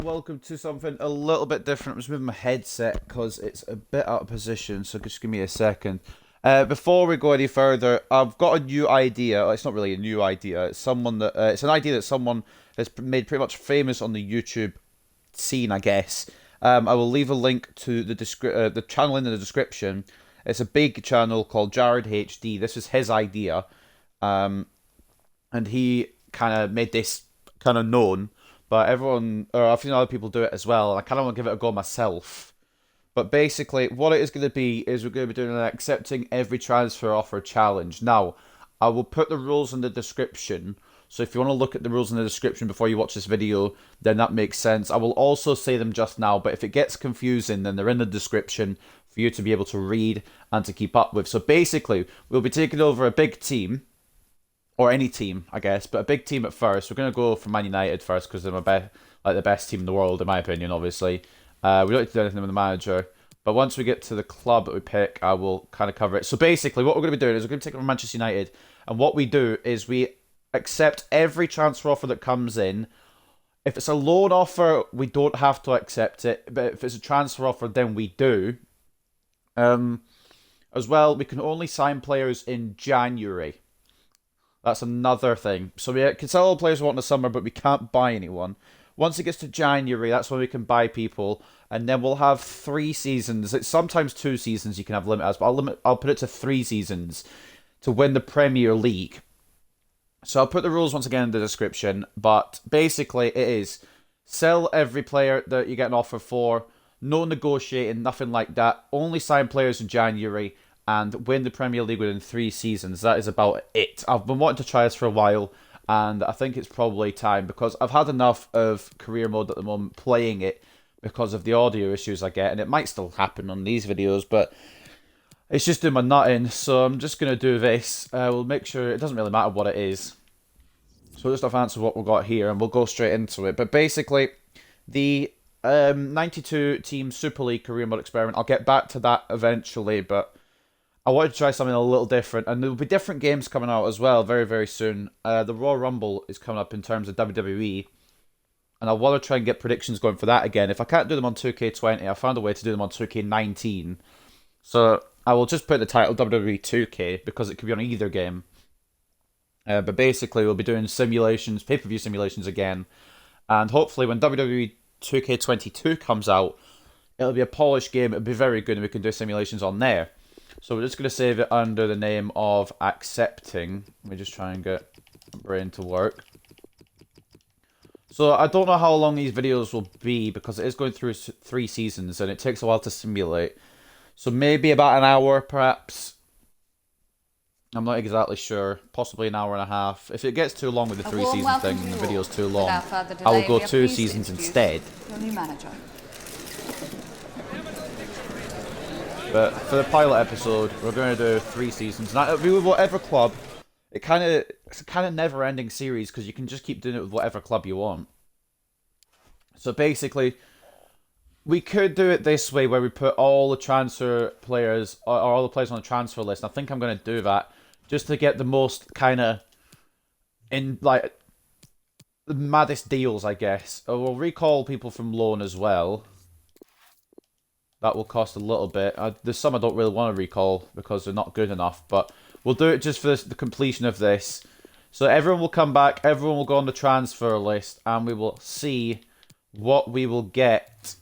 welcome to something a little bit different. I'm just moving my headset because it's a bit out of position, so just give me a second. Before we go any further, I've got a new idea. It's not really a new idea. It's it's an idea that someone has made pretty much famous on the YouTube scene, I guess. I will leave a link to the channel in the description. It's a big channel called Jared HD. This is his idea, and he kind of made this kind of known. But I've seen other people do it as well, and I kind of want to give it a go myself. But basically, what it is going to be is we're going to be doing an accepting every transfer offer challenge. Now, I will put the rules in the description, so if you want to look at the rules in the description before you watch this video, then that makes sense. I will also say them just now, but if it gets confusing, then they're in the description for you to be able to read and to keep up with. So basically, we'll be taking over a big team, or any team, I guess, but a big team at first. We're going to go for Man United first because they're the best team in the world, in my opinion, obviously. We don't need to do anything with the manager. But once we get to the club that we pick, I will kind of cover it. So basically, what we're going to be doing is we're going to take over Manchester United. And what we do is we accept every transfer offer that comes in. If it's a loan offer, we don't have to accept it. But if it's a transfer offer, then we do. As well, we can only sign players in January. That's another thing. So we can sell all players we want in the summer, but we can't buy anyone. Once it gets to January, that's when we can buy people, and then we'll have 3 seasons. It's sometimes 2 seasons you can have limit as, but I'll put it to 3 seasons to win the Premier League. So I'll put the rules once again in the description, but basically it is sell every player that you get an offer for, no negotiating, nothing like that. Only sign players in January and win the Premier League within 3 seasons. That is about it. I've been wanting to try this for a while, and I think it's probably time, because I've had enough of career mode at the moment playing it because of the audio issues I get, and it might still happen on these videos, but it's just doing my nutting, so I'm just going to do this. We'll make sure, it doesn't really matter what it is. So we'll just have to answer what we've got here, and we'll go straight into it. But basically, the 92 team Super League career mode experiment, I'll get back to that eventually, but I wanted to try something a little different, and there will be different games coming out as well very, very soon. The Royal Rumble is coming up in terms of WWE, and I want to try and get predictions going for that again. If I can't do them on 2K20, I found a way to do them on 2K19. So I will just put the title WWE 2K, because it could be on either game. But basically, we'll be doing simulations, pay-per-view simulations again, and hopefully when WWE 2K22 comes out, it'll be a polished game, it'll be very good, and we can do simulations on there. So we're just going to save it under the name of accepting. Let me just try and get my brain to work. So I don't know how long these videos will be, because it is going through 3 seasons and it takes a while to simulate. So maybe about an hour, perhaps. I'm not exactly sure. Possibly an hour and a half. If it gets too long with the 3 season thing and the video's too long, I will go 2 seasons instead. Your new manager. But for the pilot episode, we're going to do 3 seasons. And it'll be with whatever club. It's a kind of never-ending series, because you can just keep doing it with whatever club you want. So basically, we could do it this way, where we put all the transfer players, or all the players on the transfer list. I think I'm going to do that, just to get the most kind of, the maddest deals, I guess. We'll recall people from loan as well. That will cost a little bit. There's some I don't really want to recall because they're not good enough, but we'll do it just for the completion of this. So everyone will come back, everyone will go on the transfer list, and we will see what we will get.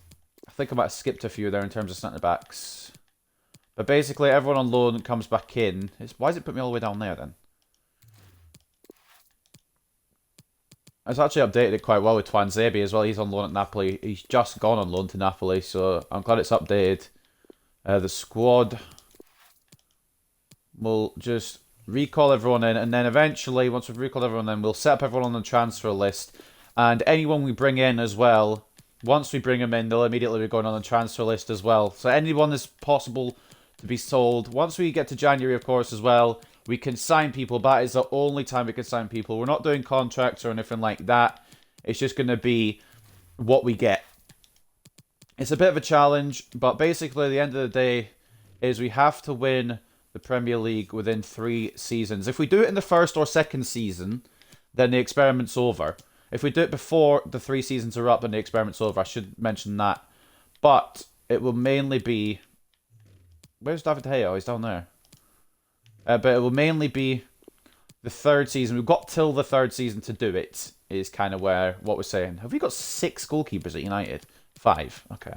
I think I might have skipped a few there in terms of centre-backs. But basically, everyone on loan comes back in. Why does it put me all the way down there, then? It's actually updated it quite well with Twanzebe as well. He's on loan at Napoli. He's just gone on loan to Napoli, so I'm glad it's updated. The squad. We'll just recall everyone in, and then eventually, once we've recalled everyone in, we'll set up everyone on the transfer list. And anyone we bring in as well, once we bring them in, they'll immediately be going on the transfer list as well. So anyone that's possible to be sold. Once we get to January, of course, as well, we can sign people. That is the only time we can sign people. We're not doing contracts or anything like that. It's just going to be what we get. It's a bit of a challenge, but basically, at the end of the day, is we have to win the Premier League within 3 seasons. If we do it in the first or second season, then the experiment's over. If we do it before the 3 seasons are up and the experiment's over, I should mention that. But it will mainly be... Where's David De Gea? Oh, he's down there. But it will mainly be the 3rd season. We've got till the 3rd season to do it, is kind of what we're saying. Have we got 6 goalkeepers at United? 5. Okay.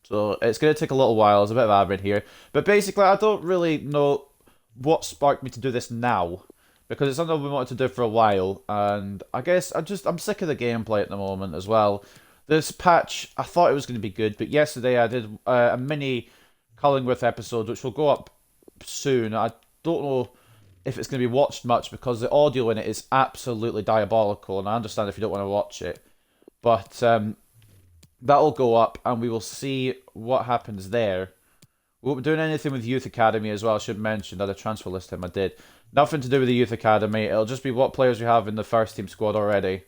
So it's going to take a little while. There's a bit of admin here. But basically, I don't really know what sparked me to do this now. Because it's something we wanted to do for a while. And I guess I'm sick of the gameplay at the moment as well. This patch, I thought it was going to be good. But yesterday I did a mini Collingwood episode, which will go up soon. I don't know if it's going to be watched much because the audio in it is absolutely diabolical. And I understand if you don't want to watch it. But that'll go up and we will see what happens there. We won't be doing anything with Youth Academy as well, I should mention. That a transfer list time I did. Nothing to do with the Youth Academy. It'll just be what players we have in the first team squad already.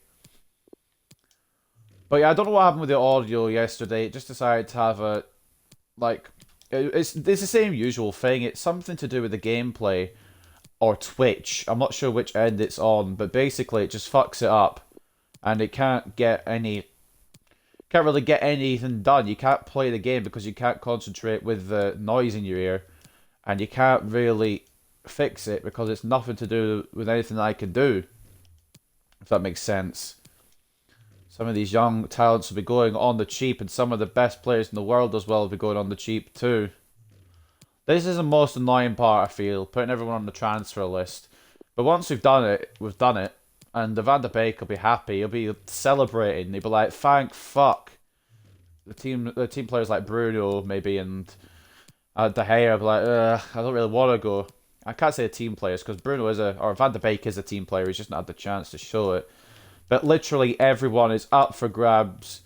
But yeah, I don't know what happened with the audio yesterday. It just decided to have a... Like, it's the same usual thing. It's something to do with the gameplay. Or Twitch. I'm not sure which end it's on. But basically, it just fucks it up. And it can't get any... Can't really get anything done. You can't play the game because you can't concentrate with the noise in your ear. And you can't really fix it because it's nothing to do with anything that I can do. If that makes sense. Some of these young talents will be going on the cheap, and some of the best players in the world as well will be going on the cheap too. This is the most annoying part, I feel, putting everyone on the transfer list. But once we've done it, we've done it. And the Van de Beek will be happy. He'll be celebrating. He'll be like, thank fuck. The team players like Bruno, maybe, and De Gea will be like, I don't really want to go. I can't say team players, because Bruno or Van de Beek is a team player. He's just not had the chance to show it. But literally everyone is up for grabs.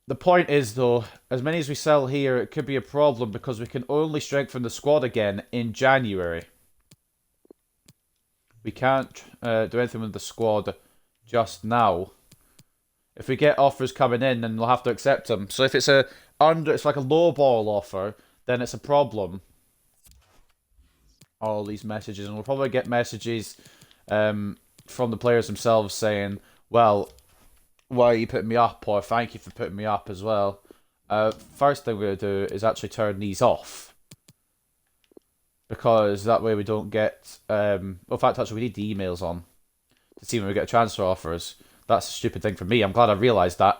The point is, though, as many as we sell here, it could be a problem because we can only strengthen the squad again in January. We can't do anything with the squad just now. If we get offers coming in, then we'll have to accept them. So if it's it's like a low ball offer, then it's a problem. All these messages, and we'll probably get messages from the players themselves saying, well, why are you putting me up? Or thank you for putting me up as well. First thing we're going to do is actually turn these off. Because that way we don't get... in fact, actually, we need the emails on to see when we get transfer offers. That's a stupid thing for me. I'm glad I realised that.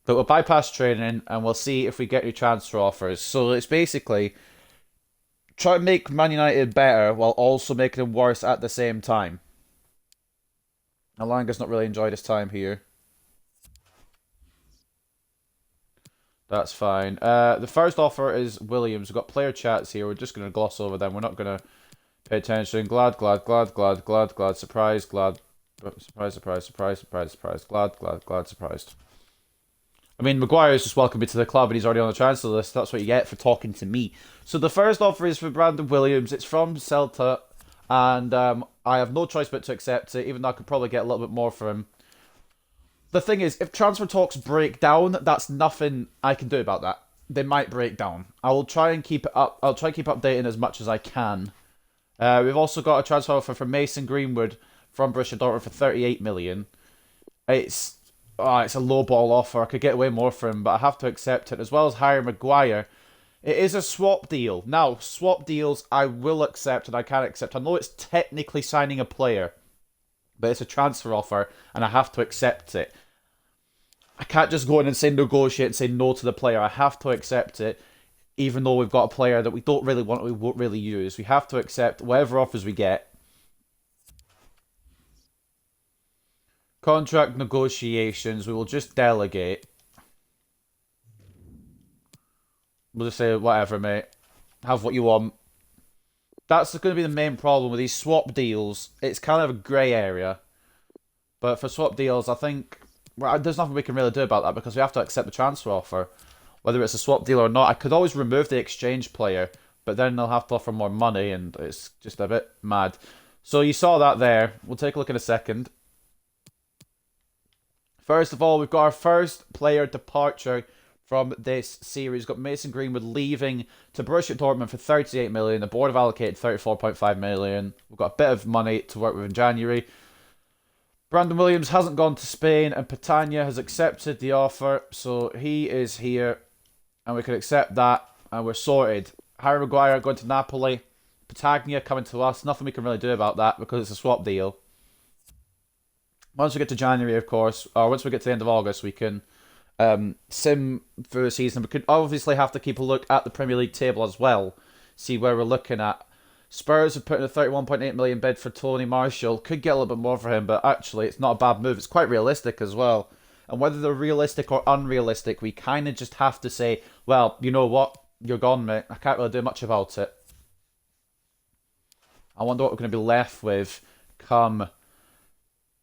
But we'll bypass training and we'll see if we get any transfer offers. So it's basically try to make Man United better while also making them worse at the same time. Alanga's not really enjoyed his time here. That's fine. The first offer is Williams. We've got player chats here. We're just going to gloss over them. We're not going to pay attention. Glad, surprised, glad, surprised, glad, surprised. I mean, Maguire has just welcomed me to the club and he's already on the transfer list. That's what you get for talking to me. So the first offer is for Brandon Williams. It's from Celta. And I have no choice but to accept it, even though I could probably get a little bit more for him. The thing is, if transfer talks break down, that's nothing I can do about that. They might break down. I will try and keep it up. I'll try and keep updating as much as I can. We've also got a transfer offer for Mason Greenwood from Borussia Dortmund for 38 million. It's a low ball offer. I could get way more for him, but I have to accept it. As well as Harry Maguire. It is a swap deal. Now, swap deals I will accept and I can accept. I know it's technically signing a player, but it's a transfer offer and I have to accept it. I can't just go in and say negotiate and say no to the player. I have to accept it, even though we've got a player that we don't really want, we won't really use. We have to accept whatever offers we get. Contract negotiations, we will just delegate. We'll just say, whatever, mate. Have what you want. That's going to be the main problem with these swap deals. It's kind of a grey area. But for swap deals, I think... Well, there's nothing we can really do about that because we have to accept the transfer offer. Whether it's a swap deal or not. I could always remove the exchange player, but then they'll have to offer more money, and it's just a bit mad. So you saw that there. We'll take a look in a second. First of all, we've got our first player departure from this series. We've got Mason Greenwood leaving to Borussia Dortmund for 38 million. The board have allocated 34.5 million. We've got a bit of money to work with in January. Brandon Williams hasn't gone to Spain, and Petagna has accepted the offer, so he is here, and we can accept that, and we're sorted. Harry Maguire going to Napoli. Petagna coming to us. Nothing we can really do about that because it's a swap deal. Once we get to January, of course, or once we get to the end of August, we can sim through the season. We could obviously have to keep a look at the Premier League table as well, see where we're looking at. Spurs have put in a 31.8 million bid for Tony Marshall. Could get a little bit more for him, but actually it's not a bad move. It's quite realistic as well. And whether they're realistic or unrealistic, we kind of just have to say, well, you know what? You're gone, mate. I can't really do much about it. I wonder what we're going to be left with come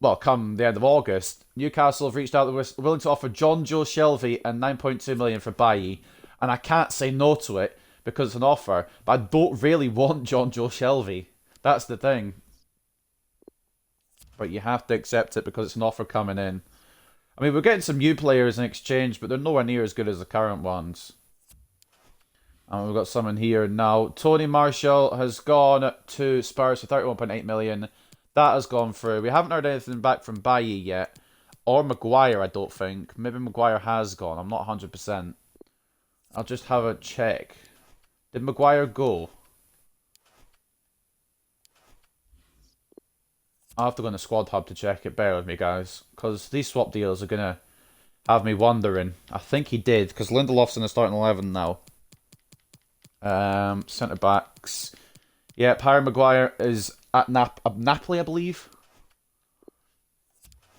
the end of August. Newcastle have reached out. They're willing to offer John Joe Shelvey and 9.2 million for Bailly. And I can't say no to it, because it's an offer, but I don't really want John Joe Shelvey. That's the thing. But you have to accept it because it's an offer coming in. I mean, we're getting some new players in exchange, but they're nowhere near as good as the current ones. And we've got someone here now. Tony Marshall has gone to Spurs for 31.8 million. That has gone through. We haven't heard anything back from Bailly yet. Or Maguire, I don't think. Maybe Maguire has gone. I'm not 100%. I'll just have a check. Did Maguire go? I'll have to go in the squad hub to check it. Bear with me, guys. Because these swap deals are going to have me wondering. I think he did, because Lindelof's in the starting 11 now. Centre backs. Yeah, Harry Maguire is at Napoli, I believe.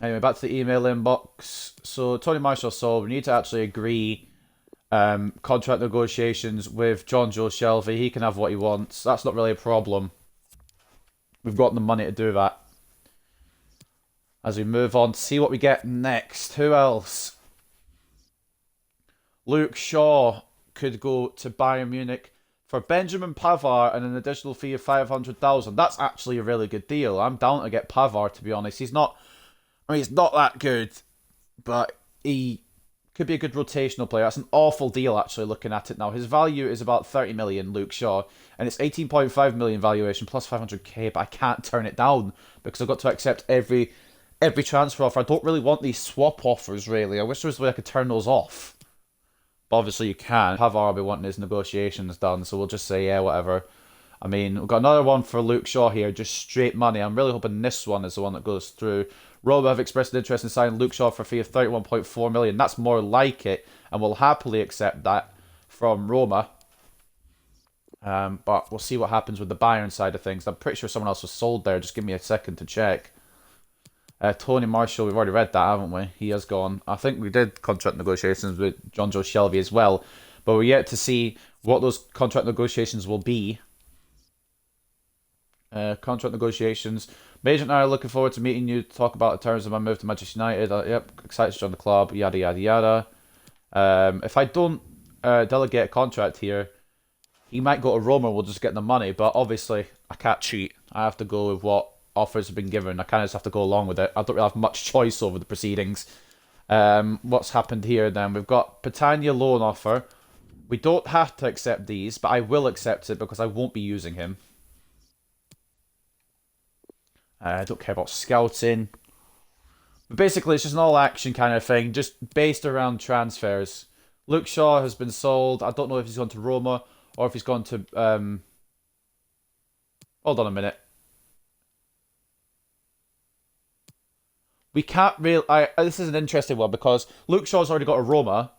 Anyway, back to the email inbox. So, Tony Marshall sold. We need to actually agree contract negotiations with John Joe Shelvey. He can have what he wants. That's not really a problem. We've got the money to do that. As we move on to see what we get next. Who else? Luke Shaw could go to Bayern Munich for Benjamin Pavard and an additional fee of 500,000. That's actually a really good deal. I'm down to get Pavard, to be honest. He's not that good, but he could be a good rotational player. That's an awful deal, actually, looking at it now. His value is about 30 million, Luke Shaw, and it's 18.5 million valuation plus 500k, but I can't turn it down because I've got to accept every transfer offer. I don't really want these swap offers, really. I wish there was a way I could turn those off. But obviously you can. Pavard will be wanting his negotiations done, so we'll just say, yeah, whatever. I mean, we've got another one for Luke Shaw here, just straight money. I'm really hoping this one is the one that goes through. Roma have expressed an interest in signing Luke Shaw for a fee of 31.4 million. That's more like it, and we'll happily accept that from Roma. But we'll see what happens with the Bayern side of things. I'm pretty sure someone else was sold there. Just give me a second to check. Tony Marshall, we've already read that, haven't we? He has gone. I think we did contract negotiations with John Joe Shelvey as well, but we're yet to see what those contract negotiations will be. Contract negotiations. Major and I are looking forward to meeting you to talk about the terms of my move to Manchester United. Yep, excited to join the club, yada, yada, yada. If I don't delegate a contract here, he might go to Roma, we'll just get the money, but obviously I can't cheat. I have to go with what offers have been given. I kind of just have to go along with it. I don't really have much choice over the proceedings. What's happened here then? We've got Petagna loan offer. We don't have to accept these, but I will accept it because I won't be using him. I don't care about scouting. But basically, it's just an all-action kind of thing, just based around transfers. Luke Shaw has been sold. I don't know if he's gone to Roma or if he's gone to... Hold on a minute. We can't really... This is an interesting one because Luke Shaw's already got a Roma,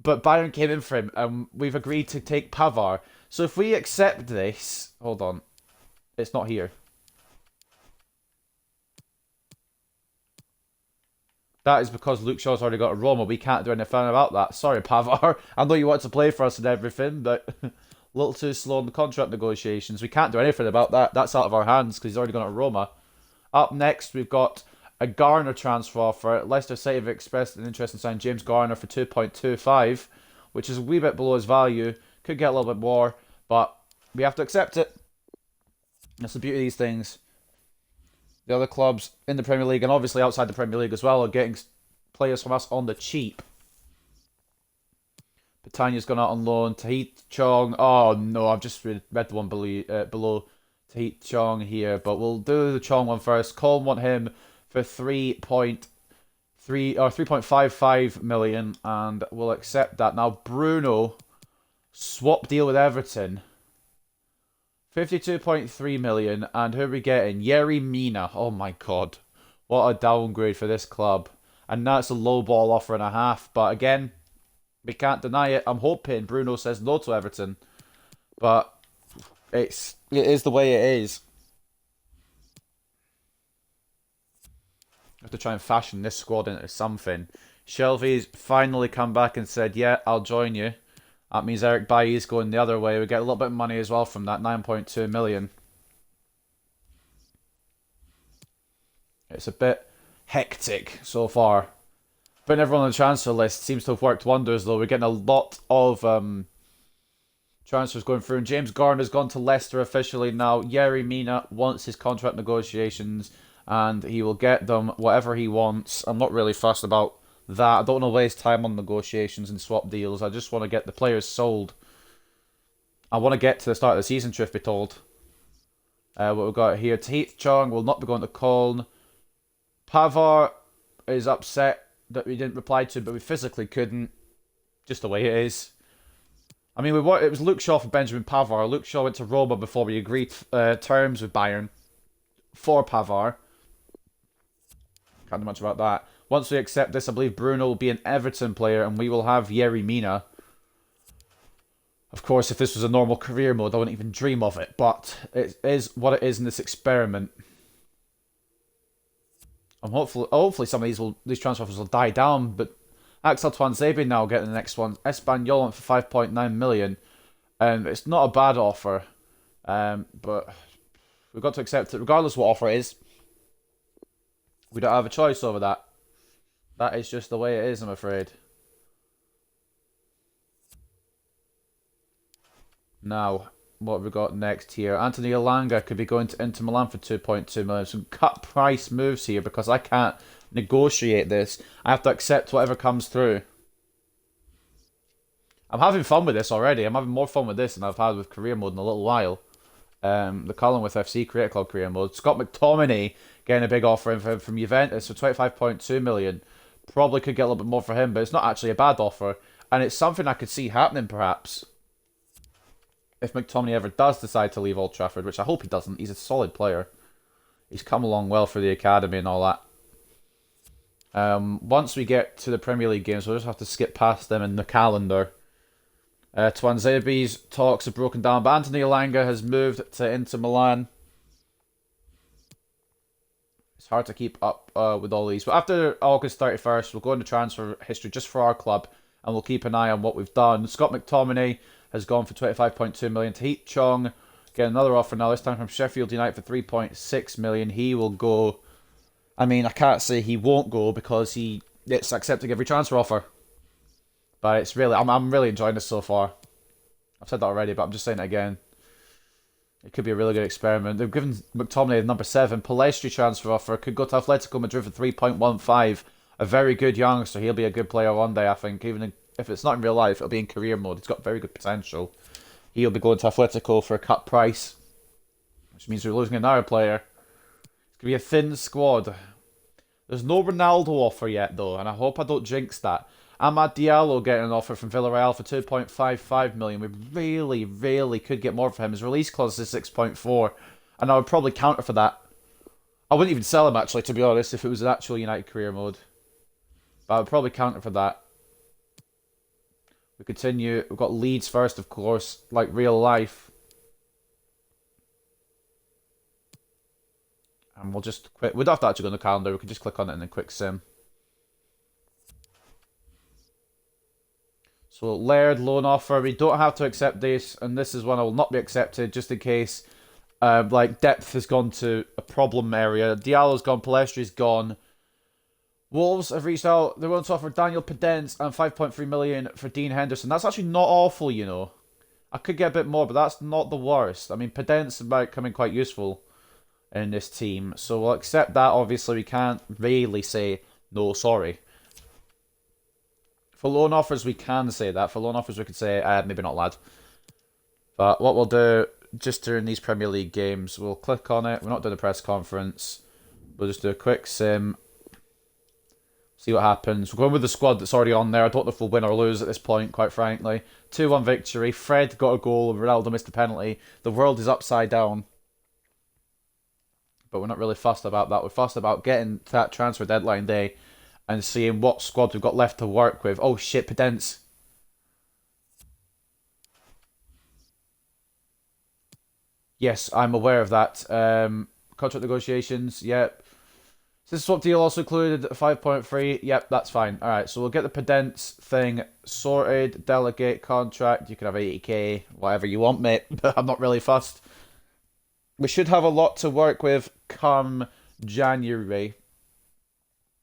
but Bayern came in for him, and we've agreed to take Pavard. So if we accept this... Hold on. It's not here. That is because Luke Shaw's already got a Roma. We can't do anything about that. Sorry, Pavard. I know you want to play for us and everything, but a little too slow in the contract negotiations. We can't do anything about that. That's out of our hands because he's already got a Roma. Up next, we've got a Garner transfer offer. Leicester City have expressed an interest in signing James Garner for 2.25, which is a wee bit below his value. Could get a little bit more, but we have to accept it. That's the beauty of these things. The other clubs in the Premier League and obviously outside the Premier League as well are getting players from us on the cheap. Petagna's gone out on loan. Tahith Chong. Oh no, I've just read the one below Tahith Chong here, but we'll do the Chong one first. Colm want him for 3.55 million, and we'll accept that. Now Bruno, swap deal with Everton. 52.3 million, and who are we getting? Yerry Mina. Oh my god. What a downgrade for this club. And that's a low ball offer and a half, but again, we can't deny it. I'm hoping Bruno says no to Everton, but it is the way it is. I have to try and fashion this squad into something. Shelby's finally come back and said, yeah, I'll join you. That means Eric Bailly's going the other way. We get a little bit of money as well from that, 9.2 million. It's a bit hectic so far. Putting everyone on the transfer list seems to have worked wonders, though. We're getting a lot of transfers going through. And James Garner's gone to Leicester officially now. Yerry Mina wants his contract negotiations, and he will get them whatever he wants. I'm not really fussed about that. I don't want to waste time on negotiations and swap deals. I just want to get the players sold. I want to get to the start of the season, truth be told. What we've got here, Tahith Chong will not be going to Colne. Pavar is upset that we didn't reply to, but we physically couldn't. Just the way it is. I mean, it was Luke Shaw for Benjamin Pavar. Luke Shaw went to Roma before we agreed terms with Bayern for Pavar. Can't do much about that. Once we accept this, I believe Bruno will be an Everton player, and we will have Yerry Mina. Of course, if this was a normal career mode, I wouldn't even dream of it, but it is what it is in this experiment. I'm hopefully some of these transfer offers will die down, but Axel Tuanzebe now getting the next one. Espanyol went for 5.9 million. It's not a bad offer, but we've got to accept it regardless of what offer it is. We don't have a choice over that. That is just the way it is, I'm afraid. Now, what have we got next here? Anthony Elanga could be going to Inter Milan for 2.2 million. Some cut price moves here because I can't negotiate this. I have to accept whatever comes through. I'm having fun with this already. I'm having more fun with this than I've had with career mode in a little while. The Collingwood FC Creator Club career mode. Scott McTominay getting a big offer from Juventus for 25.2 million. Probably could get a little bit more for him, but it's not actually a bad offer. And it's something I could see happening, perhaps. If McTominay ever does decide to leave Old Trafford, which I hope he doesn't. He's a solid player. He's come along well for the academy and all that. Once we get to the Premier League games, we'll just have to skip past them in the calendar. Tuanzebe's talks have broken down, but Anthony Elanga has moved to Inter Milan. It's hard to keep up with all these. But after August 31st, we'll go into transfer history just for our club, and we'll keep an eye on what we've done. Scott McTominay has gone for 25.2 million. Tahith Chong get another offer now, this time from Sheffield United for 3.6 million. He will go. I mean, I can't say he won't go because it's accepting every transfer offer. But it's really, I'm really enjoying this so far. I've said that already, but I'm just saying it again. It could be a really good experiment. They've given McTominay number 7. Palestri transfer offer could go to Atletico Madrid for 3.15. A very good youngster. He'll be a good player one day, I think. Even if it's not in real life, it'll be in career mode. He's got very good potential. He'll be going to Atletico for a cut price, which means we're losing another player. It's going to be a thin squad. There's no Ronaldo offer yet, though, and I hope I don't jinx that. Amad Diallo getting an offer from Villarreal for 2.55 million. We really, really could get more for him. His release clause is 6.4, and I would probably counter for that. I wouldn't even sell him, actually, to be honest, if it was an actual United career mode. But I would probably counter for that. We continue. We've got Leeds first, of course, like real life. And we'll just quit. We don't have to actually go on the calendar. We can just click on it and then quick sim. So Laird loan offer. We don't have to accept this, and this is one I will not be accepted just in case. Like depth has gone to a problem area. Diallo's gone. Palestri's gone. Wolves have reached out. They want to offer Daniel Pedence and 5.3 million for Dean Henderson. That's actually not awful, you know. I could get a bit more, but that's not the worst. I mean, Pedence might come in quite useful in this team, so we'll accept that. Obviously, we can't really say no, sorry. For loan offers, we can say that. For loan offers, we could say, maybe not, lad. But what we'll do, just during these Premier League games, we'll click on it. We're not doing a press conference. We'll just do a quick sim. See what happens. We're going with the squad that's already on there. I don't know if we'll win or lose at this point, quite frankly. 2-1 victory. Fred got a goal. Ronaldo missed a penalty. The world is upside down. But we're not really fussed about that. We're fussed about getting to that transfer deadline day and seeing what squad we've got left to work with. Oh shit, Pedence. Yes, I'm aware of that. Contract negotiations, yep. This swap deal also included 5.3. Yep, that's fine. Alright, so we'll get the Pedence thing sorted. Delegate contract. You can have 80k, whatever you want, mate. But I'm not really fussed. We should have a lot to work with come January.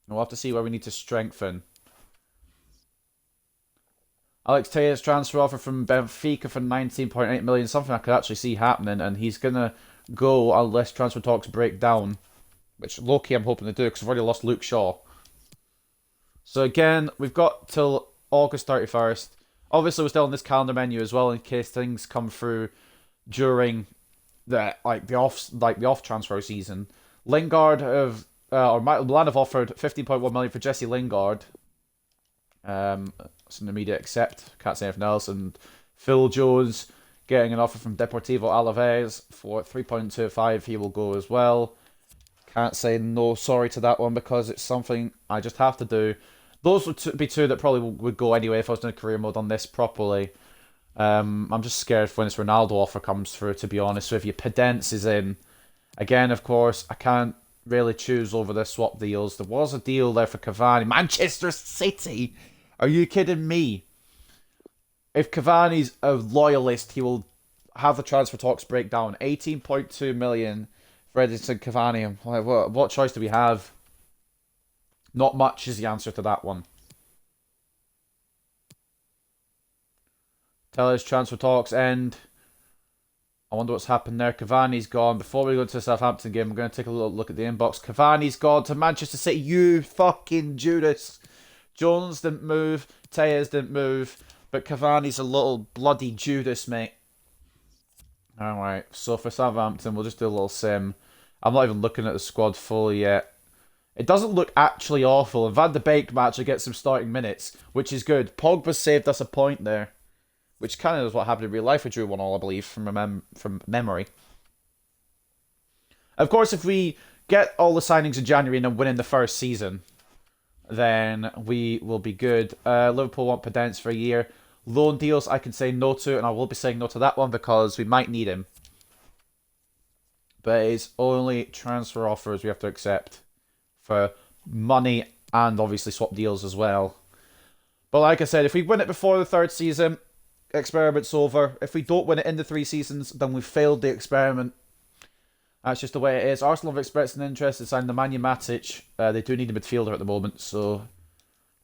We'll have to see where we need to strengthen. Alex Telles transfer offer from Benfica for 19.8 million. Something I could actually see happening, and he's going to go unless transfer talks break down. Which, low-key, I'm hoping to do, because I've already lost Luke Shaw. So again, we've got till August 31st. Obviously, we're still on this calendar menu as well, in case things come through during the off transfer season. Lingard Milan have offered 15.1 million for Jesse Lingard. It's an immediate accept. Can't say anything else. And Phil Jones getting an offer from Deportivo Alaves for 3.25. He will go as well. Can't say no sorry to that one because it's something I just have to do. Those would be two that probably would go anyway if I was doing career mode on this properly. I'm just scared when this Ronaldo offer comes through, to be honest with you. Pedence is in. Again, of course, I can't really choose over the swap deals. There was a deal there for Cavani. Manchester City? Are you kidding me? If Cavani's a loyalist, he will have the transfer talks break down. 18.2 million for Edinson Cavani. What choice do we have? Not much is the answer to that one. Tellers transfer talks end. I wonder what's happened there. Cavani's gone. Before we go to the Southampton game, I'm going to take a little look at the inbox. Cavani's gone to Manchester City. You fucking Judas. Jones didn't move. Tellez didn't move. But Cavani's a little bloody Judas, mate. Alright, so for Southampton, we'll just do a little sim. I'm not even looking at the squad fully yet. It doesn't look actually awful. And Van de Beek actually gets some starting minutes, which is good. Pogba saved us a point there. Which kind of is what happened in real life. We drew 1-1, I believe, from memory. Of course, if we get all the signings in January and then win in the first season, then we will be good. Liverpool want Pedence for a year. Loan deals I can say no to, and I will be saying no to that one because we might need him. But it's only transfer offers we have to accept for money and obviously swap deals as well. But like I said, if we win it before the third season, experiment's over. If we don't win it in the 3 seasons, then we've failed the experiment. That's just the way it is. Arsenal have expressed an interest in signing Nemanja Matic. They do need a midfielder at the moment, so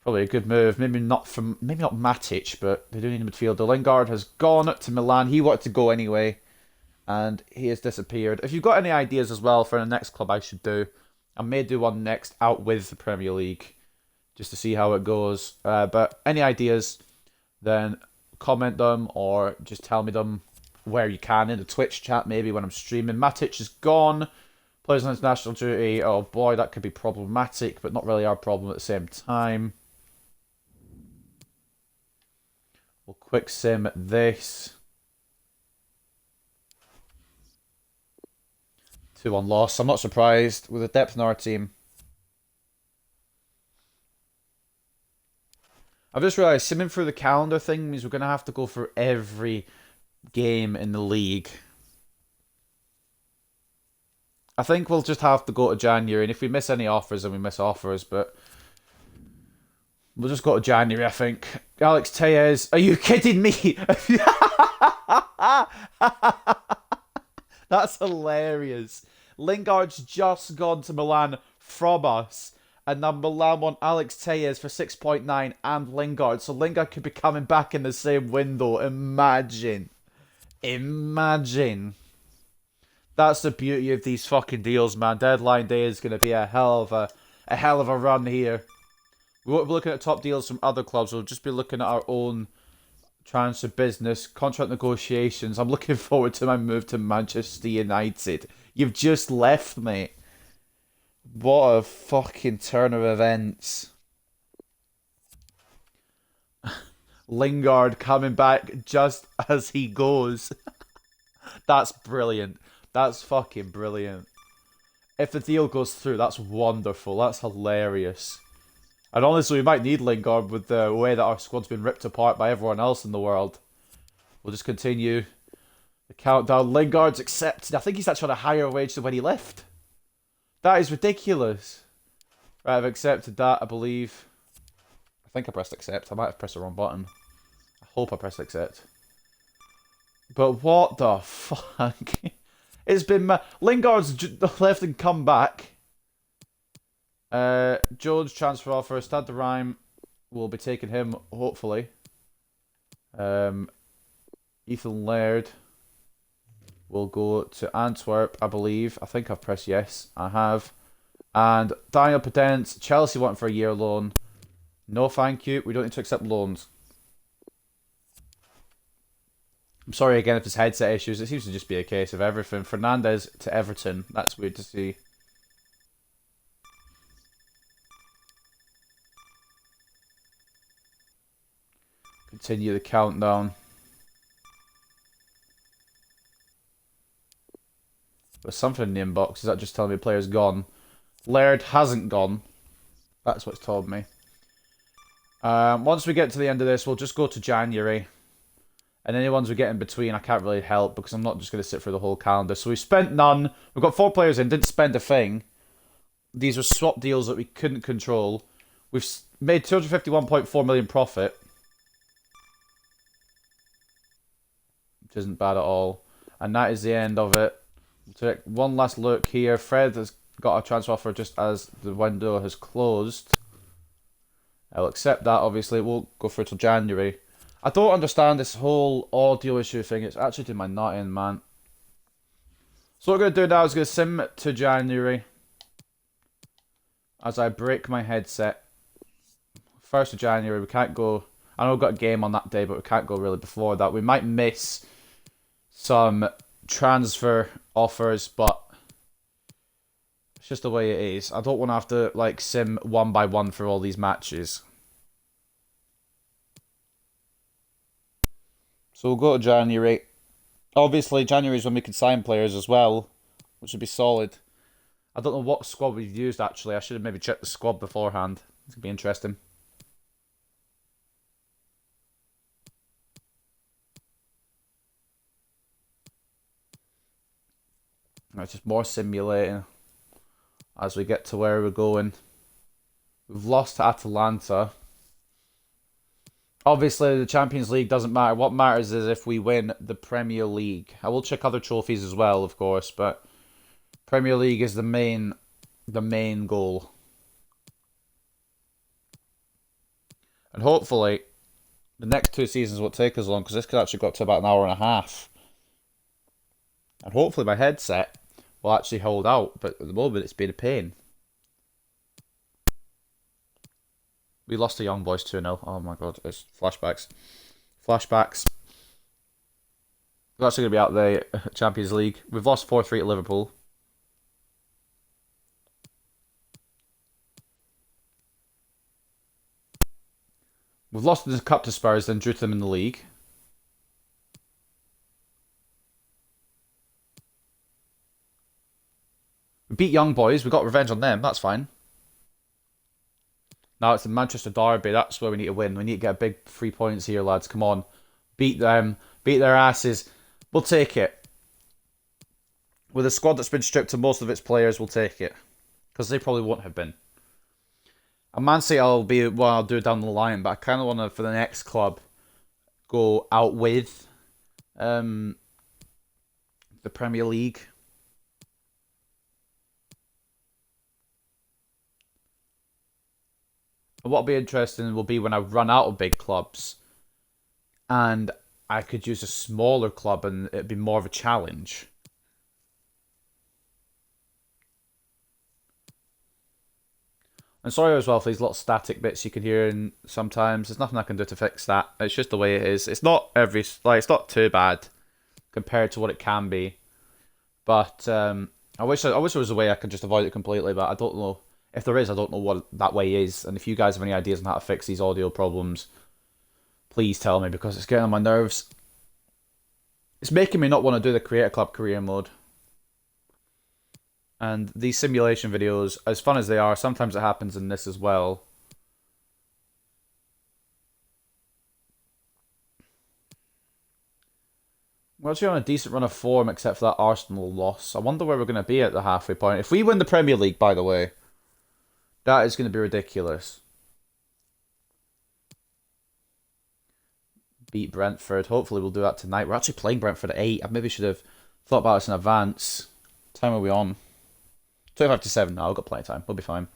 probably a good move. Maybe not Matic, but they do need a midfielder. Lingard has gone to Milan. He wanted to go anyway, and he has disappeared. If you've got any ideas as well for the next club I should do, I may do one next out with the Premier League, just to see how it goes. But any ideas, then comment them or just tell me them where you can in the Twitch chat, maybe when I'm streaming. Matic is gone. Plays on international duty. Oh boy, that could be problematic, but not really our problem at the same time. We'll quick sim this. 2-1 loss. I'm not surprised with the depth in our team. I've just realised simming through the calendar thing means we're going to have to go through every game in the league. I think we'll just have to go to January, and if we miss any offers, then we miss offers, but we'll just go to January, I think. Alex Tellez, are you kidding me? That's hilarious. Lingard's just gone to Milan from us, and now Milan want Alex Tellez for 6.9 and Lingard, so Lingard could be coming back in the same window. Imagine. That's the beauty of these fucking deals, man. Deadline day is going to be a hell of a run here. We won't be looking at top deals from other clubs. We'll just be looking at our own transfer business, contract negotiations. I'm looking forward to my move to Manchester United. You've just left, mate. What a fucking turn of events. Lingard coming back just as he goes. That's brilliant. That's fucking brilliant. If the deal goes through, that's wonderful. That's hilarious. And honestly, we might need Lingard with the way that our squad's been ripped apart by everyone else in the world. We'll just continue the countdown. Lingard's accepted. I think he's actually on a higher wage than when he left. That is ridiculous. Right, I've accepted that, I believe. I think I pressed accept. I might have pressed the wrong button. I hope I pressed accept. But what the fuck? It's been... Lingard's left and come back. Jones transfer offer. Stade de Rhyme will be taking him, hopefully. Ethan Laird will go to Antwerp, I believe. I think I've pressed yes. I have. And Daniel Podence, Chelsea wanting for a year loan. No, thank you. We don't need to accept loans. I'm sorry again if there's headset issues. It seems to just be a case of everything. Fernandez to Everton. That's weird to see. Continue the countdown. There's something in the inbox. Is that just telling me a player's gone? Laird hasn't gone. That's what's told me. Once we get to the end of this, we'll just go to January. And any ones we get in between, I can't really help because I'm not just going to sit through the whole calendar. So we've spent none. We've got 4 players in, didn't spend a thing. These were swap deals that we couldn't control. We've made 251.4 million profit. Which isn't bad at all. And that is the end of it. We'll take one last look here. Fred has got a transfer offer just as the window has closed. I'll accept that, obviously. It won't go through till January. I don't understand this whole audio issue thing. It's actually doing my nut in, man. So what we're going to do now is going to sim to January. As I break my headset. 1st of January, we can't go... I know we've got a game on that day, but we can't go really before that. We might miss some transfer offers, but... it's just the way it is. I don't want to have to, like, sim one by one for all these matches. So we'll go to January. Obviously, January is when we can sign players as well, which would be solid. I don't know what squad we've used, actually. I should have maybe checked the squad beforehand. It's going to be interesting. It's just more simulating as we get to where we're going. We've lost to Atalanta. Obviously, the Champions League doesn't matter. What matters is if we win the Premier League. I will check other trophies as well, of course, but Premier League is the main goal. And hopefully, the next 2 seasons won't take as long, because this could actually go up to about an hour and a half. And hopefully my headset will actually hold out, but at the moment it's been a pain. We lost to Young Boys 2-0. Oh my god, it's flashbacks. Flashbacks. We're actually going to be out of the Champions League. We've lost 4-3 to Liverpool. We've lost the cup to Spurs, then drew to them in the league. We beat Young Boys. We got revenge on them. That's fine. Now it's the Manchester Derby. That's where we need to win. We need to get a big 3 points here, lads. Come on. Beat them. Beat their asses. We'll take it. With a squad that's been stripped to most of its players, we'll take it. Because they probably won't have been. And Man City I'll do down the line, but I kind of want to, for the next club, go out with the Premier League. And what'll be interesting will be when I run out of big clubs and I could use a smaller club and it'd be more of a challenge. And sorry as well for these little static bits you can hear in sometimes. There's nothing I can do to fix that. It's just the way it is. It's not it's not too bad compared to what it can be. But I wish there was a way I could just avoid it completely, but I don't know. If there is, I don't know what that way is. And if you guys have any ideas on how to fix these audio problems, please tell me, because it's getting on my nerves. It's making me not want to do the Creator Club career mode. And these simulation videos, as fun as they are, sometimes it happens in this as well. We're actually on a decent run of form, except for that Arsenal loss. I wonder where we're going to be at the halfway point. If we win the Premier League, by the way, that is going to be ridiculous. Beat Brentford. Hopefully we'll do that tonight. We're actually playing Brentford at 8. I maybe should have thought about this in advance. What time are we on? 25 to 7 now. I've got plenty of time. We'll be fine.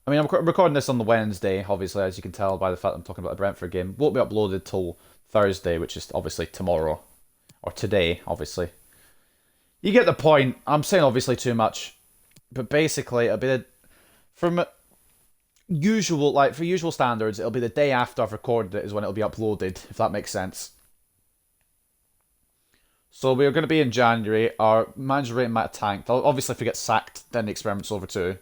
I mean, I'm recording this on the Wednesday, obviously, as you can tell by the fact I'm talking about the Brentford game. Won't be uploaded till Thursday, which is obviously tomorrow. Or today, obviously. You get the point. I'm saying obviously too much. But basically, it'll be from usual, like for usual standards, it'll be the day after I've recorded it is when it'll be uploaded, if that makes sense. So we're going to be in January. Our manager rating might have tanked. Obviously, if we get sacked, then the experiment's over too.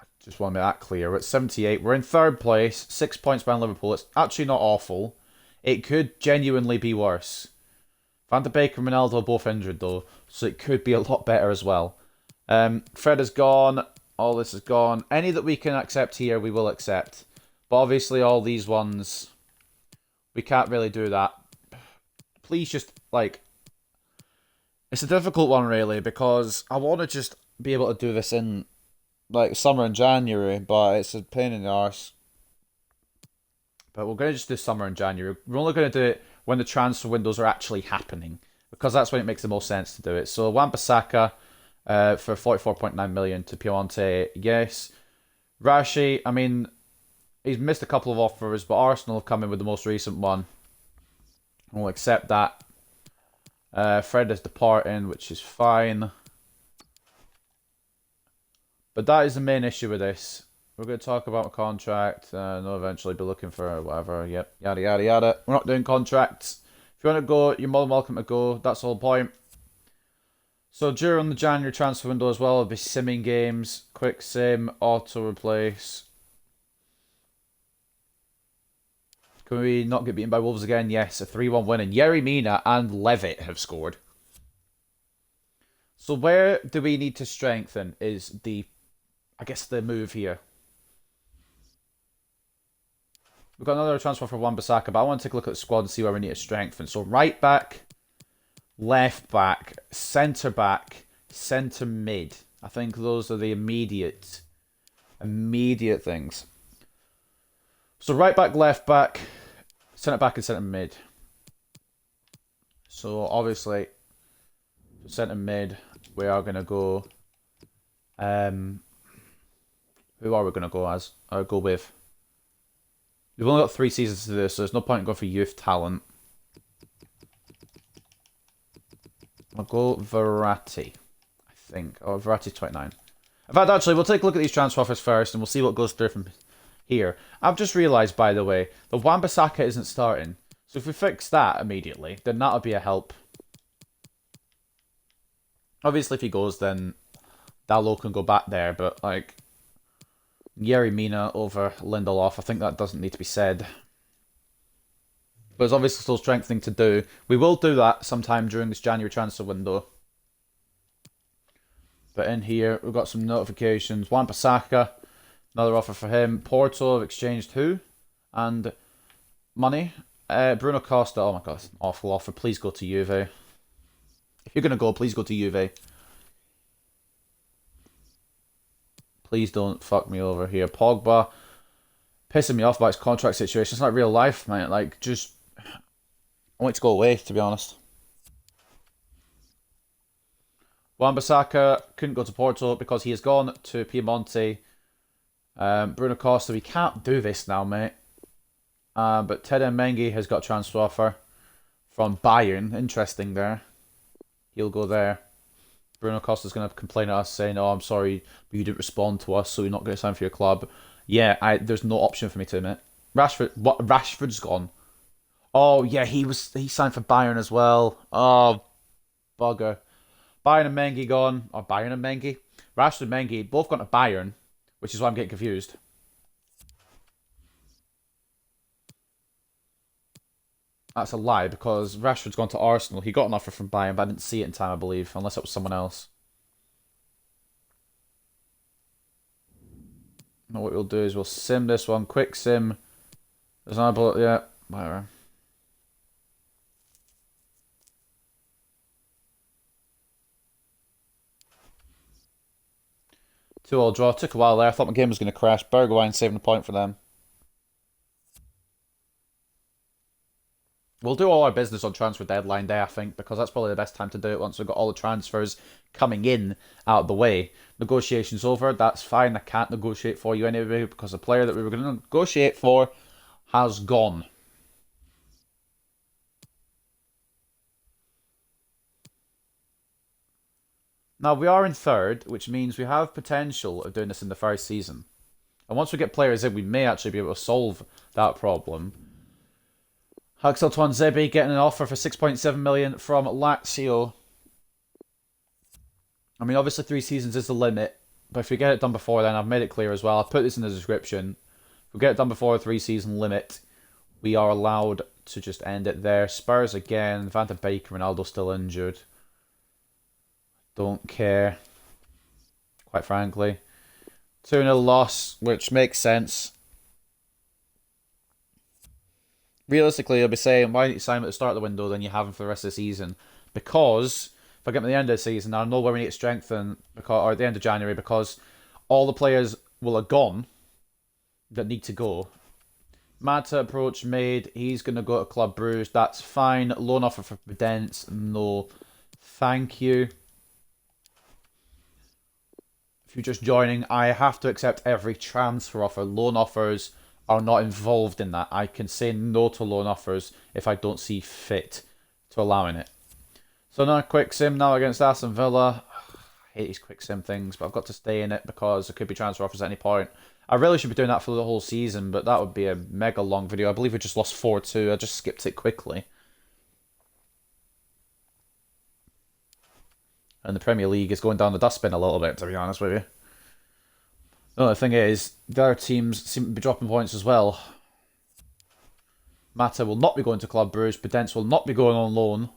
I just want to make that clear. We're at 78. We're in third place, 6 points behind Liverpool. It's actually not awful. It could genuinely be worse. Van de Beek and Ronaldo are both injured though, so it could be a lot better as well. Fred is gone. All this is gone. Any that we can accept here, we will accept. But obviously all these ones, we can't really do that. Please just, like... It's a difficult one, really, because I want to just be able to do this in, like, summer and January, but it's a pain in the arse. But we're going to just do summer and January. We're only going to do it when the transfer windows are actually happening, because that's when it makes the most sense to do it. So Wan-Bissaka for 44.9 million to Piemonte, yes. Rashi, I mean, he's missed a couple of offers, but Arsenal have come in with the most recent one. We'll accept that. Fred is departing, which is fine. But that is the main issue with this. We're going to talk about a contract. No, eventually be looking for whatever. Yep, yada, yada, yada. We're not doing contracts. If you want to go, you're more than welcome to go. That's the whole point. So during the January transfer window as well, there'll be simming games. Quick sim, auto replace. Can we not get beaten by Wolves again? Yes, a 3-1 win. And Yerry Mina and Levitt have scored. So where do we need to strengthen is the, I guess, the move here. We've got another transfer for Wan-Bissaka, but I want to take a look at the squad and see where we need to strengthen. So right back, left back, centre mid. I think those are the immediate things. So right back, left back, centre back and centre mid. So obviously, centre mid, we are going to go... who are we going to go as? Or go with? We've only got 3 seasons to do this, so there's no point in going for youth talent. I'll go Verratti, I think. Or Verratti 29. In fact, actually, we'll take a look at these transfer offers first, and we'll see what goes through from here. I've just realised, by the way, the Wan-Bissaka isn't starting. So if we fix that immediately, then that'll be a help. Obviously, if he goes, then Dalo can go back there, but, like... Yerry Mina over Lindelof, I think that doesn't need to be said. But there's obviously still strengthening to do. We will do that sometime during this January transfer window. But in here, we've got some notifications. Wan-Bissaka, another offer for him. Porto have exchanged who? And money. Bruno Costa, oh my god, that's an awful offer. Please go to Juve. If you're going to go, please go to Juve. Please don't fuck me over here. Pogba, pissing me off about his contract situation. It's not real life, man. Like, just... I want it to go away, to be honest. Wan-Bissaka couldn't go to Porto because he has gone to Piemonte. Bruno Costa, we can't do this now, mate. But Ted Mengi has got a transfer offer from Bayern. Interesting there. He'll go there. Bruno Costa's going to complain at us saying, "Oh, I'm sorry, but you didn't respond to us, so you're not going to sign for your club." Yeah, there's no option for me to admit. Rashford's gone. Oh yeah, he signed for Bayern as well. Oh bugger. Bayern and Mengi gone. Or Bayern and Mengi. Rashford and Mengi both gone to Bayern, which is why I'm getting confused. That's a lie because Rashford's gone to Arsenal. He got an offer from Bayern, but I didn't see it in time, I believe, unless it was someone else. Now what we'll do is we'll sim this one, quick sim. There's another, yeah, whatever. 2-2 draw. Took a while there. I thought my game was going to crash. Bergwijn saving a point for them. We'll do all our business on transfer deadline day, I think, because that's probably the best time to do it once we've got all the transfers coming in out of the way. Negotiations over, that's fine. I can't negotiate for you anyway because the player that we were going to negotiate for has gone. Now, we are in third, which means we have potential of doing this in the first season. And once we get players in, we may actually be able to solve that problem. Axel Tuanzebe getting an offer for 6.7 million from Lazio. I mean, obviously 3 seasons is the limit, but if we get it done before then, I've made it clear as well. I've put this in the description. If we get it done before the 3-season limit, we are allowed to just end it there. Spurs again. Van de Beek, Ronaldo still injured. Don't care, quite frankly. 2-0 loss, which makes sense. Realistically, I'll be saying, why don't you sign him at the start of the window, then you have him for the rest of the season? Because if I get to the end of the season, I know where we need to strengthen, or at the end of January, because all the players will have gone that need to go. Mata approach made. He's going to go to Club Brugge. That's fine. Loan offer for Prudence. No, thank you. If you're just joining, I have to accept every transfer offer. Loan offers are not involved in that. I can say no to loan offers if I don't see fit to allowing it. So now quick sim now against Aston Villa. I hate these quick sim things, but I've got to stay in it because there could be transfer offers at any point. I really should be doing that for the whole season, but that would be a mega long video. I believe we just lost 4-2. I just skipped it quickly. And the Premier League is going down the dustbin a little bit, to be honest with you. The thing is, the other teams seem to be dropping points as well. Mata will not be going to Club Brugge. Prudence will not be going on loan.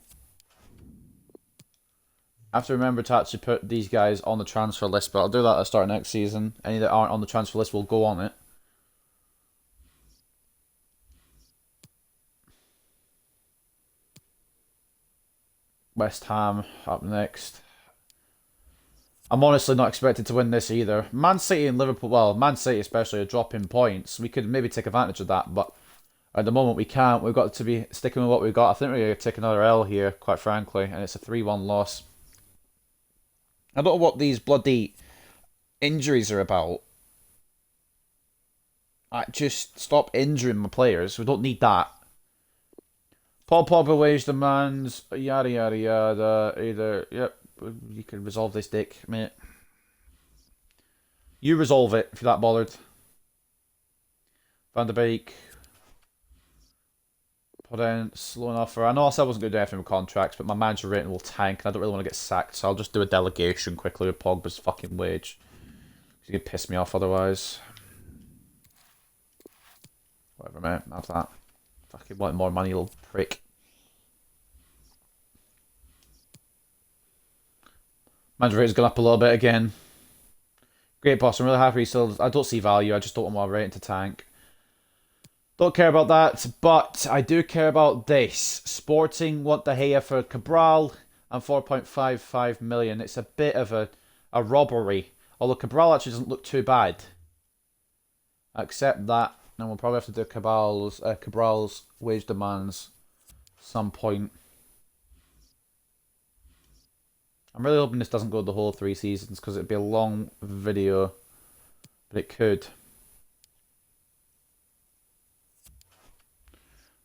I have to remember to actually put these guys on the transfer list, but I'll do that at the start of next season. Any that aren't on the transfer list will go on it. West Ham up next. I'm honestly not expected to win this either. Man City and Liverpool, well, Man City especially, are dropping points. We could maybe take advantage of that, but at the moment we can't. We've got to be sticking with what we've got. I think we're going to take another L here, quite frankly, and it's a 3-1 loss. I don't know what these bloody injuries are about. Just stop injuring my players. We don't need that. Paul Pogba wage demands, yada yada yada. Either, yep, you can resolve this, dick, mate. You resolve it if you're that bothered. Van der Beek. Put in slow enough for. I know I said I wasn't going to do anything with contracts, but my manager rating will tank, and I don't really want to get sacked, so I'll just do a delegation quickly with Pogba's fucking wage. He could piss me off otherwise. Whatever, mate. Have that. Fucking want more money, you little prick. Manager rating's gone up a little bit again. Great boss. I'm really happy. Still, I don't see value. I just don't want my rating to tank. Don't care about that, but I do care about this. Sporting want De Gea for Cabral and 4.55 million. It's a bit of a robbery. Although Cabral actually doesn't look too bad. Accept that. And we'll probably have to do Cabral's wage demands some point. I'm really hoping this doesn't go the whole 3 seasons because it'd be a long video. But it could.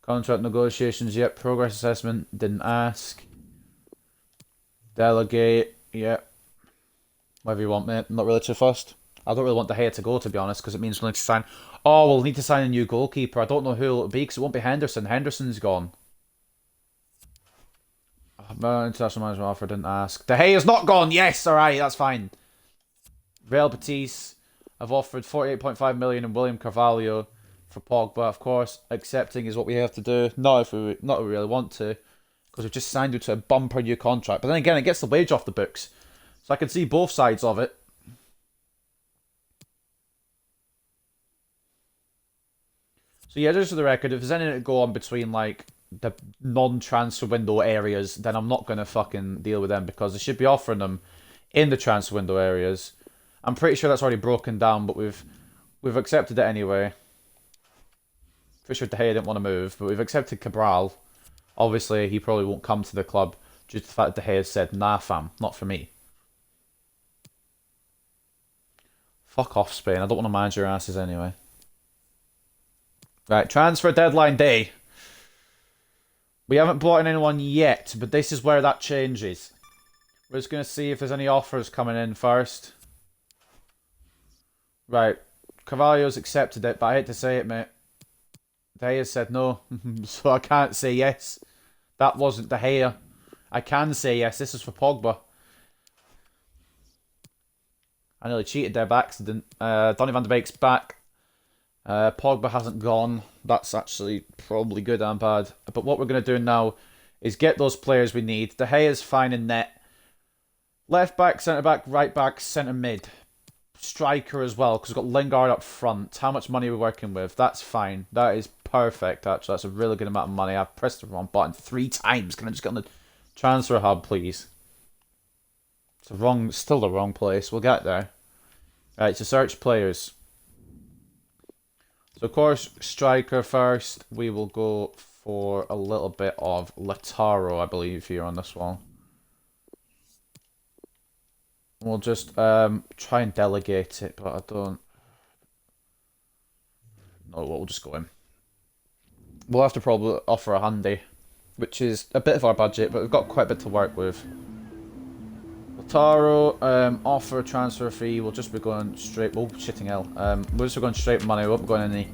Contract negotiations, yep. Progress assessment, didn't ask. Delegate, yep. Whatever you want, mate. I'm not really too fussed. I don't really want De Gea to go, to be honest, because it means we'll need to sign... Oh, we'll need to sign a new goalkeeper. I don't know who it'll be, because it won't be Henderson. Henderson's gone. International management offer, didn't ask. De Gea's not gone! Yes! Alright, that's fine. Real Betis have offered 48.5 million and William Carvalho for Pogba. Of course, accepting is what we have to do. Not if we really want to, because we've just signed him to a bumper new contract. But then again, it gets the wage off the books. So I can see both sides of it. So yeah, just for the record, if there's anything to go on between like the non-transfer window areas, then I'm not going to fucking deal with them, because they should be offering them in the transfer window areas. I'm pretty sure that's already broken down, but we've accepted it anyway. Pretty sure De Gea didn't want to move, but we've accepted Cabral. Obviously, he probably won't come to the club due to the fact that De Gea said, nah fam, not for me. Fuck off, Spain. I don't want to manage your asses anyway. Right, transfer deadline day. We haven't brought in anyone yet, but this is where that changes. We're just going to see if there's any offers coming in first. Right, Carvalho's accepted it, but I hate to say it, mate. De Gea said no, so I can't say yes. That wasn't De Gea. I can say yes, this is for Pogba. I nearly cheated there by accident. Donny van de Beek's back. Pogba hasn't gone. That's actually probably good and bad. But what we're going to do now is get those players we need. De Gea's fine in net. Left back, centre back, right back, centre mid. Striker as well, because we've got Lingard up front. How much money are we working with? That's fine. That is perfect, actually. That's a really good amount of money. I've pressed the wrong button 3 times. Can I just get on the transfer hub, please? It's still the wrong place. We'll get there. Right, so search players. So, of course, striker first. We will go for a little bit of Lautaro, I believe, here on this one. We'll just try and delegate it, but I don't... No, we'll just go in. We'll have to probably offer a handy, which is a bit of our budget, but we've got quite a bit to work with. Lautaro, offer transfer fee. We'll just be going straight... Oh, shitting hell. We'll just be going straight money. We won't be going any...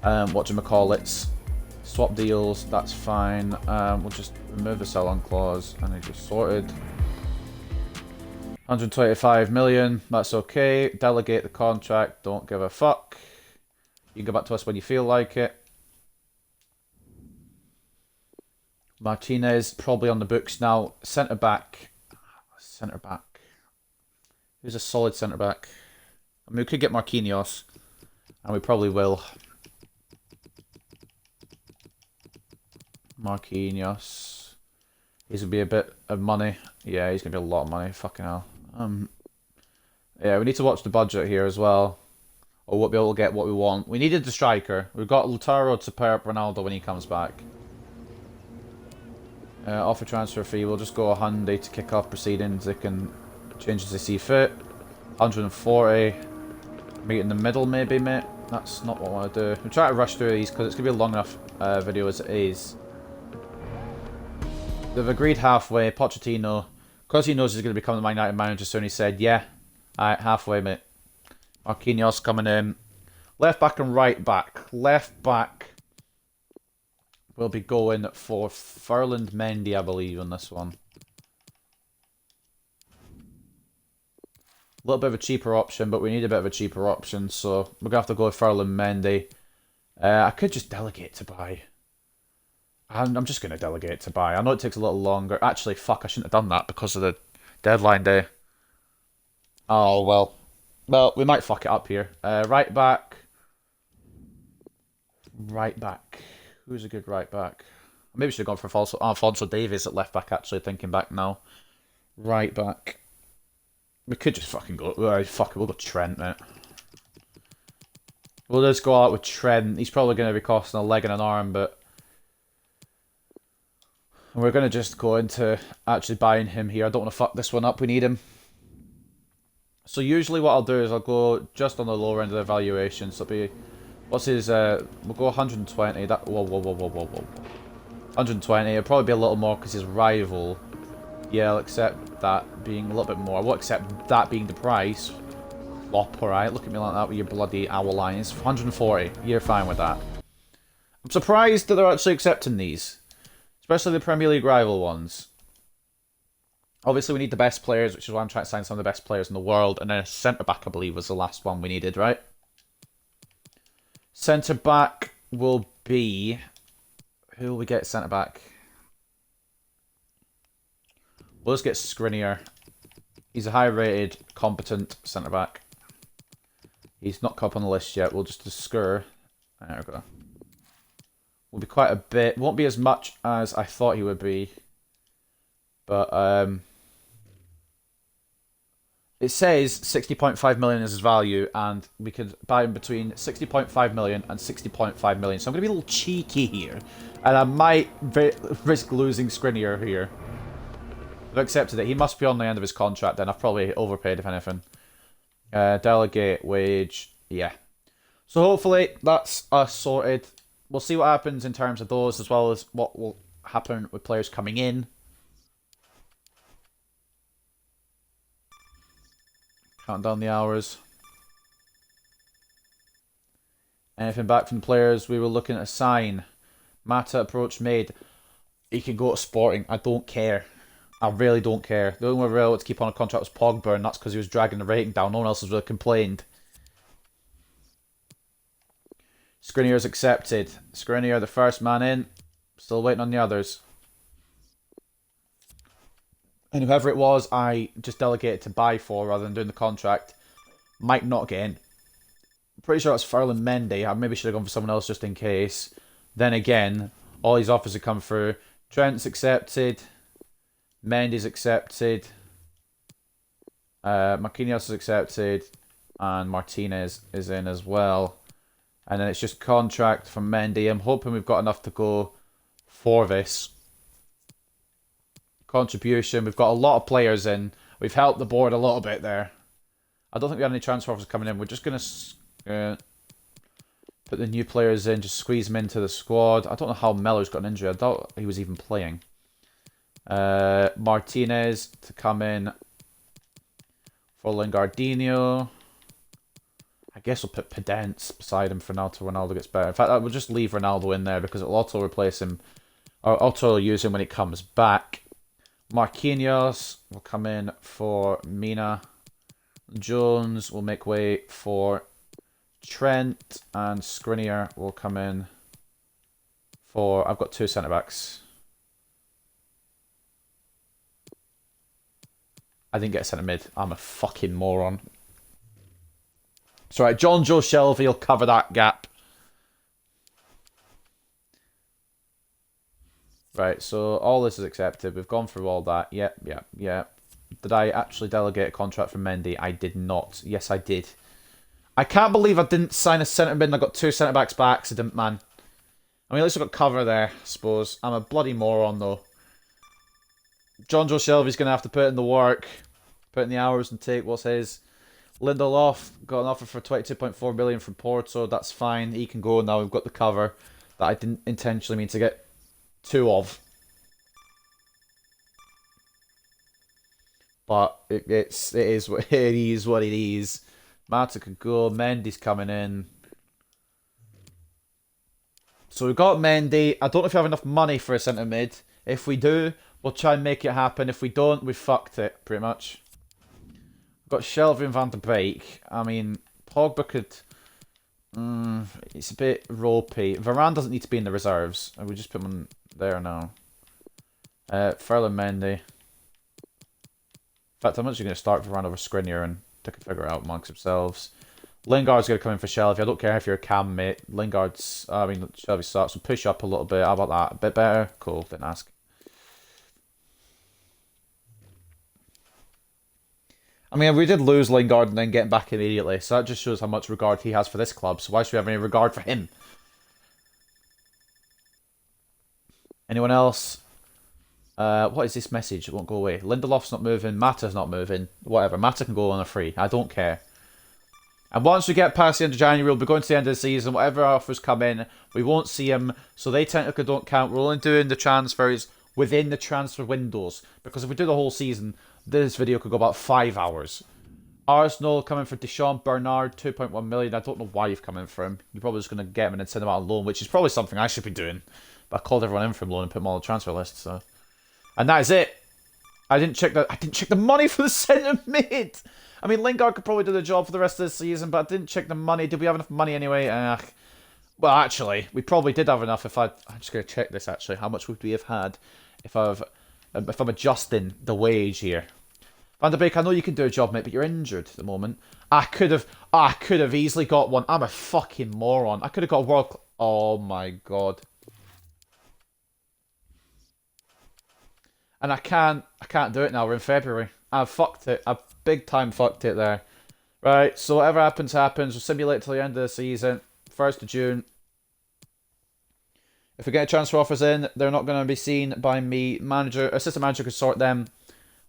whatchamacallits. Swap deals, that's fine. We'll just remove the sell-on clause, and it just sorted. 125 million, that's okay. Delegate the contract, don't give a fuck. You can go back to us when you feel like it. Martinez, probably on the books now. Centre back. Centre back. Who's a solid centre back? I mean, we could get Marquinhos, and we probably will. Marquinhos. He's going to be a bit of money. Yeah, he's going to be a lot of money. Fucking hell. Yeah, we need to watch the budget here as well. Or we'll be able to get what we want. We needed the striker. We've got Lautaro to pair up Ronaldo when he comes back. Offer transfer fee. We'll just go a handy to kick off proceedings. They can change as they see fit. 140. Meet in the middle maybe, mate. That's not what I want to do. I'm trying to rush through these because it's going to be a long enough video as it is. They've agreed halfway. Pochettino, because he knows he's going to become the Man United manager soon, he said, yeah, alright, halfway, mate. Marquinhos coming in. Left back and right back. Left back will be going for Ferland Mendy, I believe, on this one. A little bit of a cheaper option, but we need a bit of a cheaper option, so we're going to have to go with Ferland Mendy. I could just delegate to buy. I'm just going to delegate to buy. I know it takes a little longer. Actually, fuck, I shouldn't have done that because of the deadline day. Oh, well. Well, we might fuck it up here. Right back. Right back. Who's a good right back? Maybe we should have gone for Alfonso Davies at left back, actually, thinking back now. Right back. We could just fucking go... fuck it, we'll go Trent, mate. We'll just go out with Trent. He's probably going to be costing a leg and an arm, but... we're going to just go into actually buying him here. I don't want to fuck this one up. We need him. So usually what I'll do is I'll go just on the lower end of the valuation. So it'll be... what's his... we'll go 120. That... Whoa. 120. It'll probably be a little more because his rival... yeah, I'll accept that being a little bit more. I will accept that being the price. Flop, alright. Look at me like that with your bloody owl lines. 140. You're fine with that. I'm surprised that they're actually accepting these. Especially the Premier League rival ones. Obviously, we need the best players, which is why I'm trying to sign some of the best players in the world. And then a centre-back, I believe, was the last one we needed, right? Centre-back will be... Who will we get centre-back? We'll just get Skriniar. He's a high-rated, competent centre-back. He's not come up on the list yet. We'll just discover. There we go. Will be quite a bit. Won't be as much as I thought he would be. But, it says 60.5 million is his value, and we could buy him between 60.5 million and 60.5 million. So I'm going to be a little cheeky here. And I might risk losing Skriniar here. I've accepted it. He must be on the end of his contract then. I've probably overpaid, if anything. Delegate, wage, yeah. So hopefully that's us sorted. We'll see what happens in terms of those, as well as what will happen with players coming in. Counting down the hours. Anything back from the players we were looking to sign? Mata approach made. He can go to Sporting. I don't care. I really don't care. The only one really to keep on a contract was Pogba, and that's because he was dragging the rating down. No one else has really complained. Skriniar's accepted. Skriniar, the first man in. Still waiting on the others. And whoever it was, I just delegated to buy for rather than doing the contract. Might not get in. I'm pretty sure that's Ferland Mendy. I maybe should have gone for someone else just in case. Then again, all these offers have come through. Trent's accepted. Mendy's accepted. Marquinhos is accepted. And Martinez is in as well. And then it's just contract from Mendy. I'm hoping we've got enough to go for this. Contribution. We've got a lot of players in. We've helped the board a little bit there. I don't think we have any transfer offers coming in. We're just going to put the new players in. Just squeeze them into the squad. I don't know how Miller's got an injury. I doubt he was even playing. Martinez to come in for Lingardinho. I guess we'll put Pedence beside him for now till Ronaldo gets better. In fact, we'll just leave Ronaldo in there because it'll auto replace him. Or auto use him when he comes back. Marquinhos will come in for Mina. Jones will make way for Trent. And Skriniar will come in for... I've got two centre-backs. I didn't get a centre-mid. I'm a fucking moron. It's alright. John Joe Shelvey will cover that gap. Right, so all this is accepted. We've gone through all that. Yep. Did I actually delegate a contract from Mendy? I did not. Yes, I did. I can't believe I didn't sign a centre-mid and I got two centre-backs by accident, man. I mean, at least I got cover there, I suppose. I'm a bloody moron, though. John Joe Shelvey's going to have to put in the work, put in the hours and take what's his. Lindelof got an offer for 22.4 million from Porto. That's fine. He can go now. We've got the cover that I didn't intentionally mean to get two of. But it is what it is. Mata could go. Mendy's coming in. So we've got Mendy. I don't know if we have enough money for a centre mid. If we do, we'll try and make it happen. If we don't, we fucked it, pretty much. We've got Shelvey and Van der Beek. I mean, Pogba could... it's a bit ropey. Varane doesn't need to be in the reserves. We just put him on there now. Ferland Mendy. In fact, I'm actually going to start Varane over Skriniar and they can figure it out amongst themselves. Lingard's going to come in for Shelvey. I don't care if you're a cam, mate. Shelvey starts. So push up a little bit. How about that? A bit better? Cool. Didn't ask. I mean, we did lose Lingard and then get him back immediately. So that just shows how much regard he has for this club. So why should we have any regard for him? Anyone else? What is this message? It won't go away. Lindelof's not moving. Mata's not moving. Whatever. Mata can go on a free. I don't care. And once we get past the end of January, we'll be going to the end of the season. Whatever offers come in, we won't see them. So they technically don't count. We're only doing the transfers within the transfer windows. Because if we do the whole season, this video could go about 5 hours. Arsenal coming for Deschamps Bernard, 2.1 million. I don't know why you've come in for him. You're probably just going to get him and send him out on loan, which is probably something I should be doing. But I called everyone in from loan and put them all on the transfer list. So, and that is it. I didn't check the money for the centre mid. I mean, Lingard could probably do the job for the rest of the season, but I didn't check the money. Did we have enough money anyway? Well, actually, we probably did have enough. I'm just going to check this actually. How much would we have had if I'm adjusting the wage here? Van der Beek, I know you can do a job, mate, but you're injured at the moment. I could have easily got one. I'm a fucking moron. I could have got a world. Oh my god. And I can't do it now. We're in February. I've fucked it. I've big time fucked it there. Right, so whatever happens, happens. We'll simulate till the end of the season. 1st of June. If we get transfer offers in, they're not going to be seen by me. Assistant manager could sort them.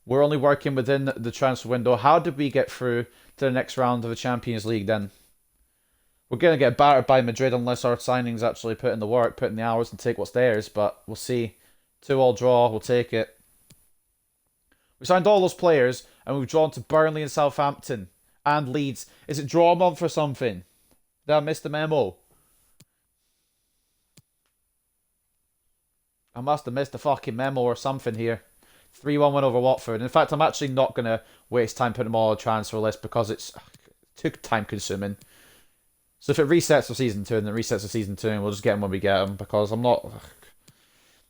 We're only working within the transfer window. How did we get through to the next round of the Champions League then? We're going to get battered by Madrid unless our signings actually put in the work, put in the hours and take what's theirs. But we'll see. 2-2 draw. We'll take it. We signed all those players and we've drawn to Burnley and Southampton and Leeds. Is it draw month or something? Did I miss the memo? I must have missed a fucking memo or something here. 3-1 win over Watford. In fact, I'm actually not going to waste time putting them all on the transfer list because it's too time consuming. So if it resets for season 2 and then resets for season 2, and we'll just get them when we get them because I know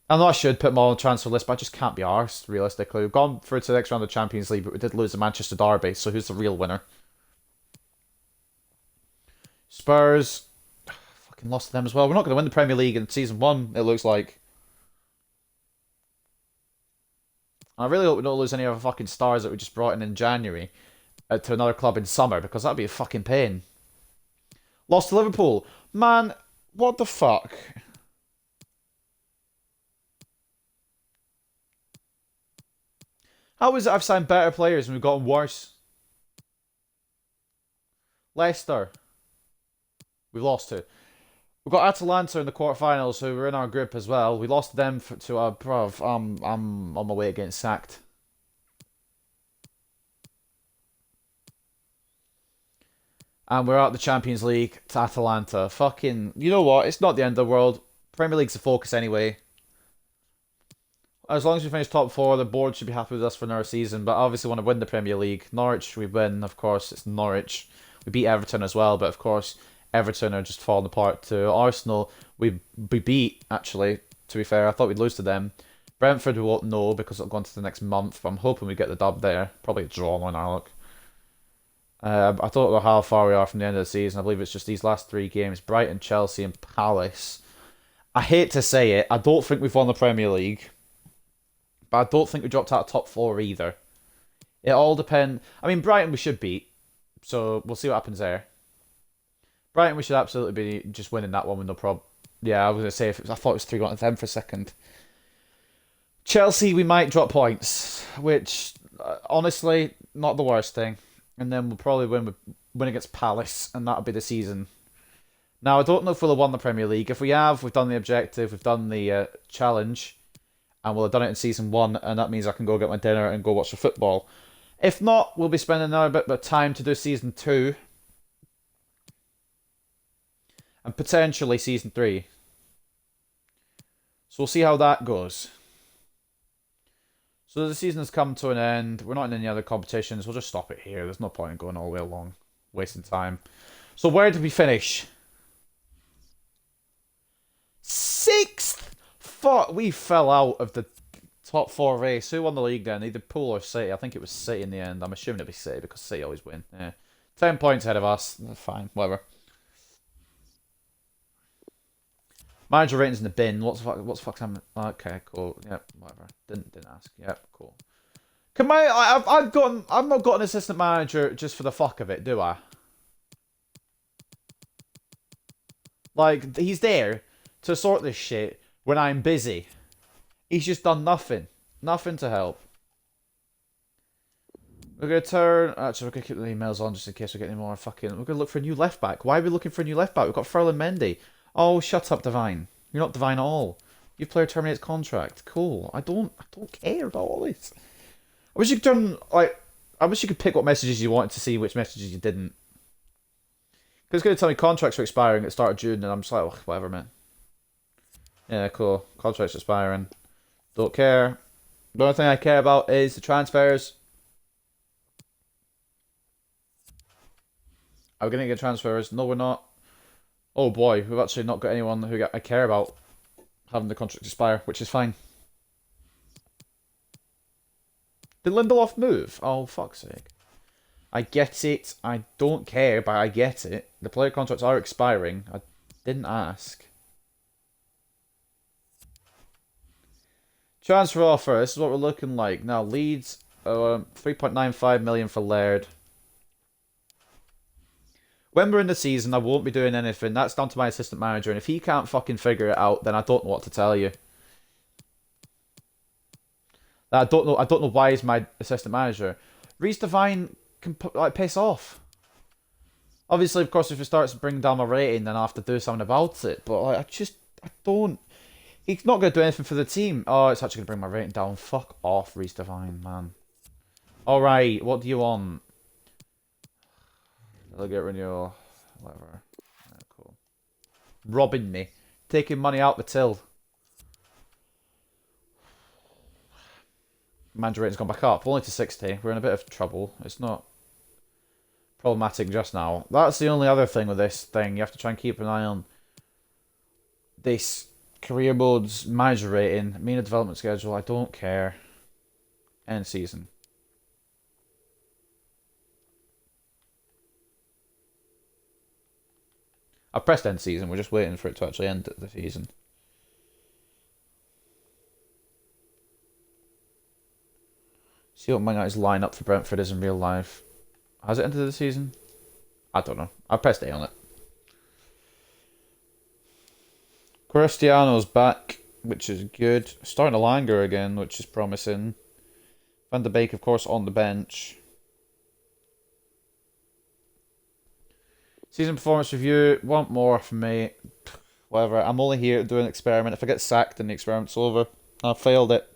I should put them all on the transfer list, but I just can't be arsed, realistically. We've gone through to the next round of the Champions League, but we did lose the Manchester Derby, so who's the real winner? Spurs. Fucking lost to them as well. We're not going to win the Premier League in season 1, it looks like. I really hope we don't lose any of the fucking stars that we just brought in January to another club in summer, because that'd be a fucking pain. Lost to Liverpool. Man, what the fuck? How is it I've signed better players and we've gotten worse? Leicester. We've lost to. We've got Atalanta in the quarterfinals, who were in our group as well. We lost them to our bruv. I'm on my way to getting sacked. And we're out the Champions League to Atalanta. Fucking, you know what? It's not the end of the world. Premier League's the focus anyway. As long as we finish top 4, the board should be happy with us for another season. But I obviously want to win the Premier League. Norwich, we win, of course. It's Norwich. We beat Everton as well, but of course, Everton are just falling apart to Arsenal. We beat, actually, to be fair. I thought we'd lose to them. Brentford, we won't know because it'll go on to the next month. But I'm hoping we get the dub there. Probably a draw on our luck. I don't know how far we are from the end of the season. I believe it's just these last 3 games. Brighton, Chelsea and Palace. I hate to say it. I don't think we've won the Premier League. But I don't think we dropped out of top 4 either. It all depends. I mean, Brighton we should beat. So we'll see what happens there. Brighton, we should absolutely be just winning that one with no problem. Yeah, I was going to say, I thought it was 3-1 to them for a second. Chelsea, we might drop points, which, honestly, not the worst thing. And then we'll probably win against Palace, and that'll be the season. Now, I don't know if we'll have won the Premier League. If we have, we've done the objective, we've done the challenge, and we'll have done it in season 1, and that means I can go get my dinner and go watch the football. If not, we'll be spending another bit of time to do season 2. And potentially season 3. So we'll see how that goes. So the season has come to an end. We're not in any other competitions. We'll just stop it here. There's no point in going all the way along. Wasting time. So where did we finish? 6th! Fuck, we fell out of the top 4 race. Who won the league then? Either Pool or City. I think it was City in the end. I'm assuming it'd be City because City always win. Yeah. 10 points ahead of us. Fine, whatever. Manager ratings in the bin. What's the fuck's happening? Okay, cool. Yep, whatever. Didn't ask. Yep, cool. Can I've not got an assistant manager just for the fuck of it, do I? Like, he's there to sort this shit when I'm busy. He's just done nothing. Nothing to help. We're going to turn... Actually, we're going to keep the emails on just in case we get any more fucking... We're going to look for a new left back. Why are we looking for a new left back? We've got Ferland Mendy. Oh, shut up, Divine. You're not Divine at all. Your player terminates contract. Cool. I don't care about all this. I wish you could turn like. I wish you could pick what messages you wanted to see, which messages you didn't. Because it's going to tell me contracts are expiring at the start of June, and I'm just like, oh, whatever, man. Yeah, cool. Contracts expiring. Don't care. The only thing I care about is the transfers. Are we going to get transfers? No, we're not. Oh boy, we've actually not got anyone who I care about having the contract expire, which is fine. Did Lindelof move? Oh, fuck's sake. I get it. I don't care, but I get it. The player contracts are expiring. I didn't ask. Transfer offer. This is what we're looking like. Now, Leeds, 3.95 million for Laird. When we're in the season, I won't be doing anything. That's down to my assistant manager, and if he can't fucking figure it out, then I don't know what to tell you. I don't know why he's my assistant manager. Reece Devine can like piss off. Obviously, of course, if it starts to bring down my rating, then I have to do something about it. But like, I don't. He's not going to do anything for the team. Oh, it's actually going to bring my rating down. Fuck off, Reece Devine, man. All right, what do you want? I'll get renewal, whatever. Yeah, cool. Robbing me, taking money out the till. Manager rating's gone back up, only to 60. We're in a bit of trouble. It's not problematic just now. That's the only other thing with this thing. You have to try and keep an eye on this career mode's manager rating, MENA development schedule. I don't care. End season. I pressed end season. We're just waiting for it to actually end the season. See what Man United's lineup for Brentford is in real life. Has it ended the season? I don't know. I pressed A on it. Cristiano's back, which is good. Starting to Langer again, which is promising. Van de Beek, of course, on the bench. Season performance review. Want more from me. Whatever. I'm only here to do an experiment. If I get sacked, then the experiment's over. I've failed it.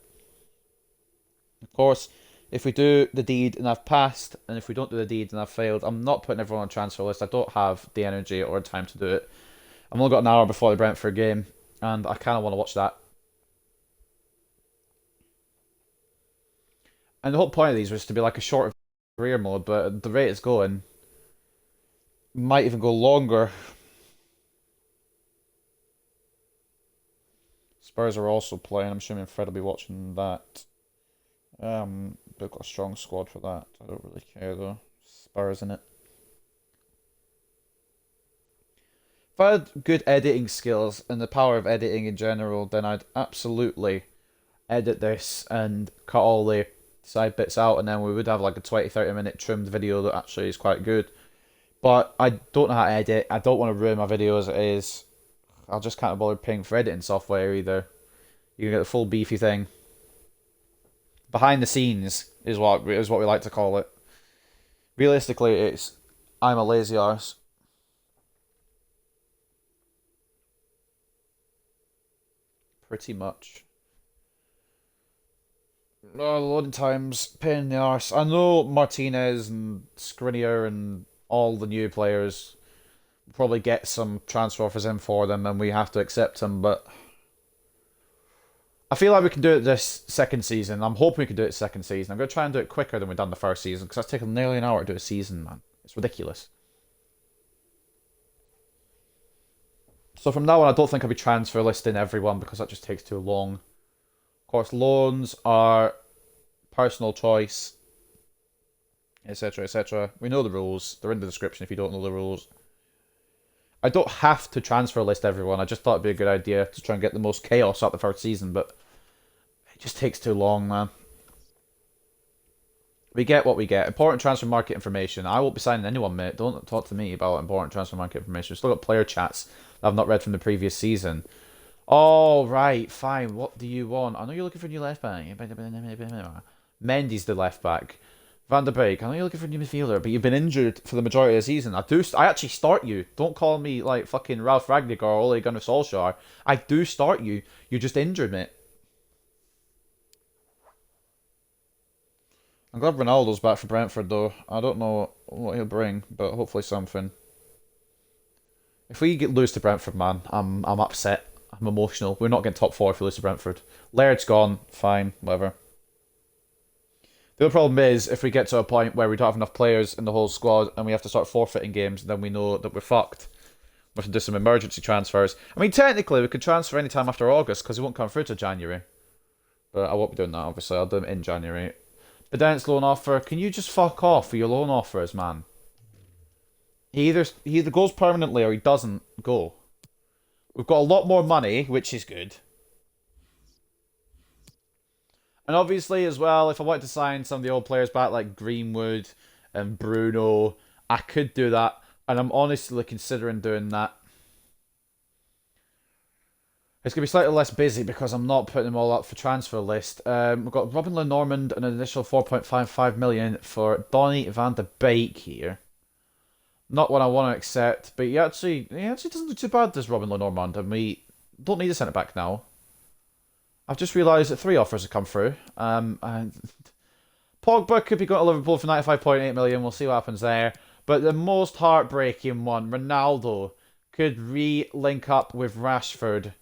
Of course, if we do the deed and I've passed, and if we don't do the deed and I've failed, I'm not putting everyone on a transfer list. I don't have the energy or time to do it. I've only got an hour before the Brentford game, and I kind of want to watch that. And the whole point of these was to be like a short career mode, but the rate it's going might even go longer. Spurs are also playing. I'm assuming Fred will be watching that. They've got a strong squad for that. I don't really care though. Spurs in it. If I had good editing skills and the power of editing in general, then I'd absolutely edit this and cut all the side bits out, and then we would have like a 20-30 minute trimmed video that actually is quite good. But I don't know how to edit. I don't want to ruin my video as it is. I just can't bother paying for editing software either. You can get the full beefy thing. Behind the scenes is what we like to call it. Realistically, it's I'm a lazy arse. Pretty much. Oh, loading times, pain in the arse. I know Martinez and Skriniar and all the new players will probably get some transfer offers in for them, and we have to accept them, but I feel like we can do it this second season. I'm hoping we can do it second season. I'm going to try and do it quicker than we've done the first season, because that's taken nearly an hour to do a season, man. It's ridiculous. So from now on, I don't think I'll be transfer listing everyone, because that just takes too long. Of course, loans are personal choice, etc., etc. We know the rules. They're in the description if you don't know the rules. I don't have to transfer list everyone. I just thought it'd be a good idea to try and get the most chaos out the first season, but it just takes too long, man. We get what we get. Important transfer market information. I won't be signing anyone, mate. Don't talk to me about important transfer market information. We've still got player chats that I've not read from the previous season. Oh, right, fine. What do you want? I know you're looking for a new left back. Mendy's the left back. Van de Beek. I know you're looking for a new midfielder, but you've been injured for the majority of the season. I actually start you. Don't call me like fucking Ralph Ragnick or Ole Gunnar Solskjaer. I do start you. You're just injured, mate. I'm glad Ronaldo's back for Brentford, though. I don't know what he'll bring, but hopefully something. If we lose to Brentford, man, I'm upset. I'm emotional. We're not getting top four if we lose to Brentford. Laird's gone. Fine, whatever. The other problem is, if we get to a point where we don't have enough players in the whole squad and we have to start forfeiting games, then we know that we're fucked. We have to do some emergency transfers. I mean, technically, we could transfer any time after August because he won't come through to January. But I won't be doing that, obviously. I'll do them in January. Bedent's loan offer. Can you just fuck off with your loan offers, man? He either goes permanently or he doesn't go. We've got a lot more money, which is good. And obviously, as well, if I wanted to sign some of the old players back, like Greenwood and Bruno, I could do that. And I'm honestly considering doing that. It's going to be slightly less busy because I'm not putting them all up for transfer list. We've got Robin Lenormand and an additional 4.55 million for Donny van de Beek here. Not what I want to accept, but he actually doesn't look too bad, this Robin Lenormand, and we don't need a centre-back now. I've just realised that 3 offers have come through. And Pogba could be going to Liverpool for 95.8 million. We'll see what happens there. But the most heartbreaking one, Ronaldo, could re-link up with Rashford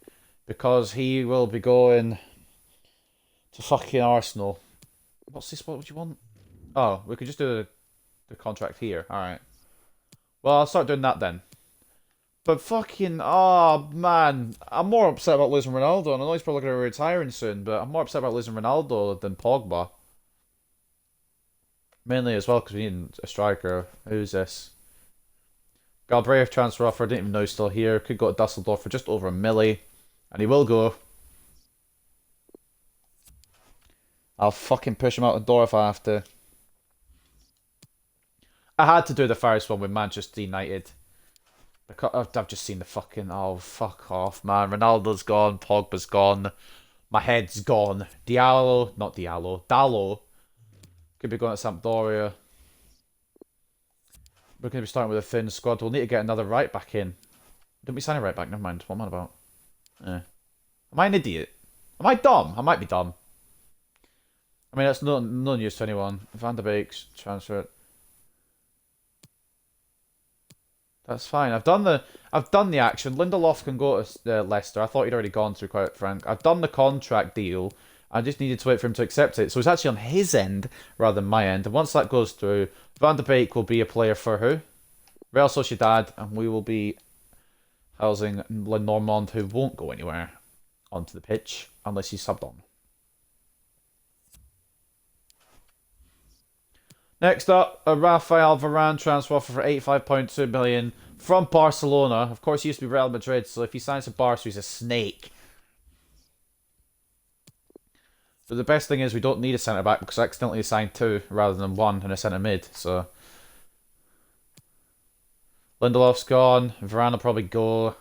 because he will be going to fucking Arsenal. What's this? What would you want? Oh, we could just do the contract here. Alright. Well, I'll start doing that then. But fucking, oh man, I'm more upset about losing Ronaldo, and I know he's probably going to be retiring soon, but I'm more upset about losing Ronaldo than Pogba. Mainly as well because we need a striker. Who's this? Galbraith transfer offer, didn't even know he's still here. Could go to Dusseldorf for just over $1 million, and he will go. I'll fucking push him out the door if I have to. I had to do the first one with Manchester United. Because I've just seen the fucking... Oh, fuck off, man. Ronaldo's gone. Pogba's gone. My head's gone. Diallo... Not Diallo. Dalo. Could be going to Sampdoria. We're going to be starting with a thin squad. We'll need to get another right back in. Didn't we sign a right back? Never mind. What am I about? Am I an idiot? Am I dumb? I might be dumb. I mean, that's no news to anyone. Van der Beek's transfer... That's fine. I've done the action. Lindelof can go to Leicester. I thought he'd already gone through, quite frank. I've done the contract deal. I just needed to wait for him to accept it. So it's actually on his end rather than my end. And once that goes through, Van de Beek will be a player for who? Real Sociedad, and we will be housing Lenormand, who won't go anywhere onto the pitch unless he's subbed on. Next up, a Raphael Varane transfer offer for 85.2 million from Barcelona. Of course, he used to be Real Madrid, so if he signs to Barca, he's a snake. But the best thing is we don't need a centre-back because I accidentally signed 2 rather than 1 in a centre-mid, so... Lindelof's gone. Varane will probably go.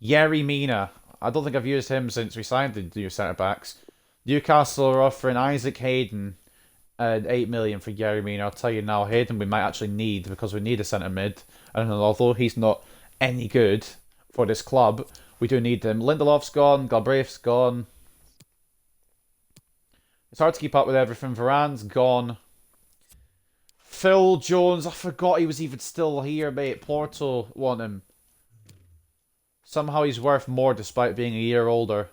Yerry Mina. I don't think I've used him since we signed the new centre-backs. Newcastle are offering Isaac Hayden 8 million for Yerry Mina. I'll tell you now, Hayden we might actually need because we need a centre-mid. And although he's not any good for this club, we do need him. Lindelof's gone. Galbraith's gone. It's hard to keep up with everything. Varane's gone. Phil Jones, I forgot he was even still here, mate. Porto want him. Somehow he's worth more despite being a year older.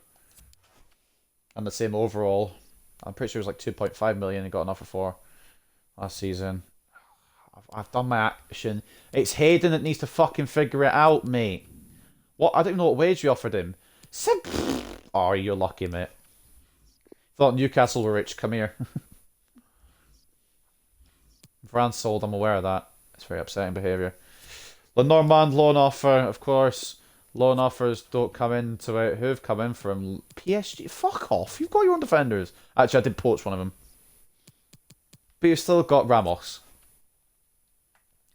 And the same overall. I'm pretty sure it was like 2.5 million he got an offer for last season. I've done my action. It's Hayden that needs to fucking figure it out, mate. What? I don't even know what wage we offered him. Oh, you're lucky, mate. Thought Newcastle were rich. Come here. Varane sold, I'm aware of that. It's very upsetting behaviour. Lenormand loan offer, of course. Loan offers don't come into it. Who've come in from PSG? Fuck off. You've got your own defenders. Actually, I did poach one of them. But you've still got Ramos.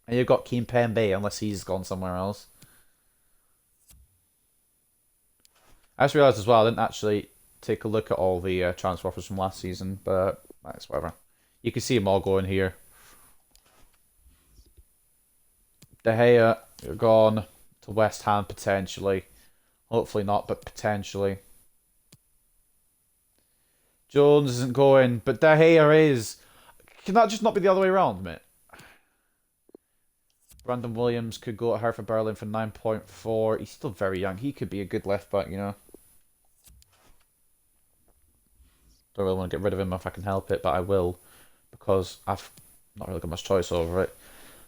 And you've got Kimpembe, unless he's gone somewhere else. I just realised as well, I didn't actually take a look at all the transfer offers from last season, but that's whatever. You can see them all going here. De Gea, you're gone to West Ham potentially. Hopefully not, but potentially. Jones isn't going, but De Gea is. Can that just not be the other way around, mate? Brandon Williams could go to Hertha Berlin for 9.4. He's still very young. He could be a good left back, you know. Don't really want to get rid of him if I can help it, but I will. Because I've not really got much choice over it.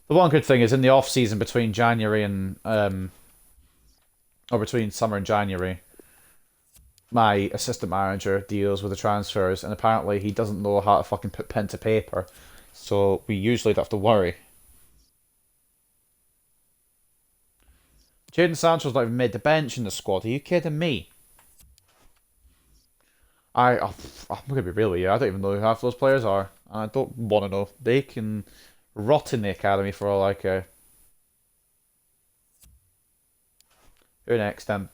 The one good thing is in the off season between January and or between summer and January, my assistant manager deals with the transfers, and apparently he doesn't know how to fucking put pen to paper, so we usually don't have to worry. Jadon Sancho's not even made the bench in the squad. Are you kidding me? I'm gonna be real with you. I don't even know who half those players are. I don't want to know. They can rot in the academy for all I care. Who next then?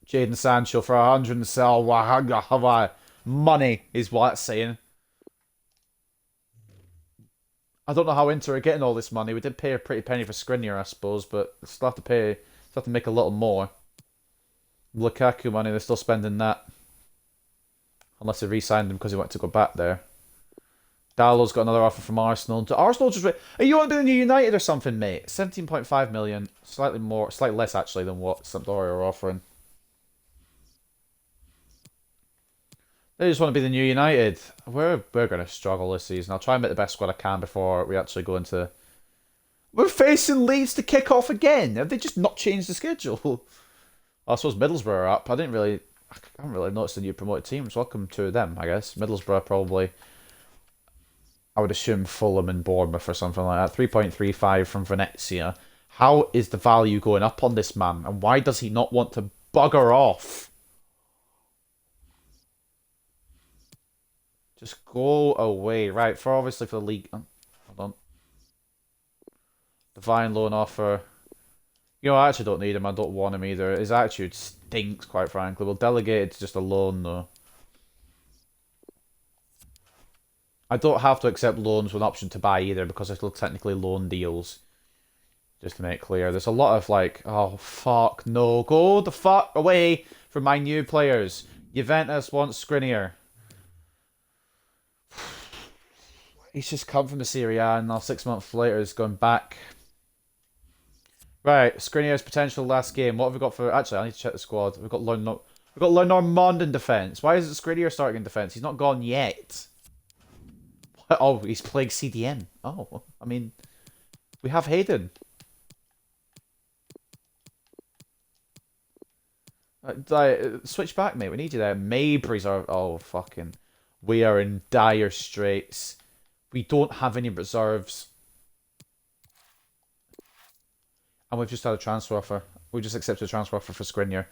Jadon Sancho for 100 and sell. Money is what it's saying. I don't know how Inter are getting all this money. We did pay a pretty penny for Skriniar, I suppose, but still have to pay. Still have to make a little more. Lukaku money, they're still spending that. Unless they re-signed him because he wanted to go back there. Dalo's got another offer from Arsenal. Arsenal just... Are you on to the new United or something, mate? 17.5 million. Slightly more... Slightly less, actually, than what Sampdoria are offering. They just want to be the new United. We're going to struggle this season. I'll try and make the best squad I can before we actually go into... We're facing Leeds to kick off again. Have they just not changed the schedule? I suppose Middlesbrough are up. I haven't really noticed the new promoted teams. Welcome to them, I guess. Middlesbrough probably... I would assume Fulham and Bournemouth or something like that. 3.35 from Venezia. How is the value going up on this man? And why does he not want to bugger off? Just go away. Right, obviously for the league... hold on. Divine loan offer. You know, I actually don't need him. I don't want him either. His attitude stinks, quite frankly. We'll delegate it to just a loan, though. I don't have to accept loans with an option to buy either because they're still technically loan deals. Just to make it clear. There's a lot of like, oh, fuck, no. Go the fuck away from my new players. Juventus wants Skriniar. He's just come from the Serie A and now 6 months later he's going back. Right, Skriniar's potential last game. What have we got for... Actually, I need to check the squad. We've got Lenormand in defence. Why isn't Skriniar starting in defence? He's not gone yet. Oh, he's playing CDM. Oh, I mean, we have Hayden. Switch back, mate. We need you there. Mabry's our... Oh, fucking... We are in dire straits. We don't have any reserves. And we've just had a transfer offer. We just accepted a transfer offer for Skriniar.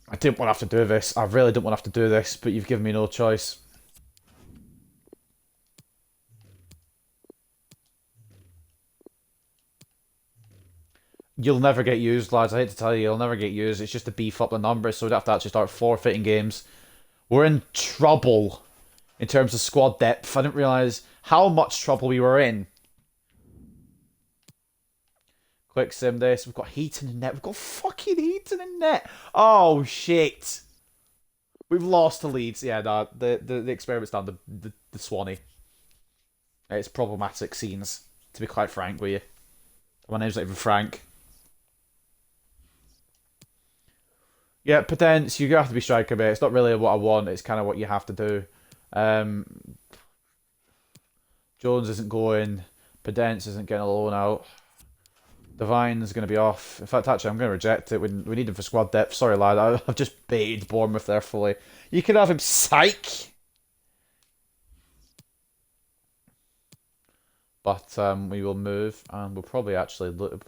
I didn't want to have to do this. I really didn't want to have to do this, but you've given me no choice. You'll never get used, lads. I hate to tell you, you'll never get used. It's just to beef up the numbers, so we'd have to actually start forfeiting games. We're in trouble in terms of squad depth. I didn't realise how much trouble we were in. Quick sim this. We've got Heaton in net. We've got fucking Heaton in net. Oh, shit. We've lost to Leeds. Yeah, no, the experiment's done. The Swanee. It's problematic scenes, to be quite frank with you. My name's not even Frank. Yeah, Potence, you have to be striker, mate. It's not really what I want. It's kind of what you have to do. Jones isn't going. Potence isn't getting a loan out. Divine's going to be off. In fact, actually, I'm going to reject it. We need him for squad depth. Sorry, lad. I've just baited Bournemouth there fully. You can have him, psych! But we will move, and we'll probably actually look...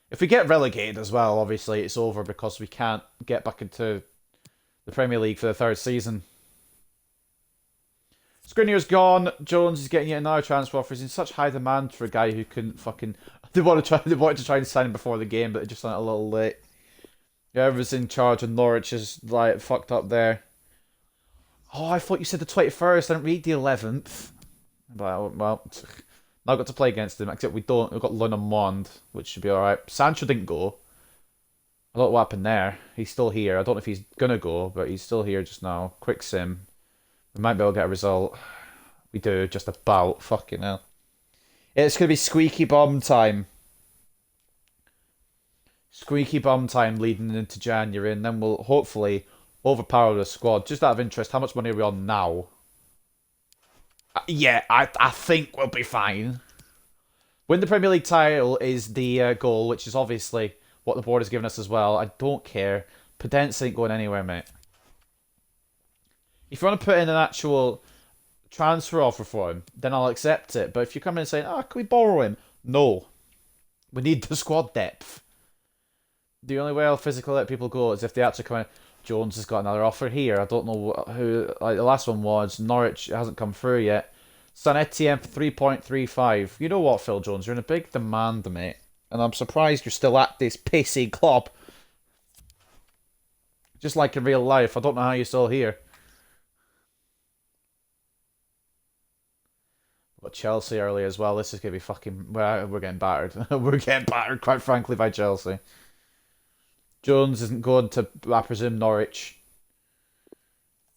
If we get relegated as well, obviously it's over because we can't get back into the Premier League for the third season. Skriniar's gone. Jones is getting yet another transfer offer. He's in such high demand for a guy who couldn't fucking... They wanted to try and sign him before the game, but it just went a little late. Whoever's in charge of Norwich is like fucked up there. Oh, I thought you said the 21st. I didn't read the 11th. But, well, now I've got to play against him, except we don't. We've got Lunamond, which should be alright. Sancho didn't go. I don't know what happened there. He's still here. I don't know if he's going to go, but he's still here just now. Quick sim. We might be able to get a result. We do, just about. Fucking hell. It's going to be squeaky bum time. Squeaky bum time leading into January, and then we'll hopefully overpower the squad. Just out of interest, how much money are we on now? Yeah, I think we'll be fine. Win the Premier League title is the goal, which is obviously what the board has given us as well. I don't care. Pedence ain't going anywhere, mate. If you want to put in an actual transfer offer for him, then I'll accept it. But if you come in and say, can we borrow him? No. We need the squad depth. The only way I'll physically let people go is if they actually come in. Jones has got another offer here. I don't know who. Like the last one was Norwich. It hasn't come through yet. Saint Etienne for 3.35. You know what, Phil Jones? You're in a big demand, mate. And I'm surprised you're still at this pissy club. Just like in real life. I don't know how you're still here. But Chelsea early as well. This is going to be fucking... We're getting battered. We're getting battered, quite frankly, by Chelsea. Jones isn't going to, I presume, Norwich.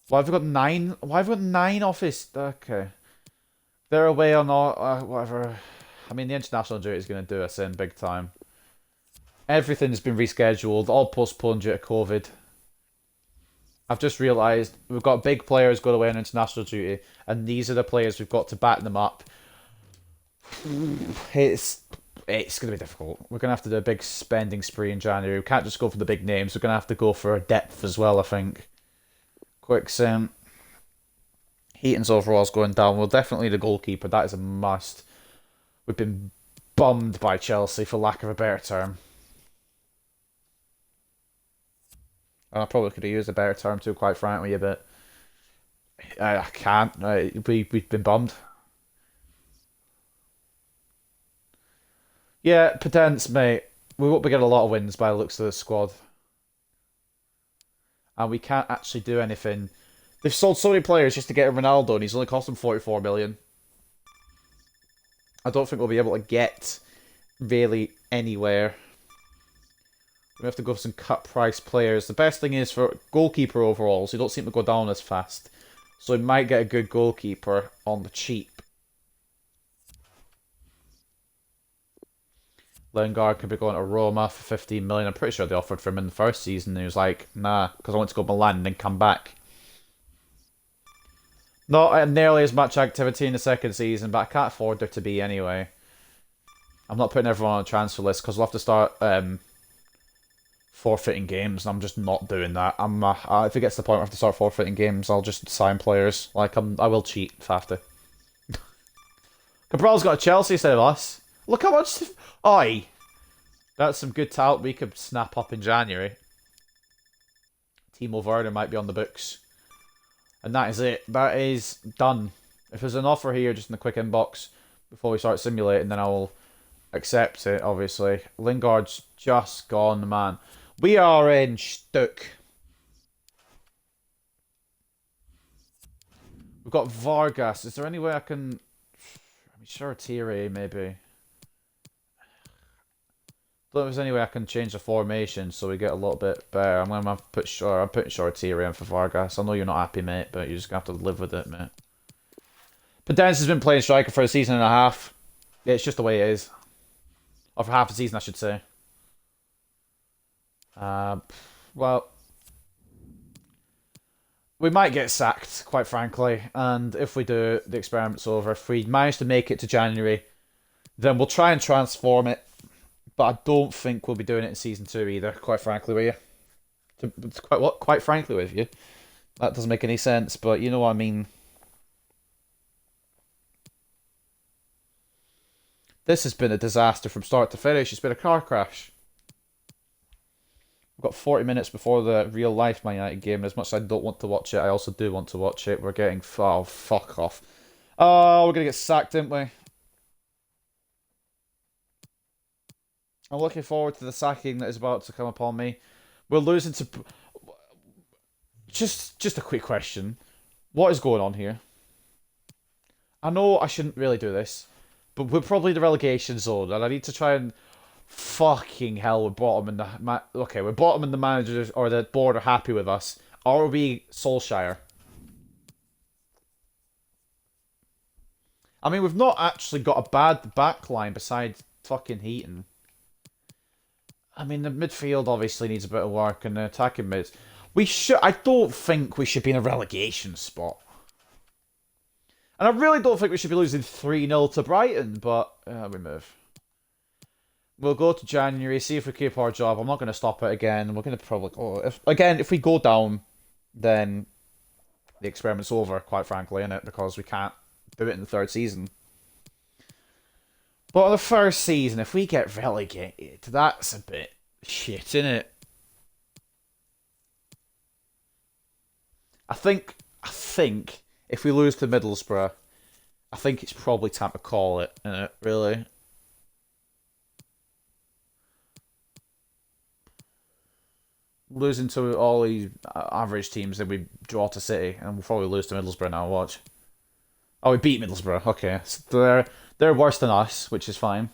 Why have we got 9? Why have we got 9 off his... Okay. They're away on all... whatever. I mean, the international duty is going to do us in big time. Everything's been rescheduled. All postponed due to COVID. I've just realised we've got big players going away on international duty, and these are the players we've got to back them up. It's going to be difficult. We're going to have to do a big spending spree in January. We can't just go for the big names. We're going to have to go for depth as well, I think. Quick sim. Heaton's overall's going down. Well, definitely the goalkeeper. That is a must. We've been bummed by Chelsea, for lack of a better term. And I probably could have used a better term too, quite frankly, but I can't. We've been bummed. Yeah, Potence, mate. We won't be getting a lot of wins by the looks of the squad. And we can't actually do anything. They've sold so many players just to get Ronaldo, and he's only cost them 44 million. I don't think we'll be able to get really anywhere. We have to go for some cut price players. The best thing is for goalkeeper overalls, who don't seem to go down as fast. So we might get a good goalkeeper on the cheap. Lingard could be going to Roma for 15 million. I'm pretty sure they offered for him in the first season. And he was like, nah, because I want to go to Milan and then come back. Not nearly as much activity in the second season, but I can't afford there to be anyway. I'm not putting everyone on a transfer list because we'll have to start forfeiting games, and I'm just not doing that. If it gets to the point where I have to start forfeiting games, I'll just sign players. Like I will cheat if I have to. Cabral's got a Chelsea instead of us. Look how much... Oi! That's some good talent we could snap up in January. Timo Werner might be on the books. And that is it. That is done. If there's an offer here just in the quick inbox before we start simulating, then I will accept it, obviously. Lingard's just gone, man. We are in stuck. We've got Vargas. Is there any way I can... I'm sure Thierry, maybe. Don't know if there's any way I can change the formation so we get a little bit better. I'm putting Thierry in for Vargas. I know you're not happy, mate, but you're just going to have to live with it, mate. Pedence has been playing striker for a season and a half. Yeah, it's just the way it is. Or for half a season, I should say. Well, we might get sacked, quite frankly. And if we do, the experiment's over. If we manage to make it to January, then we'll try and transform it. But I don't think we'll be doing it in Season 2 either, quite frankly with you. Quite frankly with you. That doesn't make any sense, but you know what I mean. This has been a disaster from start to finish. It's been a car crash. We've got 40 minutes before the real life Man United game. As much as I don't want to watch it, I also do want to watch it. We're getting... Oh, fuck off. Oh, we're going to get sacked, didn't we? I'm looking forward to the sacking that is about to come upon me. We're losing to... Just a quick question. What is going on here? I know I shouldn't really do this, but we're probably the relegation zone, and I need to try and fucking hell. We're bottom in the okay. We're bottom in the managers or the board are happy with us. Are we Solskjaer? I mean, we've not actually got a bad backline besides fucking Heaton. I mean, the midfield obviously needs a bit of work, and the attacking mids. We should. I don't think we should be in a relegation spot. And I really don't think we should be losing 3-0 to Brighton, but we move. We'll go to January, see if we keep our job. I'm not going to stop it again. We're going to probably... Oh, if we go down, then the experiment's over, quite frankly, innit? Because we can't do it in the third season. But on the first season, if we get relegated, that's a bit shit, innit? I think if we lose to Middlesbrough, I think it's probably time to call it, innit? Really. Losing to all these average teams, then we draw to City, and we'll probably lose to Middlesbrough now, watch. Oh, we beat Middlesbrough, okay. So they're worse than us, which is fine.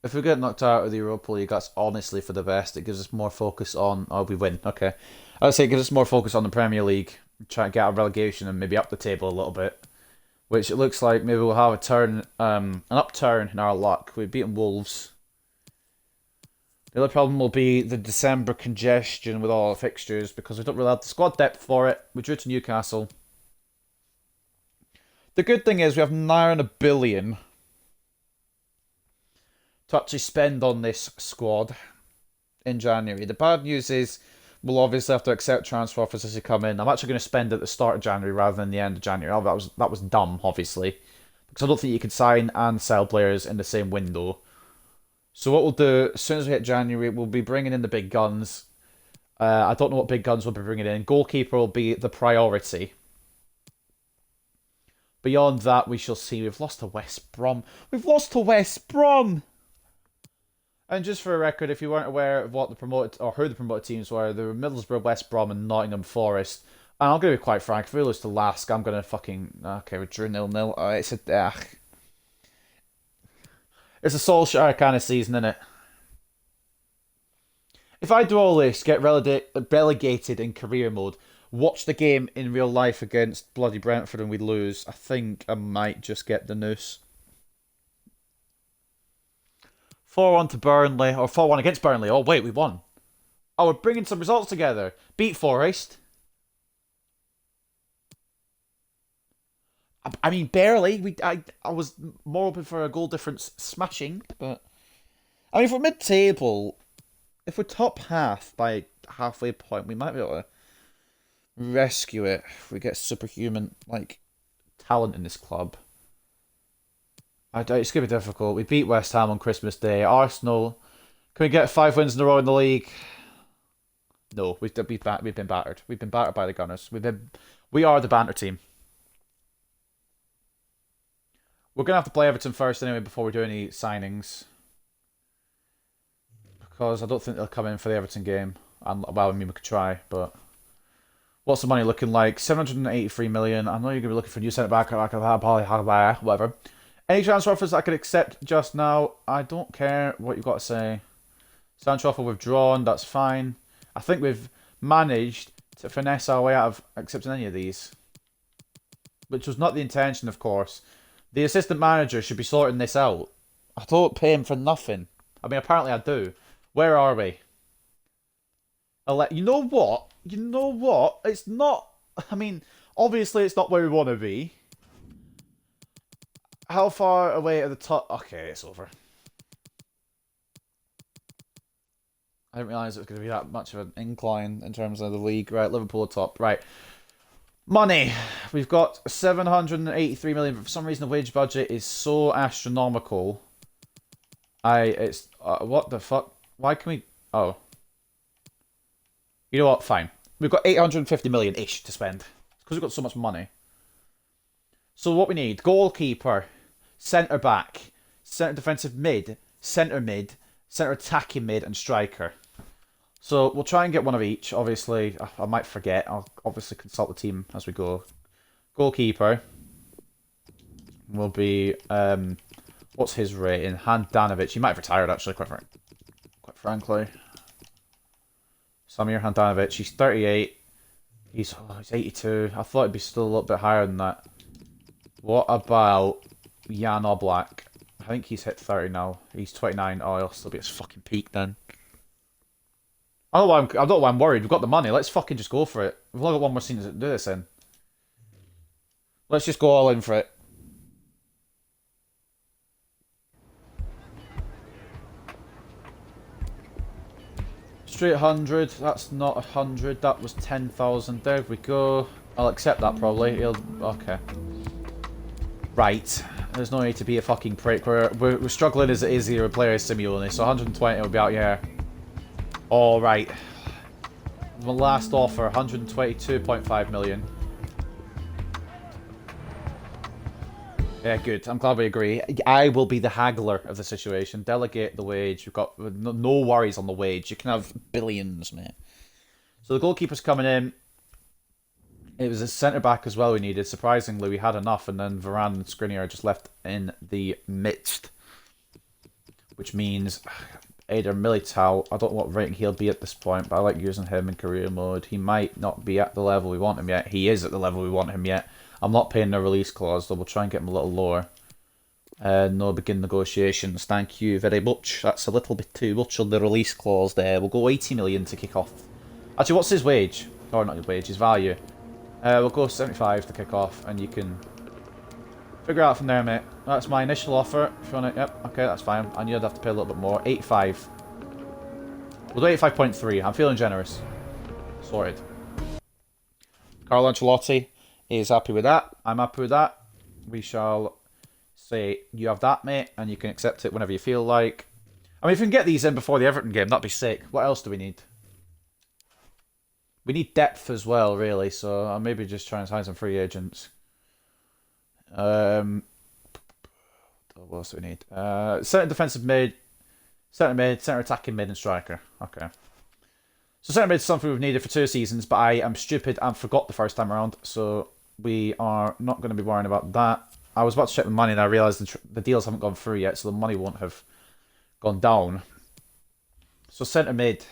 If we get knocked out of the Europa League, that's honestly for the best. It gives us more focus on... Oh, we win. Okay. I'd say it gives us more focus on the Premier League. Try to get out of relegation and maybe up the table a little bit. Which it looks like maybe we'll have an upturn in our luck. We've beaten Wolves. The other problem will be the December congestion with all our fixtures because we don't really have the squad depth for it. We drew to Newcastle. The good thing is we have nigh on £1 billion to actually spend on this squad in January. The bad news is we'll obviously have to accept transfer offers as they come in. I'm actually going to spend at the start of January rather than the end of January. Oh, that was dumb, obviously, because I don't think you can sign and sell players in the same window. So what we'll do, as soon as we hit January, we'll be bringing in the big guns. I don't know what big guns we'll be bringing in. Goalkeeper will be the priority. Beyond that, we shall see. We've lost to West Brom. We've lost to West Brom! And just for a record, if you weren't aware of what the promoted or who the promoted teams were, they were Middlesbrough, West Brom, and Nottingham Forest. And I'm going to be quite frank, if we lose to Lask, I'm going to fucking... Okay, we drew 0-0. It's a... It's a Solskjaer kind of season, isn't it? If I do all this, get relegated in career mode, watch the game in real life against bloody Brentford and we lose, I think I might just get the noose. 4-1 to Burnley, or 4-1 against Burnley. Oh, wait, we won. Oh, we're bringing some results together. Beat Forest. I mean, barely. I was more open for a goal difference smashing, but... I mean, if we're mid-table, if we're top half by halfway point, we might be able to rescue it if we get superhuman, like, talent in this club. It's going to be difficult. We beat West Ham on Christmas Day. Arsenal, can we get 5 wins in a row in the league? No, we've been battered. We've been battered by the Gunners. We are the banter team. We're going to have to play Everton first anyway before we do any signings. Because I don't think they'll come in for the Everton game. Well, I mean, we could try, but... What's the money looking like? 783 million. I know you're going to be looking for a new centre-back, whatever. Any transfer offers I could accept just now? I don't care what you've got to say. Transfer offer withdrawn, that's fine. I think we've managed to finesse our way out of accepting any of these. Which was not the intention, of course. The assistant manager should be sorting this out. I don't pay him for nothing. I mean, apparently I do. Where are we? You know what? You know what? It's not... I mean, obviously it's not where we want to be. How far away at the top? Okay, it's over. I didn't realise it was going to be that much of an incline in terms of the league. Right, Liverpool at top. Right. Money. We've got 783 million. For some reason, the wage budget is so astronomical. What the fuck? Why can we... Oh. You know what? Fine. We've got 850 million-ish to spend. Because we've got so much money. So what we need, goalkeeper, centre-back, centre defensive mid, centre attacking mid, and striker. So we'll try and get one of each. Obviously, I might forget. I'll obviously consult the team as we go. Goalkeeper will be what's his rating? Handanovic. He might have retired actually. Quite frankly, Samir Handanovic. He's 38. He's 82. I thought he'd be still a little bit higher than that. What about Jan Oblak? I think he's hit 30 now. He's 29. Oh, he'll still be at his fucking peak then. I don't know why I'm worried. We've got the money. Let's fucking just go for it. We've only got one more season to do this in. Let's just go all in for it. Straight 100. That's not 100. That was 10,000. There we go. I'll accept that probably. Okay. Right. There's no need to be a fucking prick. We're struggling as it is here with player Simeone. So 120 will be out here. All right. My last offer, 122.5 million. Yeah, good. I'm glad we agree. I will be the haggler of the situation. Delegate the wage. We've got no worries on the wage. You can have billions, mate. So the goalkeeper's coming in. It was a centre-back as well we needed. Surprisingly, we had enough, and then Varane and Skriniar are just left in the midst. Which means Eder Militao, I don't know what rating he'll be at this point, but I like using him in career mode. He might not be at the level we want him yet. He is at the level we want him yet. I'm not paying the release clause, though. We'll try and get him a little lower. No begin negotiations. Thank you very much. That's a little bit too much on the release clause there. We'll go 80 million to kick off. Actually, what's his wage? Or not his wage, his value. We'll go 75 to kick off, and you can figure out from there, mate. That's my initial offer. If you want it, yep, okay, that's fine. And you'd have to pay a little bit more. 85. We'll do 85.3. I'm feeling generous. Sorted. Carlo Ancelotti is happy with that. I'm happy with that. We shall say, you have that, mate, and you can accept it whenever you feel like. I mean, if we can get these in before the Everton game, that'd be sick. What else do we need? We need depth as well, really, so I'll maybe just try and sign some free agents. What else do we need? Centre defensive mid, centre attacking mid, and striker. Okay. So centre mid is something we've needed for 2 seasons, but I am stupid and forgot the first time around, so we are not going to be worrying about that. I was about to check the money and I realised the deals haven't gone through yet, so the money won't have gone down. So centre mid.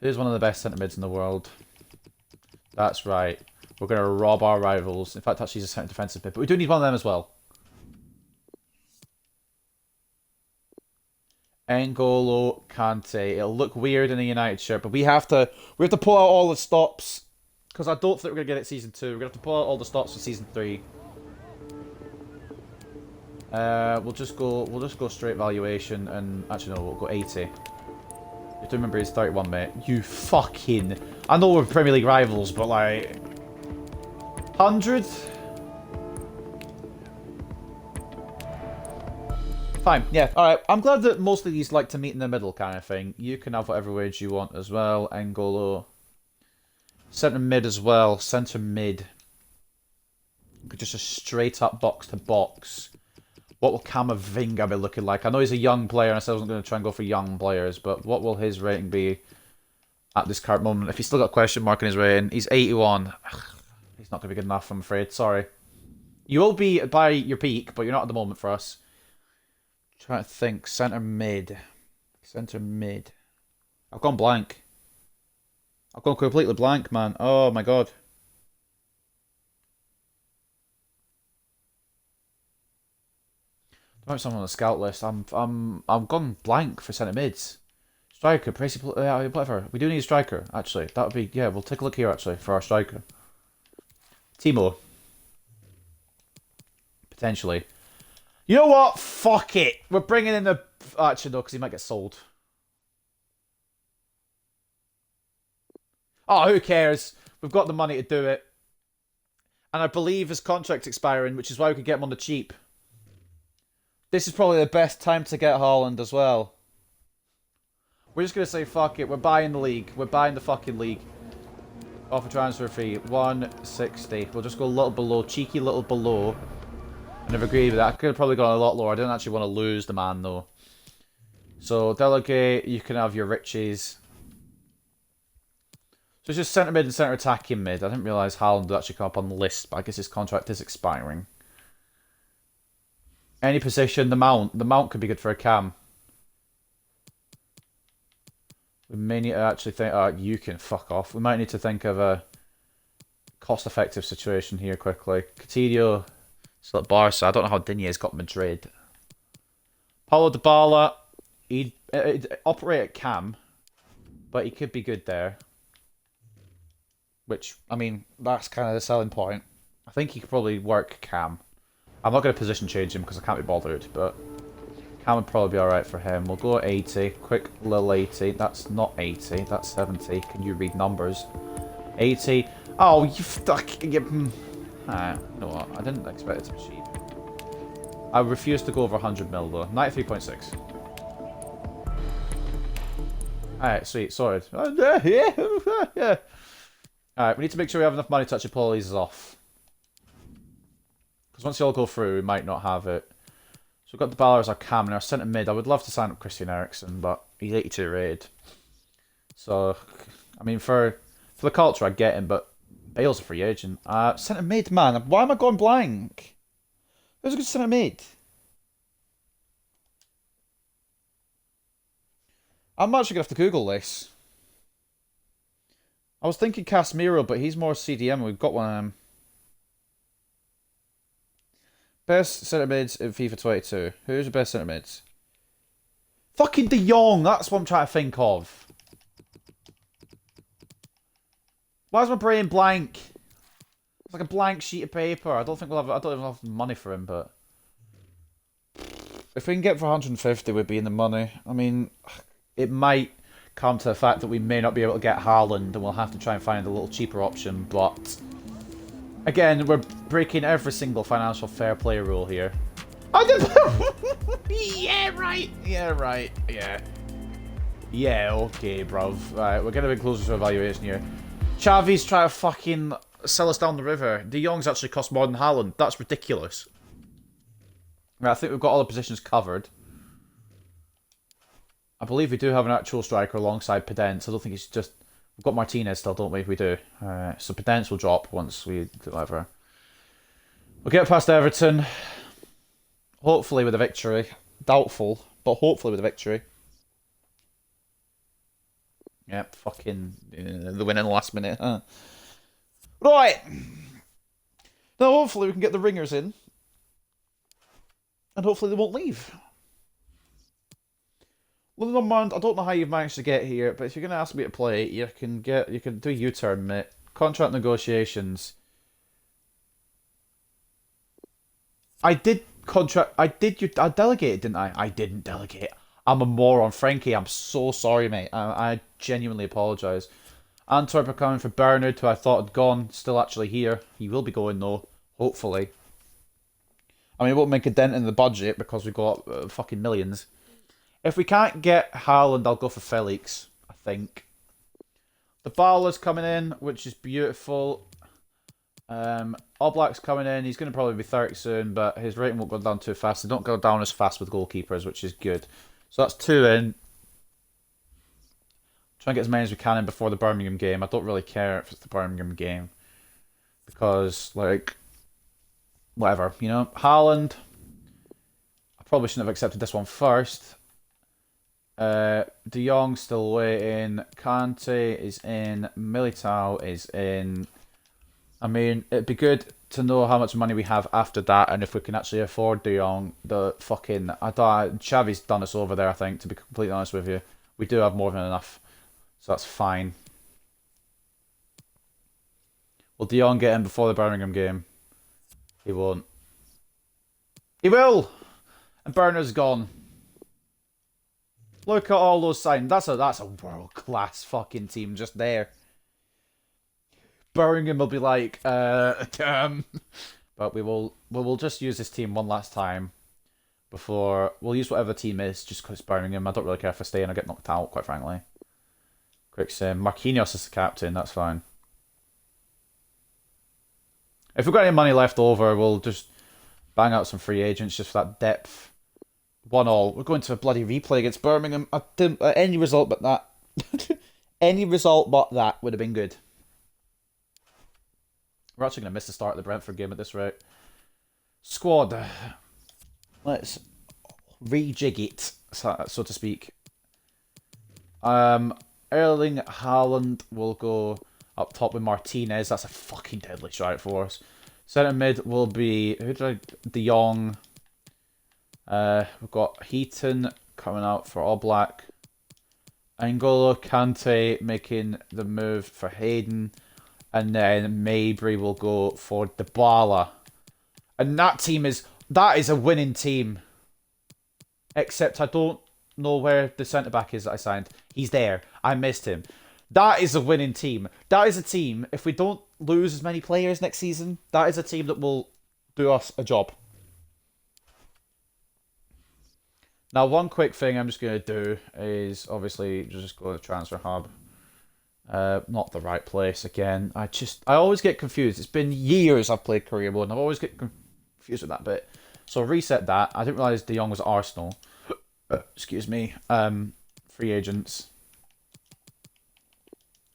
Who's one of the best centre mids in the world? That's right. We're going to rob our rivals. In fact, actually, he's a centre defensive mid, but we do need one of them as well. N'Golo Kante. It'll look weird in a United shirt, but we have to pull out all the stops because I don't think we're gonna get it season 2. We're gonna have to pull out all the stops for season 3. We'll just go straight valuation, and actually no, we'll go 80. You have to remember he's 31, mate. You fucking. I know we're Premier League rivals, but like 100. Fine, yeah, alright. I'm glad that most of these like to meet in the middle kind of thing. You can have whatever wage you want as well. N'Golo. Centre mid as well. Centre mid. Just a straight up box to box. What will Camavinga be looking like? I know he's a young player, and I said I wasn't going to try and go for young players, but what will his rating be at this current moment? If he's still got a question mark in his rating, he's 81. Ugh, he's not going to be good enough, I'm afraid. Sorry. You will be by your peak, but you're not at the moment for us. Trying to think. Centre mid. Centre mid. I've gone blank. I've gone completely blank, man. Oh my god. I don't someone on the scout list. I'm gone blank for centre mids. Striker, whatever. We do need a striker, actually. That would be, yeah, we'll take a look here actually for our striker. Timo. Potentially. You know what? Fuck it. We're bringing in the... Actually, no, because he might get sold. Oh, who cares? We've got the money to do it. And I believe his contract's expiring, which is why we could get him on the cheap. This is probably the best time to get Haaland as well. We're just going to say, fuck it. We're buying the league. We're buying the fucking league. Offer transfer fee. 160. We'll just go a little below. Cheeky little below. I never agreed with that. I could have probably gone a lot lower. I didn't actually want to lose the man, though. So delegate, you can have your riches. So it's just centre mid and centre attacking mid. I didn't realise Haaland would actually come up on the list, but I guess his contract is expiring. Any position, the mount. The mount could be good for a cam. We may need to actually think... you can fuck off. We might need to think of a cost-effective situation here quickly. Coutinho still at Barca. I don't know how Dinier's got Madrid. Paulo Dybala, he'd operate at cam, but he could be good there. Which, I mean, that's kind of the selling point. I think he could probably work cam. I'm not going to position change him because I can't be bothered, but cam would probably be alright for him. We'll go 80. Quick little 80. That's not 80. That's 70. Can you read numbers? 80. Oh, you fucking... You know what? I didn't expect it to be cheap. I refuse to go over 100 mil though. 93.6. Alright, sweet. Sorted. Yeah. Alright, we need to make sure we have enough money to actually pull these off. Because once you all go through, we might not have it. So we've got the Dybala as our cam and our centre mid. I would love to sign up Christian Eriksen, but he's 82 rated. So, I mean, for the culture, I get him, but Bale's a free agent. Centre mid, man. Why am I going blank? Who's a good centre mid? I'm actually going to have to Google this. I was thinking Casemiro, but he's more CDM. We've got one of them. Best centre mids in FIFA 22. Who's the best centre mids? Fucking De Jong. That's what I'm trying to think of. Why is my brain blank? It's like a blank sheet of paper. I don't even have money for him, but if we can get for 150, we'd be in the money. I mean, it might come to the fact that we may not be able to get Haaland, and we'll have to try and find a little cheaper option. But again, we're breaking every single financial fair play rule here. Yeah, right. Yeah, right. Yeah. Yeah, okay, bruv. Right, we're getting a bit closer to evaluation here. Xavi's trying to fucking sell us down the river. De Jong's actually cost more than Haaland. That's ridiculous. Right, I think we've got all the positions covered. I believe we do have an actual striker alongside Pedence. I don't think it's just... We've got Martinez still, don't we? We do. So Pedence will drop once we do whatever. We'll get past Everton. Hopefully with a victory. Doubtful, but hopefully with a victory. Yep, fucking the win in the last minute, huh? Right! Now hopefully we can get the ringers in. And hopefully they won't leave. Well, no, man, I don't know how you've managed to get here, but if you're going to ask me to play, you can do a U-turn, mate. Contract negotiations. I delegated, didn't I? I didn't delegate. I'm a moron. Frankie, I'm so sorry, mate. I genuinely apologise. Antwerp are coming for Bernard, who I thought had gone. Still actually here. He will be going, though. Hopefully. I mean, it won't make a dent in the budget because we've got fucking millions. If we can't get Haaland, I'll go for Felix, I think. The Bala's coming in, which is beautiful. Oblak's coming in. He's going to probably be 30 soon, but his rating won't go down too fast. They don't go down as fast with goalkeepers, which is good. So that's 2 in. Try and get as many as we can in before the Birmingham game. I don't really care if it's the Birmingham game. Because, like, whatever, you know. Haaland. I probably shouldn't have accepted this one first. De Jong still waiting. Kante is in. Militao is in. I mean, it'd be good to know how much money we have after that, and if we can actually afford De Jong. The fucking... Xavi's done us over there, I think, to be completely honest with you. We do have more than enough, so that's fine. Will De Jong get in before the Birmingham game? He won't. He will! And Bernard's gone. Look at all those signs. That's a world-class fucking team just there. Birmingham will be like, but we will just use this team one last time before we'll use whatever the team is just because Birmingham. I don't really care if I stay and I get knocked out, quite frankly. Quick sim. Marquinhos is the captain, that's fine. If we've got any money left over, we'll just bang out some free agents just for that depth. 1-1. We're going to a bloody replay against Birmingham. I didn't, any result but that. Any result but that would have been good. We're actually going to miss the start of the Brentford game at this rate. Squad. Let's rejig it, so to speak. Erling Haaland will go up top with Martinez. That's a fucking deadly shout for us. Centre mid will be De Jong. We've got Heaton coming out for Oblak. N'Golo Kante making the move for Hayden. And then Mabry will go for Dybala. And that is a winning team. Except I don't know where the centre-back is that I signed. He's there. I missed him. That is a winning team. That is a team, if we don't lose as many players next season, that is a team that will do us a job. Now, one quick thing I'm just going to do is, obviously, just go to Transfer Hub. Not the right place again. I always get confused. It's been years I've played Career Mode, and I always get confused with that bit. So reset that. I didn't realise De Jong was at Arsenal. Excuse me. Free agents.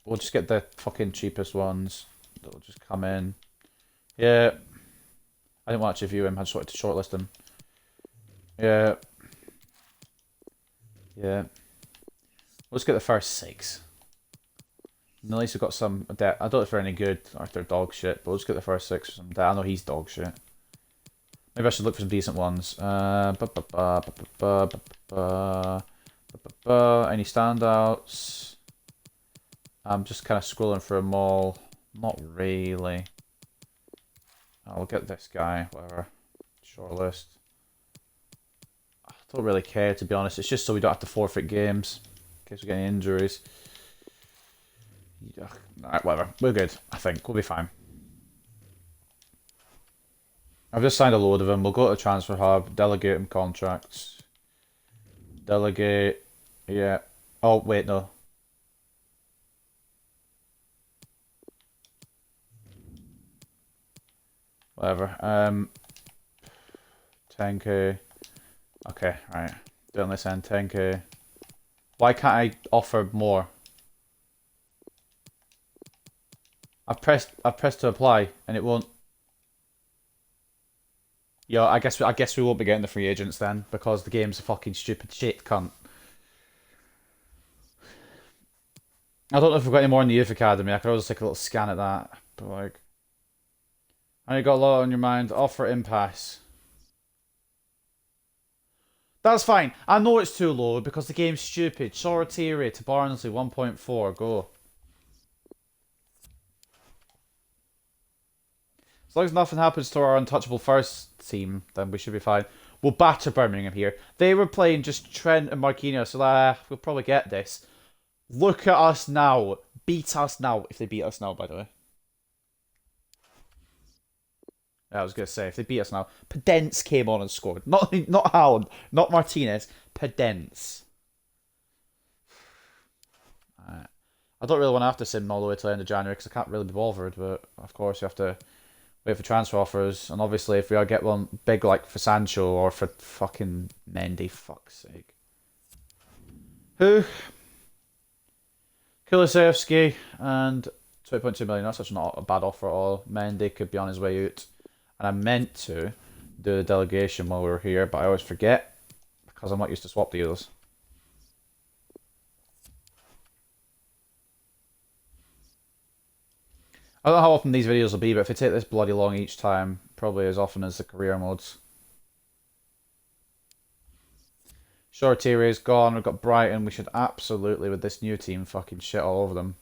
We'll just get the fucking cheapest ones. That'll just come in. Yeah. I didn't want to view him. I just wanted to shortlist him. Yeah. Yeah. Let's get the first 6. And at least we've got some debt. I don't know if they're any good or if they're dog shit, but let's get the first 6 for some debt. I know he's dog shit. Maybe I should look for some decent ones. Any standouts? I'm just kind of scrolling through them all. Not really. I'll get this guy, whatever. Shortlist. I don't really care, to be honest. It's just so we don't have to forfeit games in case we get any injuries. Alright, whatever. We're good, I think. We'll be fine. I've just signed a load of them. We'll go to Transfer Hub, delegate them contracts. Delegate. Yeah. Oh, wait, no. Whatever. 10k. Okay, right. Doing this end, 10k. Why can't I offer more? I've pressed to apply and it won't. Yo, I guess we won't be getting the free agents then because the game's a fucking stupid shit cunt. I don't know if we've got any more in the youth academy. I could always take a little scan at that, but like, I got a lot on your mind. Offer impasse. That's fine. I know it's too low because the game's stupid. Soratieri to Barnsley 1.4. Go. As long as nothing happens to our untouchable first team, then we should be fine. We'll batter Birmingham here. They were playing just Trent and Marquinhos, so we'll probably get this. Look at us now. Beat us now. If they beat us now, by the way. Yeah, I was going to say, if they beat us now. Podence came on and scored. Not Haaland, not Martinez. Podence. Right. I don't really want to have to sim all the way to the end of January because I can't really be bothered, but of course you have to wait for transfer offers, and obviously if we get one big like for Sancho or for fucking Mendy, fuck's sake. Who? Kulusevski and 2.2 million. That's actually not a bad offer at all. Mendy could be on his way out. And I meant to do the delegation while we were here, but I always forget because I'm not used to swap deals. I don't know how often these videos will be, but if they take this bloody long each time, probably as often as the career modes. Shortier is gone. We've got Brighton. We should absolutely, with this new team, fucking shit all over them.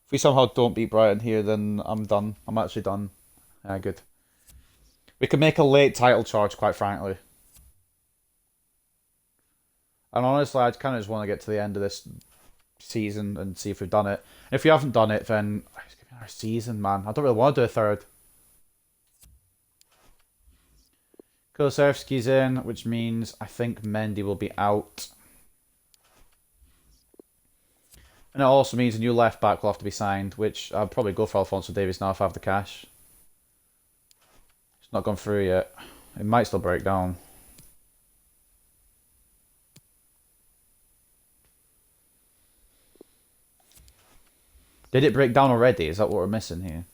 If we somehow don't beat Brighton here, then I'm done. I'm actually done. Yeah, good. We could make a late title charge, quite frankly. And honestly, I kind of just want to get to the end of this season and see if we've done it. And if we haven't done it, then it's gonna be another season, man. I don't really want to do a third. Kulusevski's in, which means I think Mendy will be out. And it also means a new left back will have to be signed, which I'll probably go for Alphonso Davies now if I have the cash. It's not gone through yet. It might still break down. Did it break down already? Is that what we're missing here?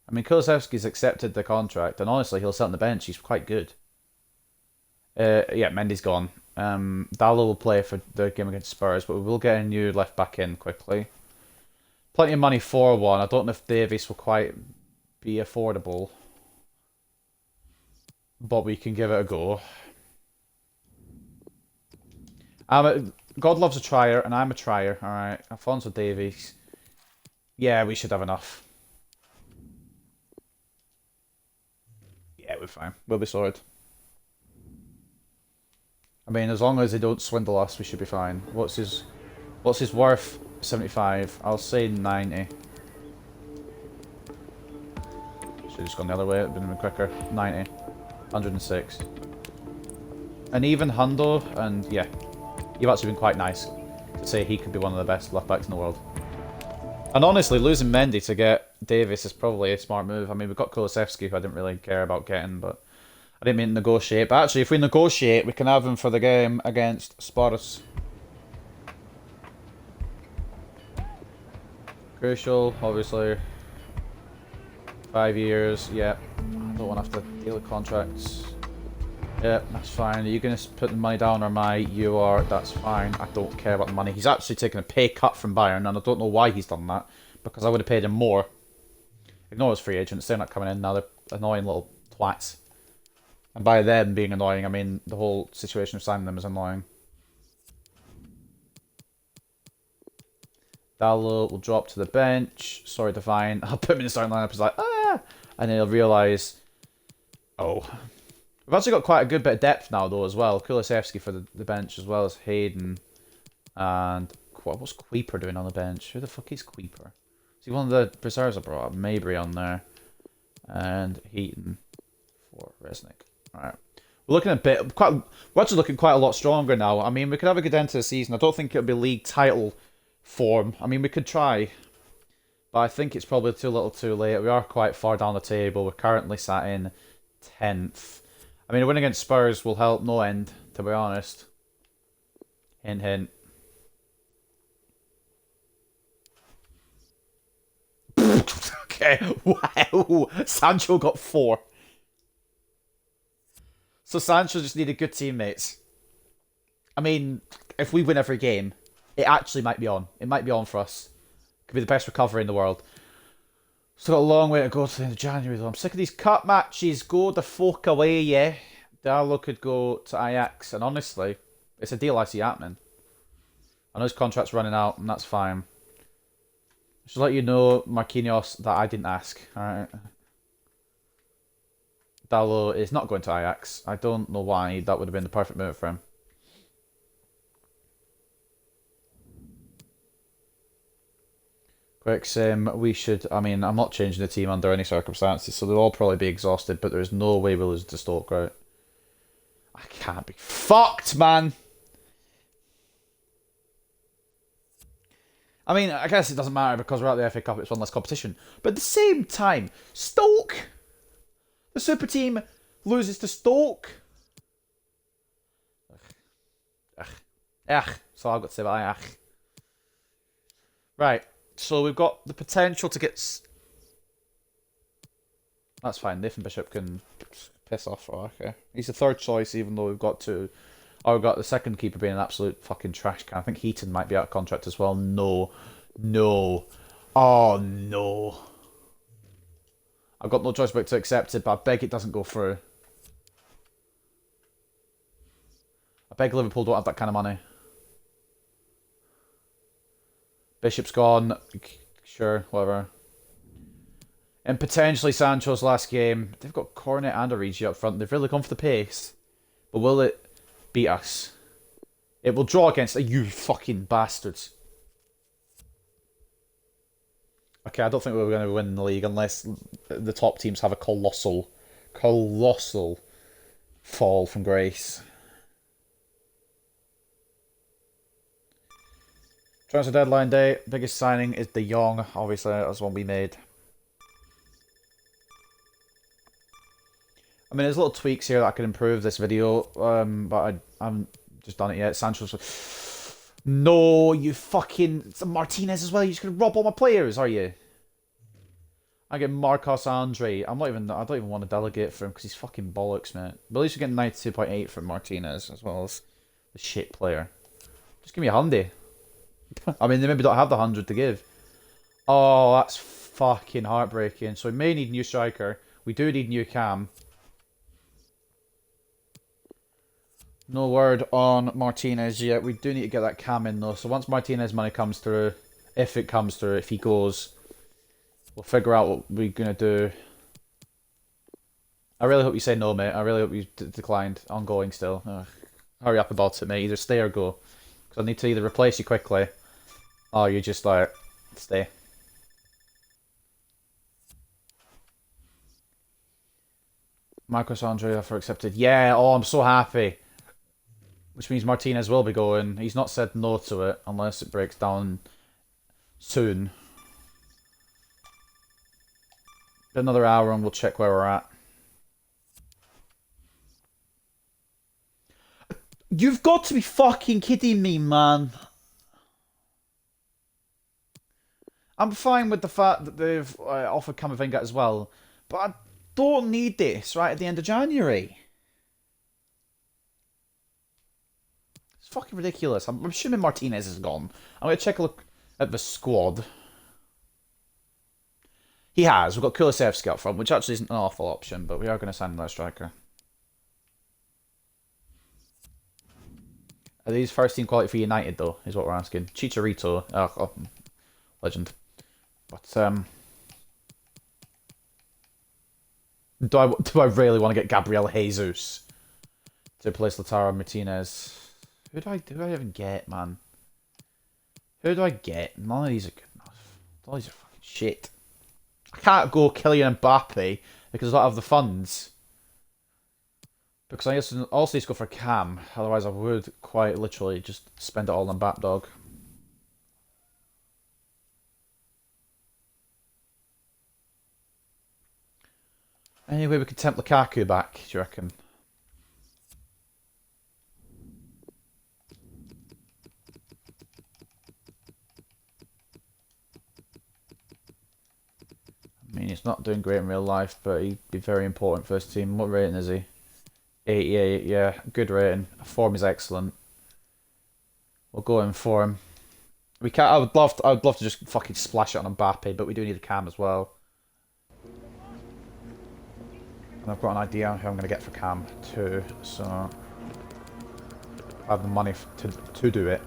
I mean, Kulusevski's accepted the contract, and honestly, he'll sit on the bench. He's quite good. Yeah, Mendy's gone. Dalo will play for the game against Spurs, but we will get a new left back in quickly. Plenty of money for one. I don't know if Davies will quite be affordable, but we can give it a go. God loves a trier, and I'm a trier. All right, Alphonso Davies. Yeah, we should have enough. Yeah, we're fine. We'll be sorted. I mean, as long as they don't swindle us, we should be fine. What's his worth? 75. I'll say 90. Should have just gone the other way. It'd been quicker. 90. 106. And even Hundo, and yeah, you've actually been quite nice to say he could be one of the best left backs in the world. And honestly, losing Mendy to get Davis is probably a smart move. I mean, we've got Kulusevski, who I didn't really care about getting, but I didn't mean to negotiate. But actually, if we negotiate, we can have him for the game against Spurs. Crucial, obviously. 5 years, yeah. I don't want to have to deal with contracts. Yeah, that's fine. Are you going to put the money down or am I? You are. That's fine. I don't care about the money. He's actually taken a pay cut from Bayern, and I don't know why he's done that, because I would have paid him more. Ignore his free agents. They're not coming in now. They're annoying little twats. And by them being annoying, I mean the whole situation of signing them is annoying. Dalo will drop to the bench. Sorry, Divine. I'll put him in the starting lineup. He's like, ah! And then he'll realise, oh. We've actually got quite a good bit of depth now, though, as well. Kulusevski for the bench, as well as Hayden. And what's Queeper doing on the bench? Who the fuck is Queeper? Is he one of the reserves I brought up? Mabry on there. And Heaton for Resnick. Alright. We're looking we're actually looking quite a lot stronger now. I mean, we could have a good end to the season. I don't think it'll be league title form. I mean, we could try. But I think it's probably too little too late. We are quite far down the table. We're currently sat in 10th. I mean, a win against Spurs will help no end, to be honest. Hint, hint. Okay, wow. Sancho got 4. So Sancho just needed good teammates. I mean, if we win every game, it actually might be on. It might be on for us. Could be the best recovery in the world. Still got a long way to go to the end of January, though. I'm sick of these cup matches. Go the fuck away, yeah. Dalo could go to Ajax, and honestly, it's a deal I see happening. I know his contract's running out, and that's fine. I should let you know, Marquinhos, that I didn't ask, alright? Dalo is not going to Ajax. I don't know why. That would have been the perfect move for him. Quick sim, we should... I mean, I'm not changing the team under any circumstances, so they'll all probably be exhausted, but there's no way we'll lose to Stoke, right? I can't be fucked, man! I mean, I guess it doesn't matter because we're at the FA Cup, it's one less competition. But at the same time, Stoke! The super team loses to Stoke! Ugh. So I've got to say that. Ugh. Right. So we've got the potential to get... That's fine. Nathan Bishop can piss off. Oh, okay. He's the third choice, even though we've got two. Oh, we've got the second keeper being an absolute fucking trash can. I think Heaton might be out of contract as well. No. No. Oh, no. I've got no choice but to accept it, but I beg it doesn't go through. I beg Liverpool don't have that kind of money. Bishop's gone. Sure, whatever. And potentially Sancho's last game. They've got Cornet and Origi up front. They've really gone for the pace. But will it beat us? It will draw against you fucking bastards. Okay, I don't think we're going to win the league unless the top teams have a colossal fall from grace. Transfer deadline day. Biggest signing is De Jong. Obviously, that's one we made. I mean, there's little tweaks here that I could improve this video, but I haven't just done it yet. Sancho's... No, you fucking... It's Martinez as well. You're just going to rob all my players, are you? I get Marcos Andre. I don't even want to delegate for him because he's fucking bollocks, mate. But at least you're getting 92.8 from Martinez as well as the shit player. Just give me a hundy. I mean, they maybe don't have the 100 to give. Oh, that's fucking heartbreaking. So we may need new striker. We do need new cam. No word on Martinez yet. We do need to get that cam in though. So once Martinez money comes through, if it comes through, if he goes, we'll figure out what we're going to do. I really hope you say no, mate. I really hope you declined. Ongoing still. Ugh. Hurry up about it, mate. Either stay or go. Because I need to either replace you quickly, or you just like, stay. Marcos Andre offer accepted. Yeah, oh, I'm so happy. Which means Martinez will be going. He's not said no to it, unless it breaks down soon. Another hour and we'll check where we're at. You've got to be fucking kidding me, man. I'm fine with the fact that they've offered Camavinga as well, but I don't need this right at the end of January. It's fucking ridiculous. I'm assuming Martinez is gone. I'm going to check a look at the squad. He has. We've got Kulusevski up front, which actually isn't an awful option, but we are going to sign another striker. Are these first team quality for United, though, is what we're asking. Chicharito. Oh, legend. But, do I really want to get Gabriel Jesus to replace Lautaro Martinez? Who do I even get, man? Who do I get? None of these are good enough. All these are fucking shit. I can't go Kylian Mbappe because I don't have the funds. Because I also need to go for Cam. Otherwise I would quite literally just spend it all on Dog. Anyway, we could tempt Lukaku back, do you reckon? I mean, he's not doing great in real life, but he'd be very important for his team. What rating is he? 88, yeah, good rating. Form is excellent. We'll go in for him. We can't. I would love to just fucking splash it on Mbappe, but we do need a Cam as well. And I've got an idea on who I'm going to get for Cam too, so I have the money to do it.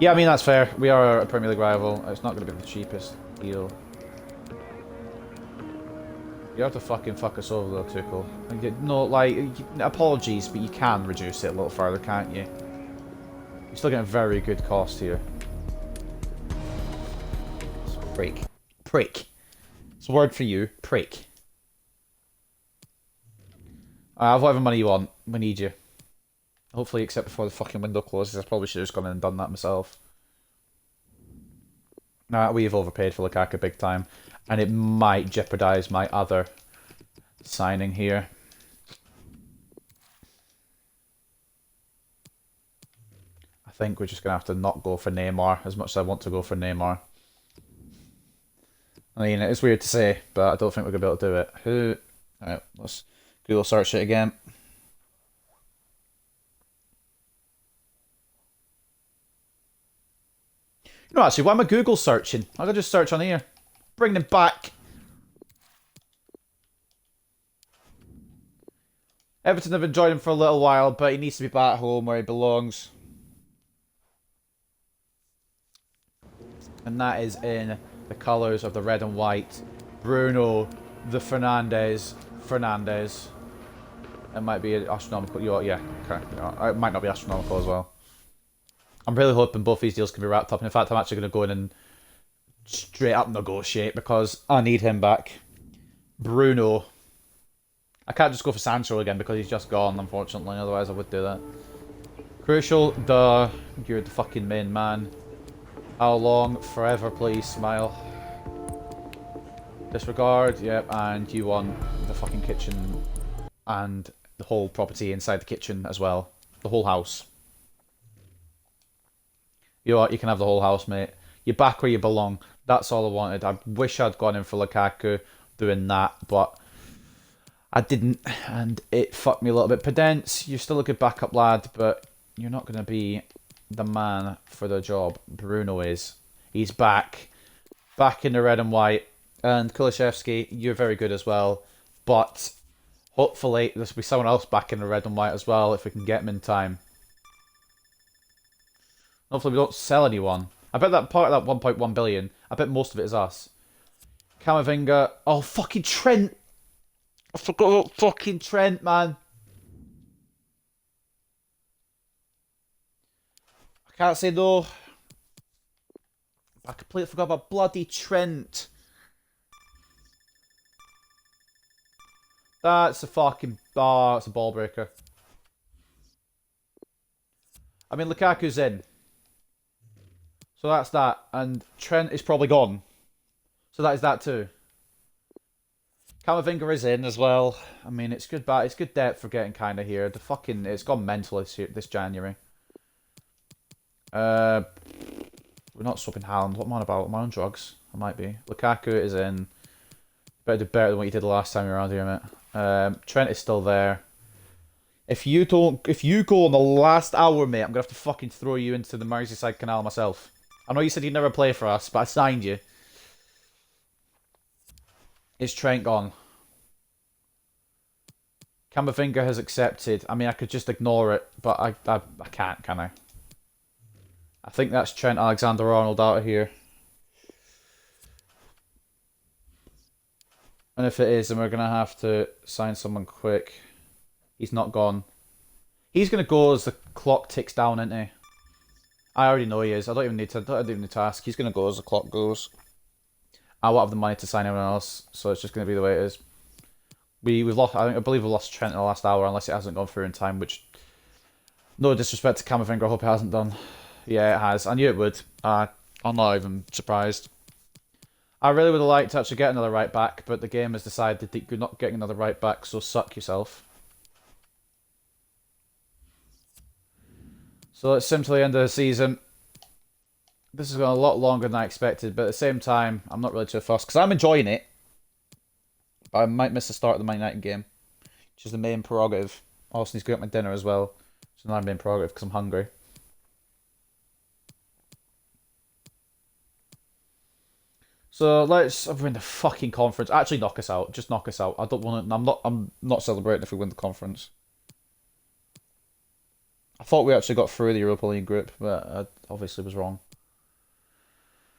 Yeah, I mean, that's fair. We are a Premier League rival. It's not going to be the cheapest deal. You have to fucking fuck us over though, Tuchel. No, like, apologies, but you can reduce it a little further, can't you? You're still getting a very good cost here. Prick. Prick. It's a word for you. Prick. Have whatever money you want. We need you. Hopefully except before the fucking window closes. I probably should have just gone in and done that myself. Nah, we've overpaid for Lukaku big time. And it might jeopardise my other signing here. I think we're just going to have to not go for Neymar as much as I want to go for Neymar. I mean, it's weird to say, but I don't think we're going to be able to do it. Who? Alright, let's Google search it again. No, actually, why am I Google searching? I could just search on here. Bring them back. Everton have enjoyed him for a little while, but he needs to be back home where he belongs. And that is in the colours of the red and white. Bruno, the Fernandes. It might be astronomical. Yeah, okay. It might not be astronomical as well. I'm really hoping both these deals can be wrapped up. And in fact, I'm actually going to go in and straight up negotiate because I need him back. Bruno. I can't just go for Sancho again because he's just gone, unfortunately. Otherwise, I would do that. Crucial. Duh. You're the fucking main man. How long? Forever, please. Smile. Disregard. Yep. And you want the fucking kitchen and the whole property inside the kitchen as well. The whole house. You know what? You can have the whole house, mate. You're back where you belong. That's all I wanted. I wish I'd gone in for Lukaku doing that, but I didn't, and it fucked me a little bit. Pedence, you're still a good backup lad, but you're not going to be the man for the job. Bruno is. He's back. Back in the red and white. And Kulishevsky, you're very good as well. But hopefully there'll be someone else back in the red and white as well if we can get him in time. Hopefully we don't sell anyone. I bet that part of that 1.1 billion, I bet most of it is us. Camavinga. Oh, fucking Trent. I forgot about fucking Trent, man. I can't say no. I completely forgot about bloody Trent. That's a fucking... Oh, it's a ball breaker. I mean, Lukaku's in. So that's that. And Trent is probably gone. So that is that too. Camavinga is in as well. I mean, it's good it's good depth for getting kind of here. The fucking... It's gone mental this January. We're not swapping Haaland. What am I on about? Am I on drugs? I might be. Lukaku is in. Better do better than what you did the last time you were around here, mate. Trent is still there. If you go on the last hour, mate, I'm gonna have to fucking throw you into the Merseyside Canal myself. I know you said you'd never play for us, but I signed you. Is Trent gone? Camavinga has accepted. I mean, I could just ignore it, but I can't, can I? I think that's Trent Alexander-Arnold out of here. And if it is, then we're going to have to sign someone quick. He's not gone. He's going to go as the clock ticks down, isn't he? I already know he is. I don't even need to ask. He's going to go as the clock goes. I won't have the money to sign anyone else, so it's just going to be the way it is. We've lost. I believe we lost Trent in the last hour, unless it hasn't gone through in time. Which, no disrespect to Camavinga, I hope it hasn't done. Yeah, it has. I knew it would. I'm not even surprised. I really would have liked to actually get another right back, but the game has decided that you're not getting another right back, so suck yourself. So it's simply the end of the season. This has gone a lot longer than I expected, but at the same time, I'm not really too fussed, because I'm enjoying it. But I might miss the start of the Man United game, which is the main prerogative. I also need to go get my dinner as well. It's another main prerogative, because I'm hungry. So let's win the fucking conference. Actually, knock us out. Just knock us out. I don't want to. I'm not celebrating if we win the conference. I thought we actually got through the Europa League group, but I obviously was wrong.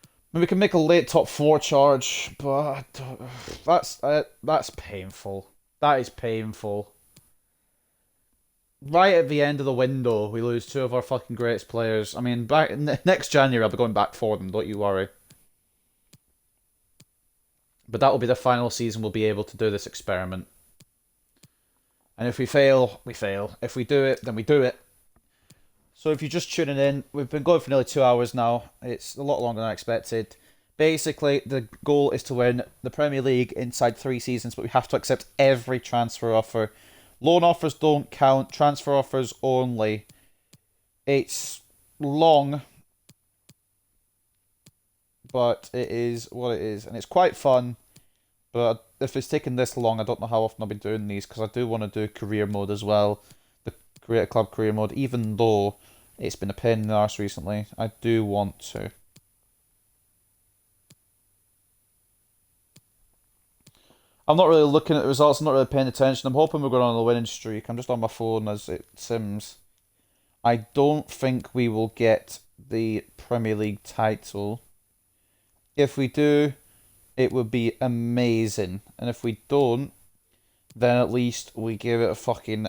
I mean, we can make a late top 4 charge, but that's painful. That is painful. Right at the end of the window, we lose 2 of our fucking greatest players. I mean, next January I'll be going back for them. Don't you worry. But that will be the final season we'll be able to do this experiment. And if we fail, we fail. If we do it, then we do it. So if you're just tuning in, we've been going for nearly 2 hours now. It's a lot longer than I expected. Basically, the goal is to win the Premier League inside 3 seasons, but we have to accept every transfer offer. Loan offers don't count. Transfer offers only. It's long, but it is what it is. And it's quite fun. But if it's taken this long, I don't know how often I'll be doing these, because I do want to do career mode as well. The Create a Club career mode, even though it's been a pain in the arse recently. I do want to. I'm not really looking at the results, I'm not really paying attention. I'm hoping we're going on a winning streak. I'm just on my phone as it sims. I don't think we will get the Premier League title. If we do, it would be amazing. And if we don't, then at least we give it a fucking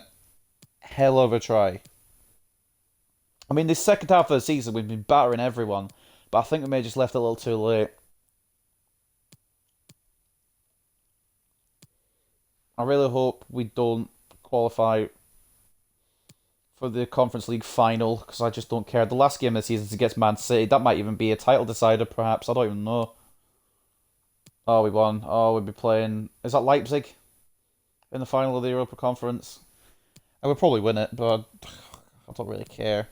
hell of a try. I mean, the second half of the season, we've been battering everyone, but I think we may have just left it a little too late. I really hope we don't qualify for the Conference League final, because I just don't care. The last game of the season is against Man City. That might even be a title decider, perhaps. I don't even know. Oh, we won. Oh, we'll be playing... Is that Leipzig? In the final of the Europa Conference? I would probably win it, but... I don't really care.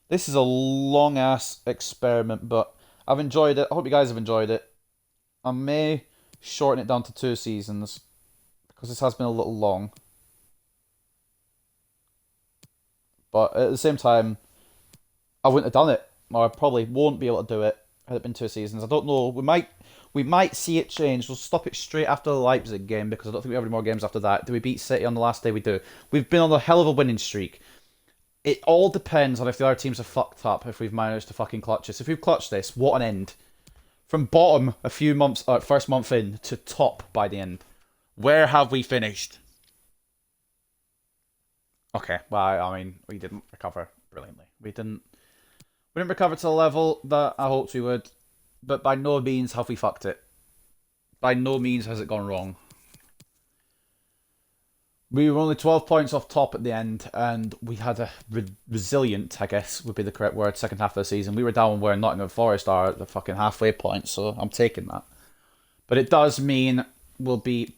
This is a long-ass experiment, but I've enjoyed it. I hope you guys have enjoyed it. I may shorten it down to 2 seasons, because this has been a little long. But at the same time, I wouldn't have done it, or I probably won't be able to do it had it been 2 seasons. I don't know. We might see it change. We'll stop it straight after the Leipzig game because I don't think we have any more games after that. Do we beat City on the last day? We do. We've been on a hell of a winning streak. It all depends on if the other teams are fucked up, if we've managed to fucking clutch this. If we've clutched this, what an end. From bottom a few months, first month in, to top by the end. Where have we finished? Okay, well, I mean, we didn't recover brilliantly. We didn't recover to the level that I hoped we would, but by no means have we fucked it. By no means has it gone wrong. We were only 12 points off top at the end, and we had a resilient, I guess would be the correct word, second half of the season. We were down where Nottingham Forest are at the fucking halfway point, so I'm taking that. But it does mean we'll be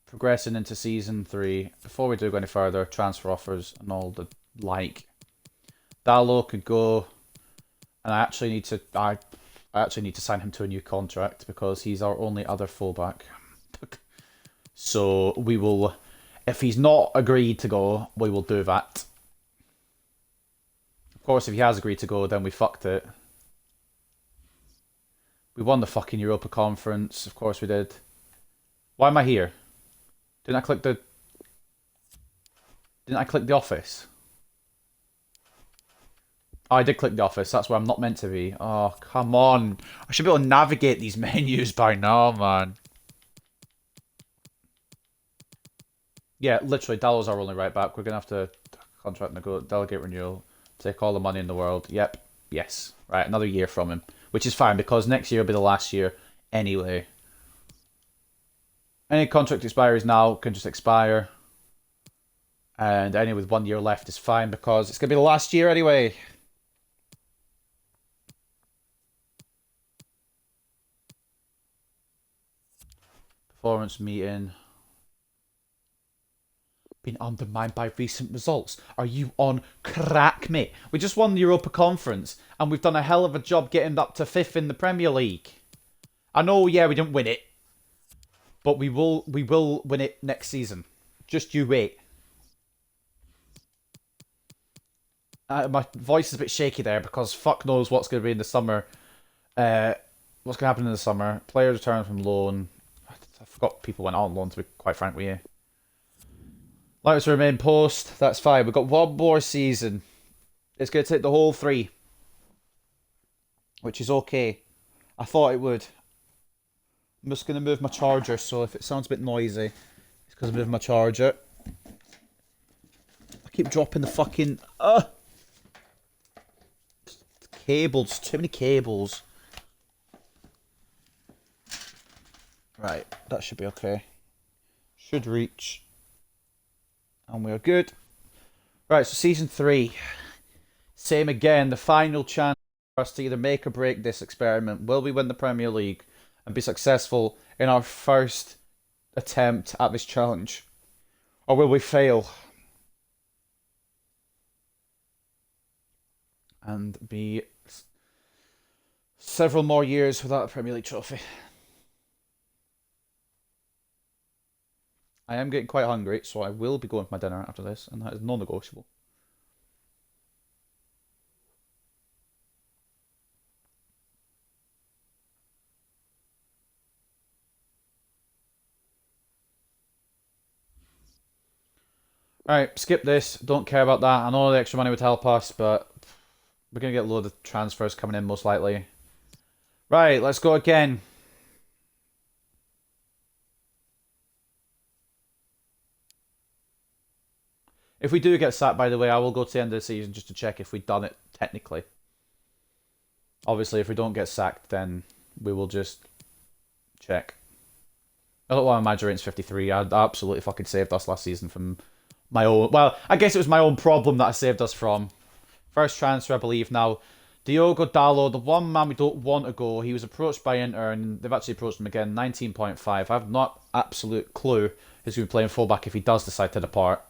progressing into season 3. Before we do go any further, transfer offers and all the like. Dalo could go, and I actually need to sign him to a new contract because he's our only other fullback. So we will, if he's not agreed to go, we will do that. Of course, if he has agreed to go, then we fucked it. We won the fucking Europa Conference. Of course we did. Why am I here? Didn't I click the office? Oh, I did click the office. That's where I'm not meant to be. Oh, come on. I should be able to navigate these menus by now, man. Yeah, literally, Dalo's our only right back. We're going to have to contract delegate renewal. Take all the money in the world. Yep. Yes. Right, another year from him. Which is fine, because next year will be the last year anyway. Any contract expiries now can just expire. And any with 1 year left is fine, because it's going to be the last year anyway. Performance meeting. Been undermined by recent results. Are you on crack, mate? We just won the Europa Conference, and we've done a hell of a job getting up to 5th in the Premier League. I know, yeah, we didn't win it, but we will win it next season. Just you wait. My voice is a bit shaky there because fuck knows what's going to be in the summer. What's going to happen in the summer? Players return from loan. I forgot people went on loan, to be quite frank with you. Like to remain post, that's fine. We've got one more season. It's going to take the whole 3. Which is okay. I thought it would. I'm just going to move my charger, so if it sounds a bit noisy, it's because I'm moving my charger. I keep dropping the fucking... cables. Too many cables. Right, that should be okay. Should reach... And we're good. Right, so season 3. Same again, the final chance for us to either make or break this experiment. Will we win the Premier League and be successful in our first attempt at this challenge? Or will we fail? And be several more years without a Premier League trophy. I am getting quite hungry, so I will be going for my dinner after this, and that is non-negotiable. Alright, skip this. Don't care about that. I know the extra money would help us, but we're going to get a load of transfers coming in, most likely. Right, let's go again. If we do get sacked, by the way, I will go to the end of the season just to check if we've done it technically. Obviously, if we don't get sacked, then we will just check. I don't want to imagine it's 53. I absolutely fucking saved us last season from my own... Well, I guess it was my own problem that I saved us from. First transfer, I believe, now. Diogo Dalo, the one man we don't want to go, he was approached by Inter and they've actually approached him again, 19.5. I have not absolute clue who's going to be playing fullback if he does decide to depart.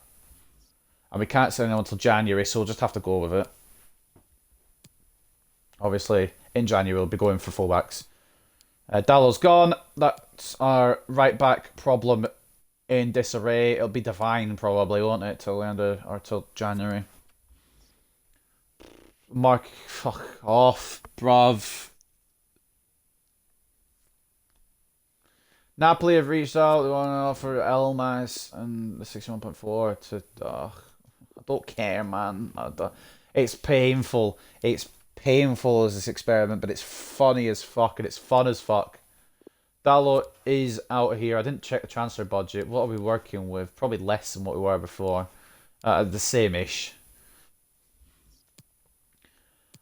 And we can't send him until January, so we'll just have to go with it. Obviously, in January we'll be going for fullbacks. Dallow's gone. That's our right back problem in disarray. It'll be Divine probably, won't it, till the end of, or till January. Mark, fuck off, bruv. Napoli have reached out. They want to offer Elmas and the 61.4 to. I don't care, man. It's painful. It's painful as this experiment, but it's funny as fuck and it's fun as fuck. Dalo is out here. I didn't check the transfer budget. What are we working with? Probably less than what we were before. The same-ish.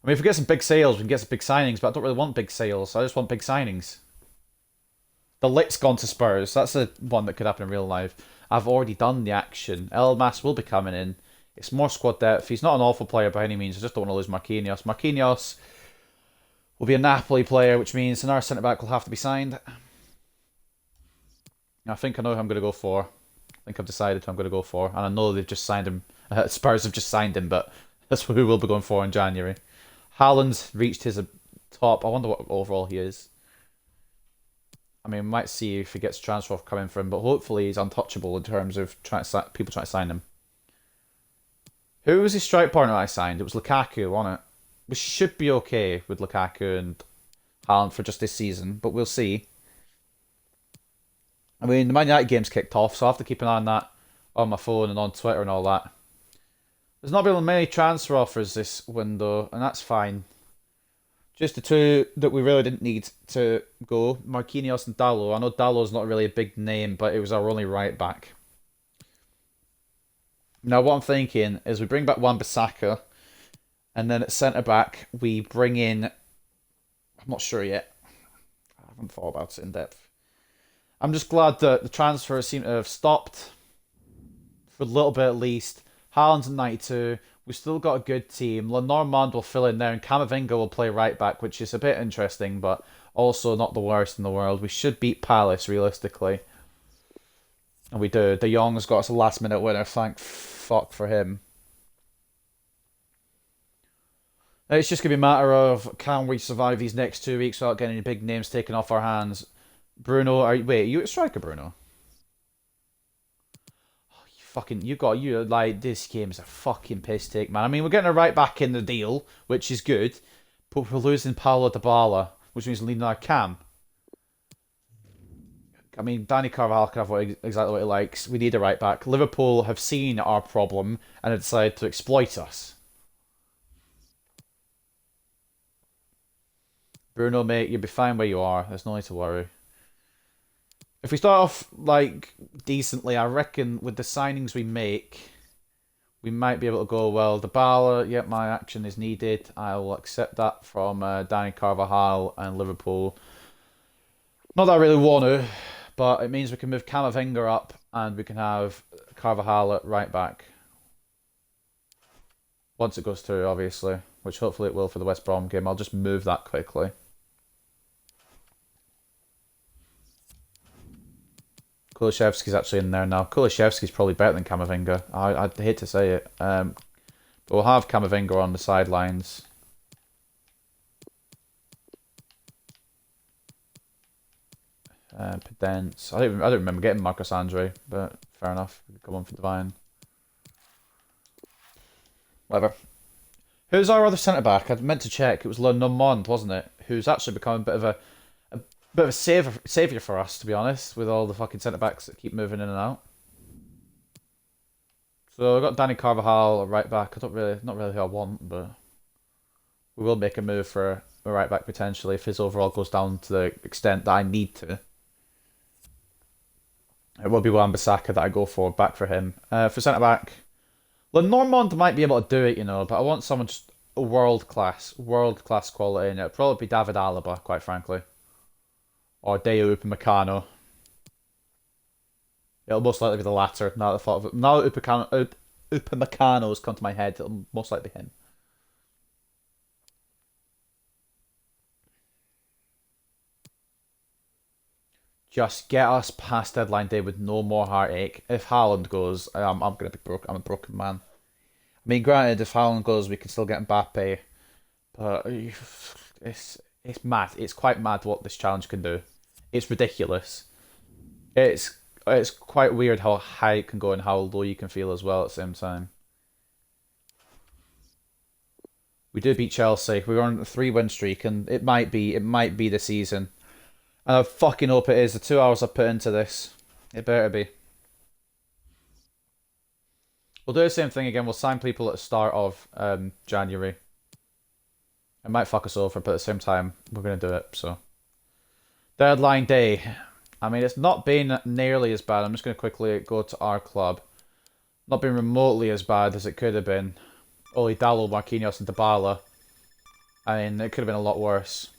I mean, if we get some big sales, we can get some big signings, but I don't really want big sales. I just want big signings. The Lit's gone to Spurs. That's the one that could happen in real life. I've already done the action. Elmas will be coming in. It's more squad depth. He's not an awful player by any means. I just don't want to lose Marquinhos. Marquinhos will be a Napoli player, which means another centre-back will have to be signed. I think I know who I'm going to go for. I think I've decided who I'm going to go for. And I know they've just signed him. Spurs have just signed him, but that's who we'll be going for in January. Haaland's reached his top. I wonder what overall he is. I mean, we might see if he gets a transfer offer coming for him, but hopefully he's untouchable in terms of people trying to sign him. Who was his strike partner I signed? It was Lukaku, wasn't it? We should be okay with Lukaku and Haaland for just this season, but we'll see. I mean, the Man United game's kicked off, so I have to keep an eye on that on my phone and on Twitter and all that. There's not been many transfer offers this window, and that's fine. Just the two that we really didn't need to go, Marquinhos and Dalo. I know Dalo's not really a big name, but it was our only right back. Now, what I'm thinking is we bring back Wan-Bissaka, and then at centre-back, we bring in... I'm not sure yet. I haven't thought about it in depth. I'm just glad that the transfers seem to have stopped, for a little bit at least. Haaland's at 92. We've still got a good team. Lenormand will fill in there, and Camavinga will play right-back, which is a bit interesting, but also not the worst in the world. We should beat Palace, realistically. And we do. De Jong's got us a last-minute winner. Thank fuck for him. It's just going to be a matter of, can we survive these next 2 weeks without getting any big names taken off our hands? Bruno, wait, are you a striker, Bruno? This game is a fucking piss take, man. I mean, we're getting a right back in the deal, which is good, but we're losing Paulo Dybala, which means leading our cam. I mean, Danny Carvajal can have exactly what he likes. We need a right back. Liverpool have seen our problem and have decided to exploit us. Bruno, mate, you'll be fine where you are. There's no need to worry. If we start off, decently, I reckon with the signings we make, we might be able to go, well, Dybala, yep, my action is needed. I will accept that from Danny Carvajal and Liverpool. Not that I really want to, but it means we can move Camavinga up and we can have Carvajal at right back. Once it goes through, obviously, which hopefully it will for the West Brom game. I'll just move that quickly. Kulishevsky's actually in there now. Kulishevsky's probably better than Camavinga. I'd hate to say it. But we'll have Camavinga on the sidelines. Pedence. I don't remember getting Marcos Andre, but fair enough. We could come on for Divine. Whatever. Who's our other centre-back? I meant to check. It was Lenormand, wasn't it? Who's actually become a bit of a saviour for us, to be honest, with all the fucking centre-backs that keep moving in and out. So I've got Danny Carvajal, a right-back. Not really who I want, but we will make a move for a right-back potentially if his overall goes down to the extent that I need to. It will be Wan-Bissaka that I go for, back for him. For centre-back, Lenormand might be able to do it, but I want someone just world-class quality, and it'll probably be David Alaba, quite frankly. Or Deo Upamecano. It'll most likely be the latter. Now that Upamecano's come to my head, it'll most likely be him. Just get us past deadline day with no more heartache. If Haaland goes, I'm gonna be broke. I'm a broken man. I mean, granted, if Haaland goes, we can still get Mbappe, but it's mad. It's quite mad what this challenge can do. It's ridiculous. It's quite weird how high it can go and how low you can feel as well at the same time. We do beat Chelsea. We're on a 3-win streak, and it might be the season. And I fucking hope it is. The 2 hours I put into this, it better be. We'll do the same thing again. We'll sign people at the start of January. It might fuck us over, but at the same time, we're gonna do it. So deadline day. I mean, it's not been nearly as bad. I'm just gonna quickly go to our club. Not been remotely as bad as it could have been. Only Dalo, Marquinhos, and Dybala. I mean, it could have been a lot worse.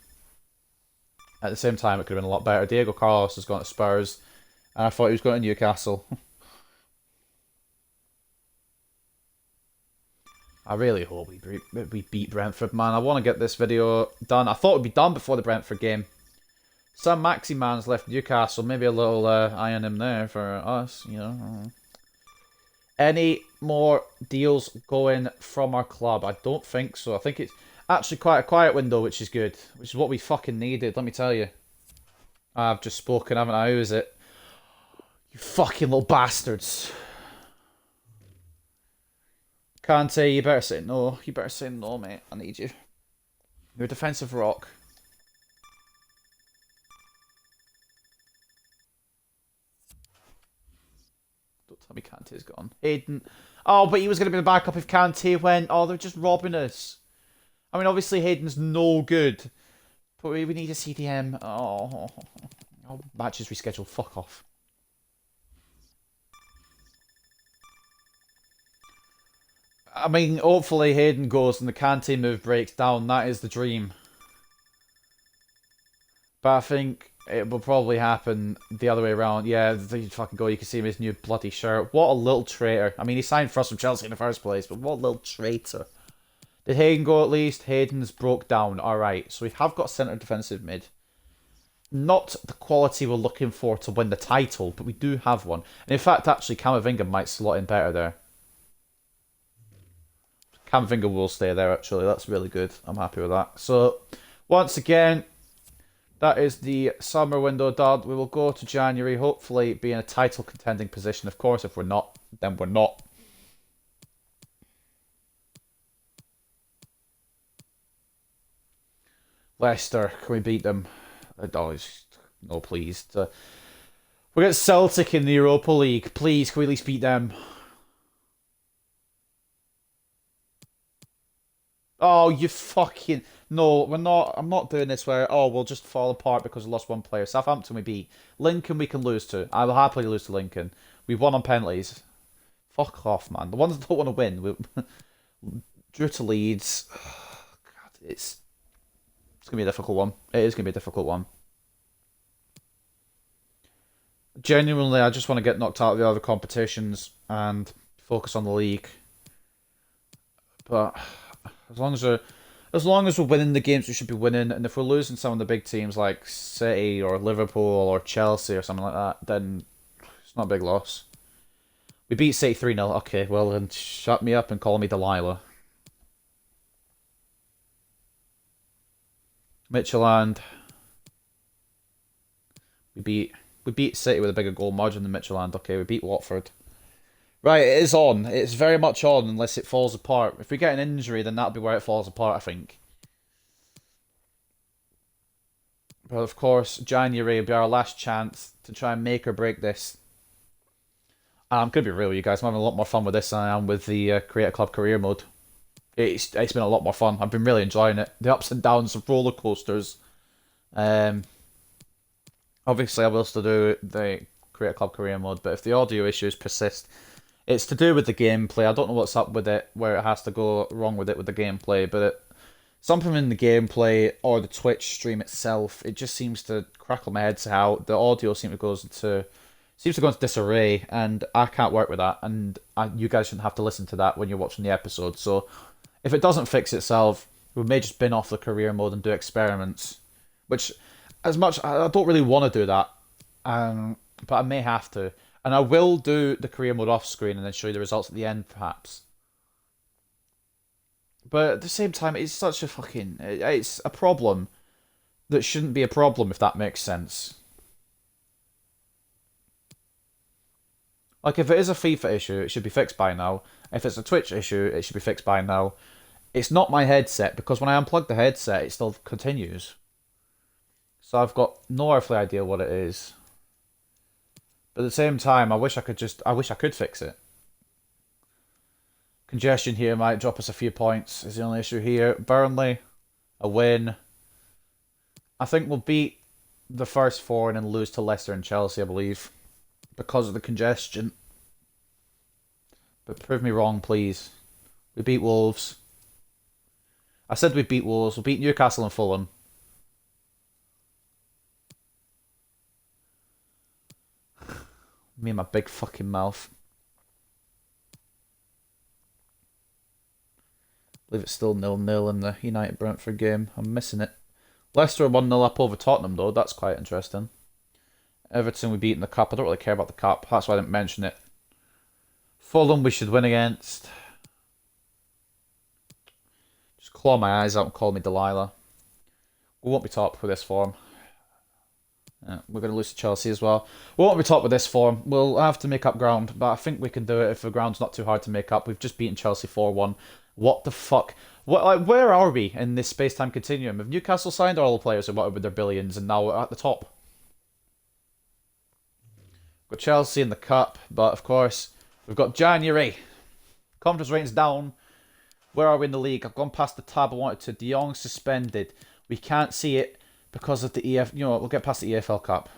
At the same time, it could have been a lot better. Diego Carlos has gone to Spurs, and I thought he was going to Newcastle. I really hope we beat Brentford, man. I want to get this video done. I thought it would be done before the Brentford game. Some Maxi man's left Newcastle. Maybe a little eye on him there for us, you know. Any more deals going from our club? I don't think so. I think it's actually quite a quiet window, which is good. Which is what we fucking needed, let me tell you. I've just spoken, haven't I? Who is it? You fucking little bastards. Kante, you better say no. You better say no, mate. I need you. You're a defensive rock. Don't tell me Kante's gone. Hayden. Oh, but he was going to be the backup if Kante went. Oh, they're just robbing us. I mean, obviously Hayden's no good. But we need a CDM. Oh, matches rescheduled. Fuck off. I mean, hopefully Hayden goes and the Kante move breaks down. That is the dream. But I think it will probably happen the other way around. Yeah, there you fucking go. You can see him in his new bloody shirt. What a little traitor. I mean, he signed for us from Chelsea in the first place, but what a little traitor. Did Hayden go at least? Hayden's broke down. Alright, so we have got centre defensive mid. Not the quality we're looking for to win the title, but we do have one. And in fact, actually, Camavinga might slot in better there. Camavinga will stay there, actually. That's really good. I'm happy with that. So, once again, that is the summer window done. We will go to January, hopefully be in a title contending position. Of course, if we're not, then we're not. Leicester, can we beat them? No, please. We get Celtic in the Europa League. Please, can we at least beat them? Oh, you fucking... No, we're not... I'm not doing this where, oh, we'll just fall apart because we lost one player. Southampton we beat. Lincoln we can lose to. I will happily lose to Lincoln. We've won on penalties. Fuck off, man. The ones that don't want to win. We drew to Leeds. God, it's going to be a difficult one. It is going to be a difficult one. Genuinely, I just want to get knocked out of the other competitions and focus on the league. But as long as we're winning the games we should be winning, and if we're losing some of the big teams like City or Liverpool or Chelsea or something like that, then it's not a big loss. We beat City 3-0. Okay, well then shut me up and call me Delilah. Midtjylland. We beat City with a bigger goal margin than Midtjylland. Okay, we beat Watford. Right, it is on. It's very much on unless it falls apart. If we get an injury, then that'll be where it falls apart, I think. But of course, January will be our last chance to try and make or break this. I'm going to be real with you guys. I'm having a lot more fun with this than I am with the Create a Club career mode. It's been a lot more fun. I've been really enjoying it. The ups and downs of roller coasters. Obviously, I will still do the Create a Club career mode, but if the audio issues persist, it's to do with the gameplay. I don't know what's up with it, where it has to go wrong with it with the gameplay, but something in the gameplay or the Twitch stream itself, it just seems to crackle my head out. The audio seems to go into disarray, and I can't work with that, and you guys shouldn't have to listen to that when you're watching the episode. So if it doesn't fix itself, we may just bin off the career mode and do experiments, which, as much I don't really want to do that, But I may have to. And I will do the career mode off screen and then show you the results at the end, perhaps. But at the same time, it's such a fucking... It's a problem that shouldn't be a problem, if that makes sense. Like, if it is a FIFA issue, it should be fixed by now. If it's a Twitch issue, it should be fixed by now. It's not my headset, because when I unplug the headset, it still continues. So I've got no earthly idea what it is. But at the same time, I wish I could fix it. Congestion here might drop us a few points, is the only issue here. Burnley, a win. I think we'll beat the first four and then lose to Leicester and Chelsea, I believe, because of the congestion. But prove me wrong, please. We beat Wolves. I said we beat Wolves. We'll beat Newcastle and Fulham. Me and my big fucking mouth. I believe it's still 0-0 in the United-Brentford game. I'm missing it. Leicester are 1-0 up over Tottenham, though. That's quite interesting. Everton we beat in the Cup. I don't really care about the Cup. That's why I didn't mention it. Fulham we should win against. Just claw my eyes out and call me Delilah. We won't be top with this form. We're going to lose to Chelsea as well. We won't be top with this form. We'll have to make up ground, but I think we can do it if the ground's not too hard to make up. We've just beaten Chelsea 4-1. What the fuck? Where are we in this space-time continuum? Have Newcastle signed all the players who wanted with their billions and now we're at the top? We've got Chelsea in the Cup, but of course, we've got January. Confidence ratings down. Where are we in the league? I've gone past the tab I wanted to. De Jong suspended. We can't see it because of the EF... You know what, we'll get past the EFL Cup.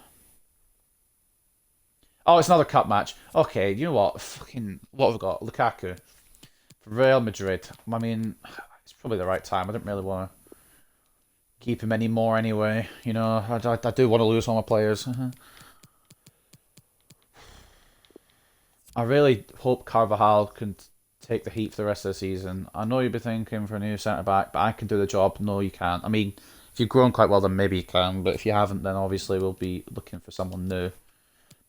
Oh, it's another cup match. Okay, you know what? Fucking... What have we got? Lukaku. Real Madrid. I mean, it's probably the right time. I don't really want to keep him anymore anyway. You know, I do want to lose all my players. I really hope Carvajal can take the heat for the rest of the season. I know you'll be thinking for a new centre-back, but I can do the job. No, you can't. I mean, if you've grown quite well, then maybe you can. But if you haven't, then obviously we'll be looking for someone new.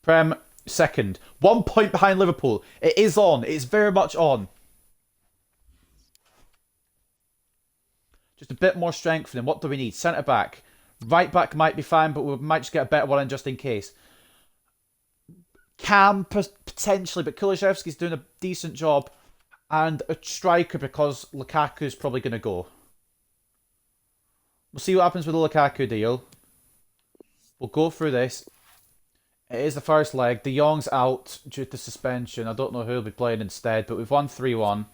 Prem, second. 1 point behind Liverpool. It is on. It is very much on. Just a bit more strengthening. What do we need? Centre-back. Right-back might be fine, but we might just get a better one in just in case. Cam, potentially, but Kulusevski's doing a decent job. And a striker because Lukaku's probably going to go. We'll see what happens with the Lukaku deal. We'll go through this. It is the first leg. De Jong's out due to suspension. I don't know who will be playing instead, but we've won 3-1.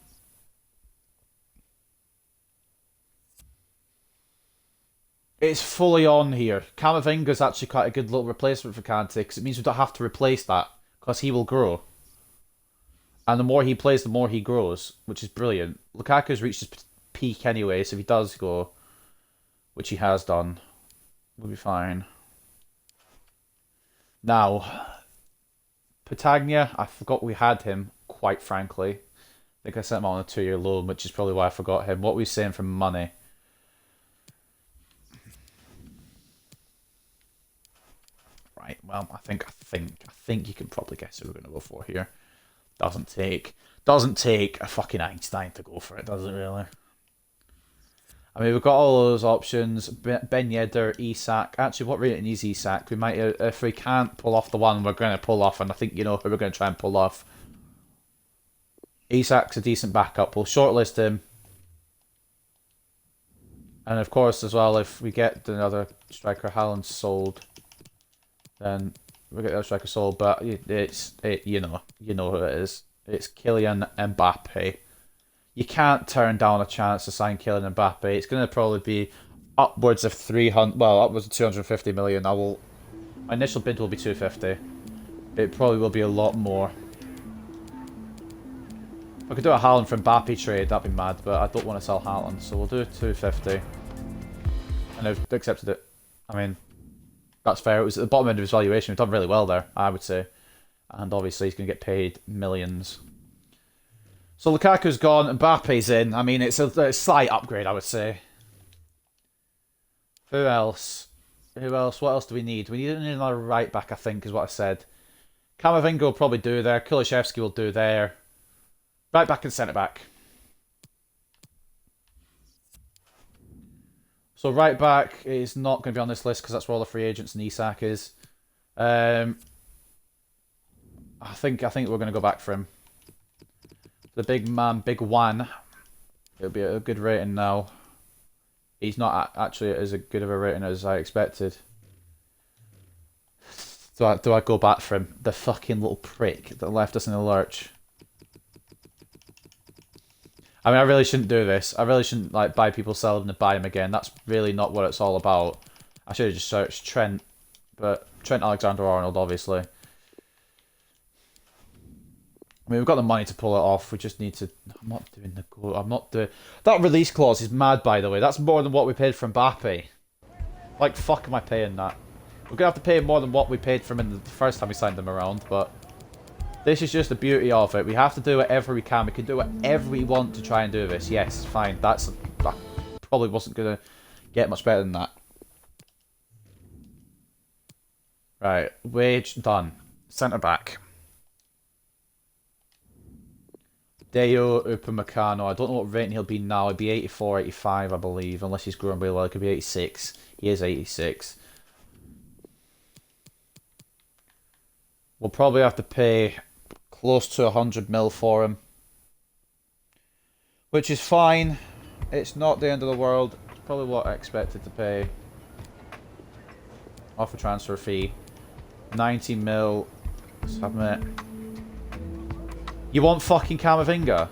It's fully on here. Camavinga's actually quite a good little replacement for Kante because it means we don't have to replace that because he will grow. And the more he plays, the more he grows, which is brilliant. Lukaku's reached his peak anyway, so if he does go, which he has done, we'll be fine. Now, Patagna, I forgot we had him, quite frankly. I think I sent him on a 2-year loan, which is probably why I forgot him. What are we saying for money? Right, well, I think you can probably guess who we're going to go for here. Doesn't take a fucking Einstein to go for it, does it really? I mean, we've got all those options. Ben Yedder, Isak. Actually, what rating is Isak? We might, if we can't pull off the one we're going to pull off, and I think you know who we're going to try and pull off. Isak's a decent backup. We'll shortlist him. And of course, as well, if we get another striker, Haaland sold, then we get the other striker sold. But you know who it is. It's Kylian Mbappe. You can't turn down a chance to sign Kylian Mbappe. It's going to probably be upwards of 300. Well, upwards of 250 million. My initial bid will be 250. It probably will be a lot more. If I could do a Haaland for Mbappe trade, that'd be mad. But I don't want to sell Haaland, so we'll do 250. And they've accepted it. I mean, that's fair. It was at the bottom end of his valuation. We've done really well there, I would say. And obviously, he's going to get paid millions. So Lukaku's gone, Mbappe's in. I mean, it's a slight upgrade, I would say. Who else? Who else? What else do we need? We need another right back, I think, is what I said. Camavinga will probably do there. Kulishevsky will do there. Right back and centre back. So right back is not going to be on this list because that's where all the free agents and Isak is. I think we're going to go back for him. The big man, Big Wan. It'll be a good rating now. He's not actually as good of a rating as I expected. Do I go back for him? The fucking little prick that left us in the lurch. I mean, I really shouldn't do this. I really shouldn't like buy people, sell them, and buy them again. That's really not what it's all about. I should have just searched Trent, but Trent Alexander-Arnold, obviously. I mean, we've got the money to pull it off. We just need to. I'm not doing the goal. I'm not doing. That release clause is mad, by the way. That's more than what we paid for Mbappe. Like, fuck, am I paying that? We're gonna have to pay more than what we paid for him in the first time we signed them around, but. This is just the beauty of it. We have to do whatever we can. We can do whatever we want to try and do this. Yes, fine. That probably wasn't going to get much better than that. Right. Wage done. Centre back. Deo Upamecano. I don't know what rating he'll be now. He'll be 84, 85, I believe. Unless he's growing really well. He could be 86. He is 86. We'll probably have to pay close to 100 mil for him, which is fine. It's not the end of the world. It's probably what I expected to pay off a transfer fee. 90 mil. Submit. You want fucking Camavinga?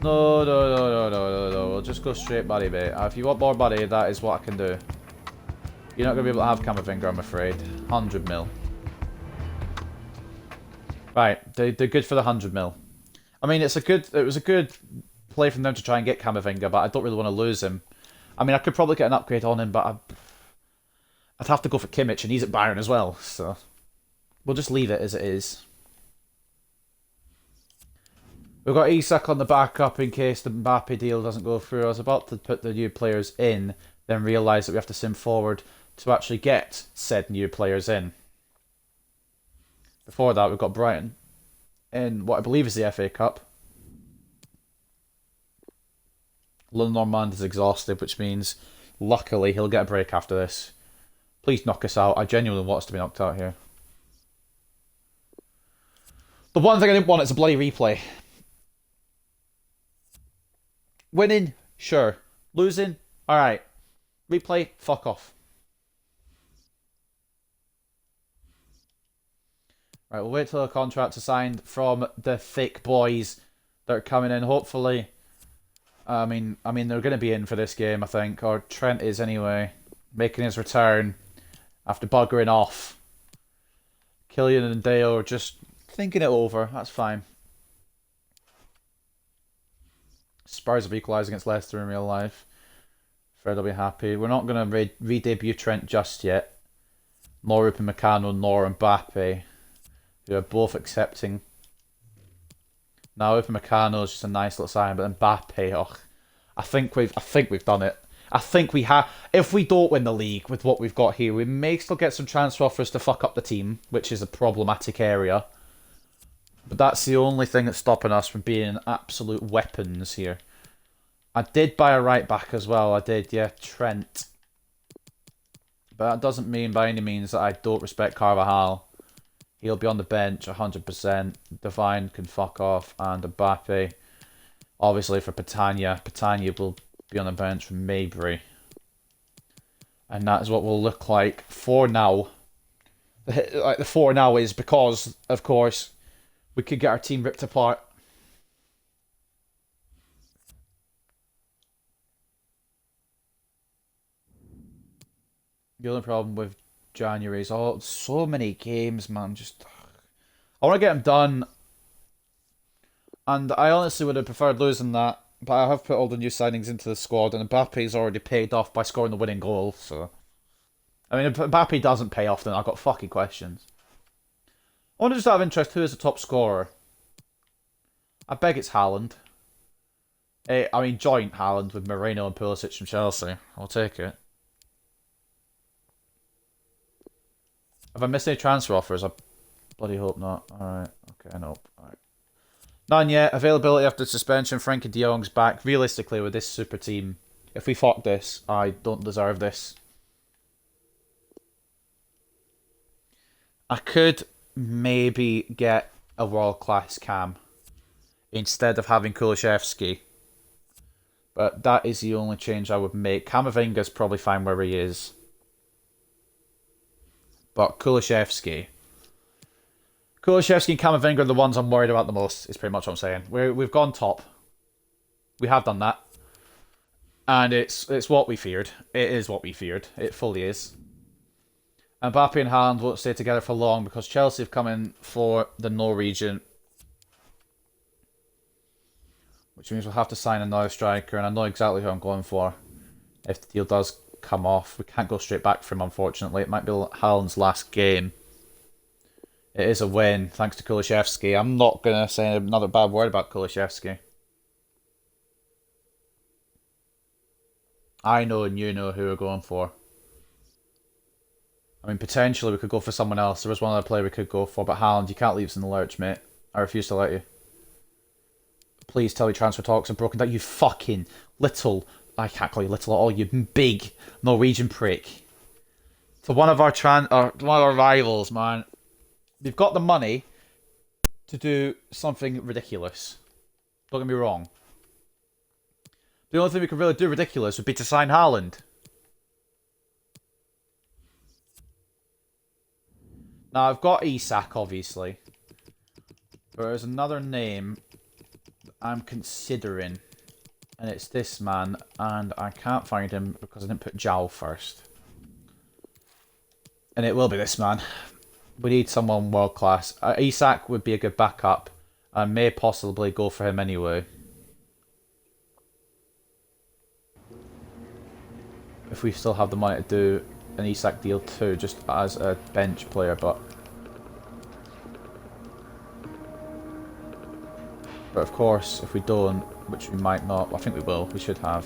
No. We'll just go straight buddy bait. If you want more buddy, that is what I can do. You're not going to be able to have Camavinga, I'm afraid. 100 mil. Right, they're good for the 100 mil. I mean, it was a good play from them to try and get Camavinga, but I don't really want to lose him. I mean, I could probably get an upgrade on him, but I'd have to go for Kimmich, and he's at Bayern as well, so we'll just leave it as it is. We've got Isak on the backup in case the Mbappe deal doesn't go through. I was about to put the new players in, then realise that we have to sim forward to actually get said new players in. Before that, we've got Brighton in what I believe is the FA Cup. Lenormand is exhausted, which means, luckily, he'll get a break after this. Please knock us out. I genuinely want us to be knocked out here. The one thing I didn't want is a bloody replay. Winning? Sure. Losing? Alright. Replay? Fuck off. Right, we'll wait till the contracts are signed from the thick boys that are coming in. Hopefully, I mean they're going to be in for this game, I think, or Trent is anyway, making his return after buggering off. Kylian and Dale are just thinking it over. That's fine. Spurs have equalised against Leicester in real life. Fred will be happy. We're not going to re-debut Trent just yet. Nor Upamecano nor Mbappe. Who are both accepting. Now Upamecano is just a nice little sign, but Mbappe, oh, I think we've done it. I think we have. If we don't win the league with what we've got here, we may still get some transfer offers to fuck up the team, which is a problematic area. But that's the only thing that's stopping us from being absolute weapons here. I did buy a right back as well. I did, yeah, Trent. But that doesn't mean by any means that I don't respect Carvajal. He'll be on the bench 100%. Divine can fuck off. And Mbappe, obviously for Petagna. Petagna will be on the bench for Maybury. And that is what will look like for now. Like the for now is because, of course, we could get our team ripped apart. The only problem with January is so many games, man. Just I want to get them done, and I honestly would have preferred losing that. But I have put all the new signings into the squad, and Mbappe's already paid off by scoring the winning goal. So, I mean, if Mbappe doesn't pay off, then I've got fucking questions. I want to just out of interest, who is the top scorer? I beg it's Haaland. I mean, joint Haaland with Moreno and Pulisic from Chelsea. I'll take it. Have I missed any transfer offers? I bloody hope not. Alright, okay, nope. Alright. None yet. Availability after suspension. Frankie de Jong's back. Realistically, with this super team, if we fuck this, I don't deserve this. I could maybe get a world-class cam instead of having Kulishevsky. But that is the only change I would make. Camavinga's probably fine where he is. But Kulishevsky and Camavinga are the ones I'm worried about the most, is pretty much what I'm saying. We've gone top. We have done that. And it's what we feared. It is what we feared. It fully is. Mbappe and Haaland won't stay together for long because Chelsea have come in for the Norwegian. Which means we'll have to sign another striker, and I know exactly who I'm going for. If the deal does come off, we can't go straight back for him, unfortunately. It might be Haaland's last game. It is a win, thanks to Kulishevsky. I'm not going to say another bad word about Kulishevsky. I know and you know who we're going for. I mean, potentially we could go for someone else. There was one other player we could go for, but Haaland, you can't leave us in the lurch, mate. I refuse to let you. Please tell me transfer talks are broken down. You fucking little... I can't call you little at all, you big Norwegian prick. To one of our rivals, man. They've got the money to do something ridiculous. Don't get me wrong. The only thing we could really do ridiculous would be to sign Haaland. Now, I've got Isak, obviously. But there's another name I'm considering. And it's this man. And I can't find him because I didn't put Zhao first. And it will be this man. We need someone world class. Isak would be a good backup. I may possibly go for him anyway. If we still have the money to do an Isak deal too, just as a bench player, but of course, if we don't, which we might not, I think we will, we should have.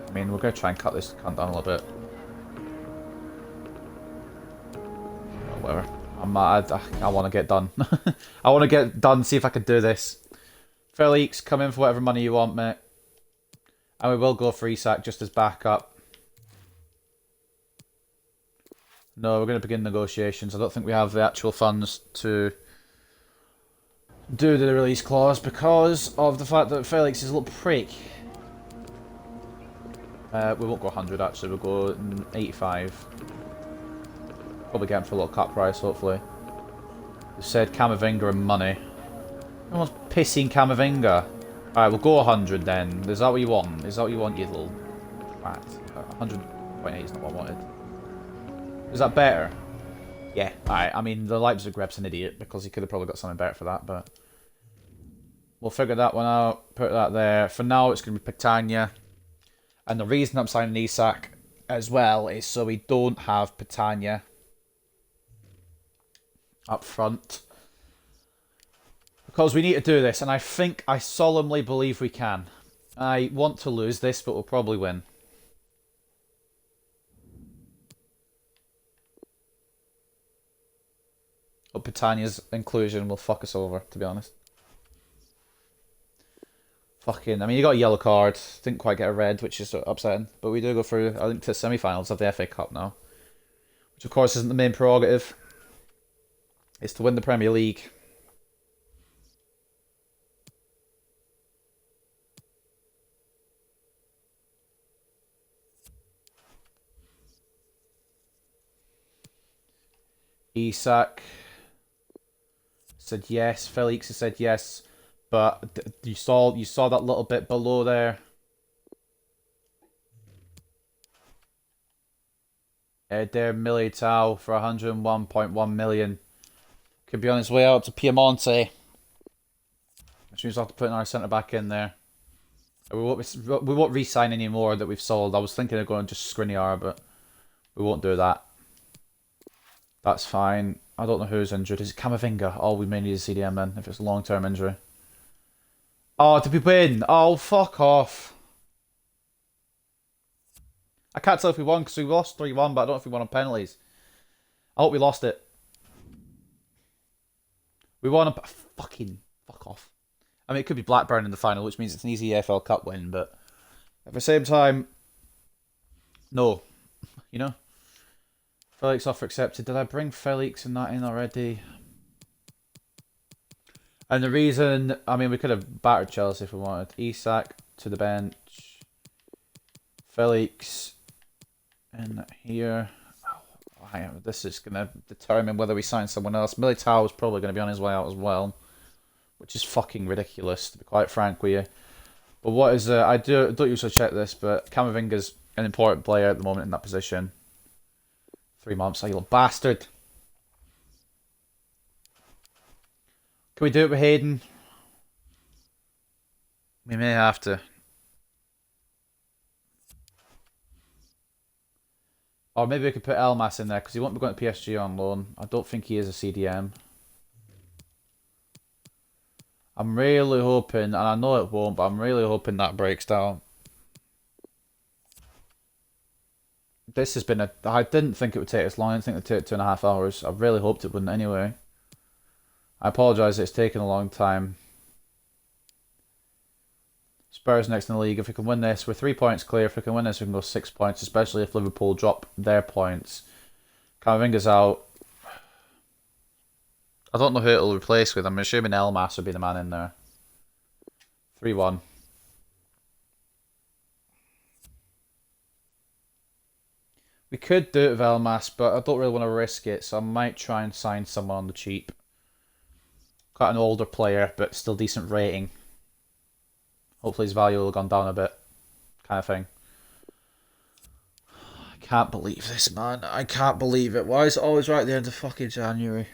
I mean, we're going to try and cut this cunt down a little bit. Oh, whatever. I want to get done. I want to get done, see if I can do this. Felix, come in for whatever money you want, mate. And we will go for Isak just as backup. No, we're going to begin negotiations. I don't think we have the actual funds to do the release clause because of the fact that Felix is a little prick. We won't go 100 actually, we'll go 85. Probably get him for a little cut price, hopefully. They said Camavinga and money. Everyone's pissing Camavinga. Alright, we'll go 100 then. Is that what you want? Is that what you want, you little rat? 100.8 is not what I wanted. Is that better? Yeah, alright. I mean, the Leipzig rep's an idiot because he could have probably got something better for that, but we'll figure that one out. Put that there. For now, it's going to be Petagna. And the reason I'm signing Isak as well is so we don't have Petagna up front. Because we need to do this, and I solemnly believe we can. I want to lose this, but we'll probably win. But Petagna's inclusion will fuck us over, to be honest. Fucking, I mean, you got a yellow card. Didn't quite get a red, which is upsetting. But we do go through, I think, to semi-finals of the FA Cup now. Which, of course, isn't the main prerogative. It's to win the Premier League. Isak said yes. Felix has said yes, but you saw that little bit below there. Eder Militao for 101.1 million could be on his way out to Piemonte, which means we'll have to put our centre back in there. We won't re-sign any more that we've sold. I was thinking of going just Skriniar, but we won't do that. That's fine. I don't know who's injured. Is it Camavinga? Oh, we may need a CDM then, if it's a long-term injury. Oh, did we win? Oh, fuck off. I can't tell if we won, because we lost 3-1, but I don't know if we won on penalties. I hope we lost it. We want to fucking fuck off. I mean, it could be Blackburn in the final, which means it's an easy EFL Cup win, but at the same time, no. You know? Felix offer accepted. Did I bring Felix and that in already? And the reason, I mean, we could have battered Chelsea if we wanted. Isak to the bench. Felix in here. Oh, this is going to determine whether we sign someone else. Militao is probably going to be on his way out as well, which is fucking ridiculous, to be quite frank with you. But what is I don't usually check this, but Camavinga's an important player at the moment in that position. 3 months, you little bastard. Can we do it with Hayden? We may have to. Or maybe we could put Elmas in there, because he won't be going to PSG on loan. I don't think he is a CDM. I'm really hoping, and I know it won't, but I'm really hoping that breaks down. This has been I didn't think it would take this long. I didn't think it would take 2.5 hours. I really hoped it wouldn't anyway. I apologise it's taken a long time. Spurs next in the league. If we can win this, we're 3 points clear. If we can win this, we can go 6 points, especially if Liverpool drop their points. Camavinga's out. I don't know who it'll replace with. I'm assuming Elmas will be the man in there. 3-1. We could do it with Elmas, but I don't really want to risk it, so I might try and sign someone on the cheap. Quite an older player, but still decent rating. Hopefully his value will have gone down a bit. Kind of thing. I can't believe this, man. I can't believe it. Why is it always right at the end of fucking January?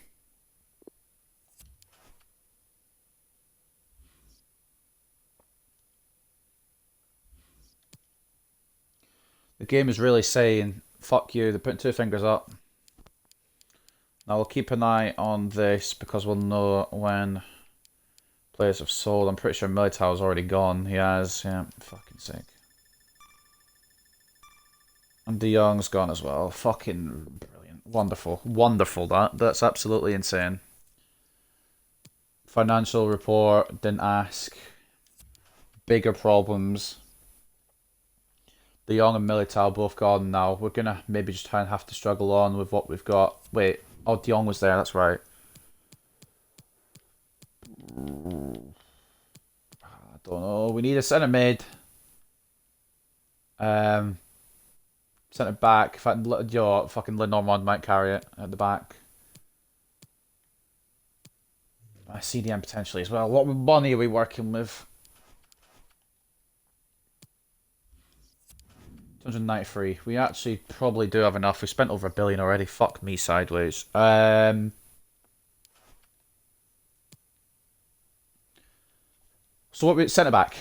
The game is really saying, fuck you, they're putting 2 fingers up. Now we'll keep an eye on this because we'll know when players have sold. I'm pretty sure Militao's already gone. He has, yeah, fucking sick. And De Jong's gone as well. Fucking brilliant. Wonderful. Wonderful, that's absolutely insane. Financial report, didn't ask. Bigger problems. De Jong and Militao both gone now. We're going to maybe just try and have to struggle on with what we've got. Wait, oh, De Jong was there, that's right. I don't know. We need a centre mid. Centre back. Fucking Lenormand might carry it at the back. CDM potentially as well. What money are we working with? 293. We actually probably do have enough. We spent over $1 billion already. Fuck me sideways. So what we centre back?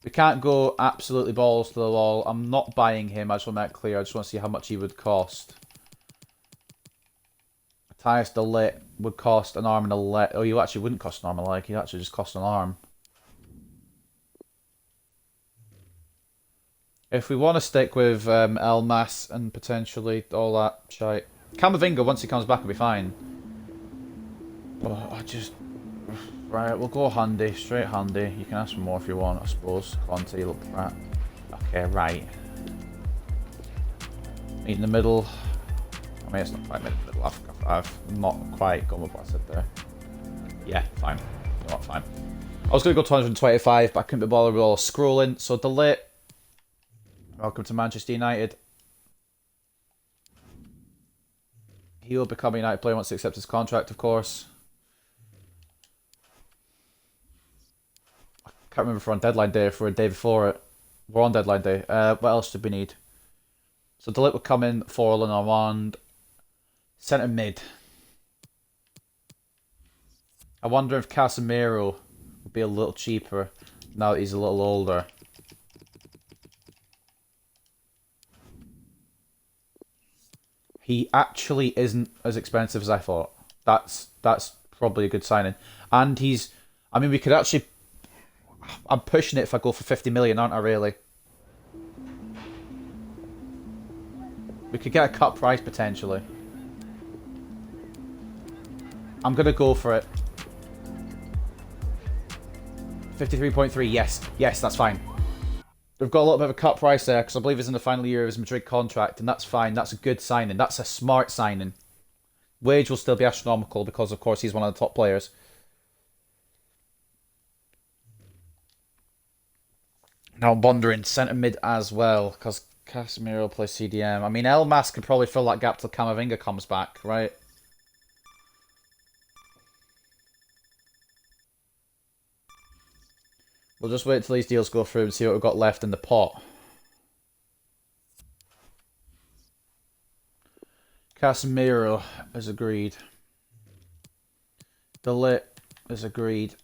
We can't go absolutely balls to the wall. I'm not buying him. I just want to make it clear. I just want to see how much he would cost. Matthias de Ligt would cost an arm and a leg. Oh, you actually wouldn't cost an arm and a leg. He'd actually just cost an arm. If we want to stick with Elmas and potentially all that shite. Camavinga, once he comes back, will be fine. Oh, right, we'll go handy. Straight handy. You can ask for more if you want, I suppose. Conte, look right. Okay, right. Meet in the middle. I mean, it's not quite in the middle. I've not quite gone with what I said there. Yeah, fine. You know what, fine. I was going to go 225, but I couldn't be bothered with all scrolling. So, de Ligt. Welcome to Manchester United. He will become a United player once he accepts his contract, of course. I can't remember if we're on deadline day or if we're a day before it. We're on deadline day. What else did we need? So de Ligt will come in for Lenormand. Centre mid. I wonder if Casemiro would be a little cheaper now that he's a little older. He actually isn't as expensive as I thought. That's probably a good signing. And he's... I mean, we could actually... I'm pushing it if I go for 50 million, aren't I, really? We could get a cut price, potentially. I'm going to go for it. 53.3, yes. Yes, that's fine. We've got a little bit of a cut price there because I believe he's in the final year of his Madrid contract, and that's fine. That's a good signing. That's a smart signing. Wage will still be astronomical because, of course, he's one of the top players. Now I'm wondering, centre mid as well, because Casemiro plays CDM. I mean, Elmas could probably fill that gap till Camavinga comes back, right? We'll just wait till these deals go through and see what we've got left in the pot. Casemiro is agreed. De Ligt is agreed.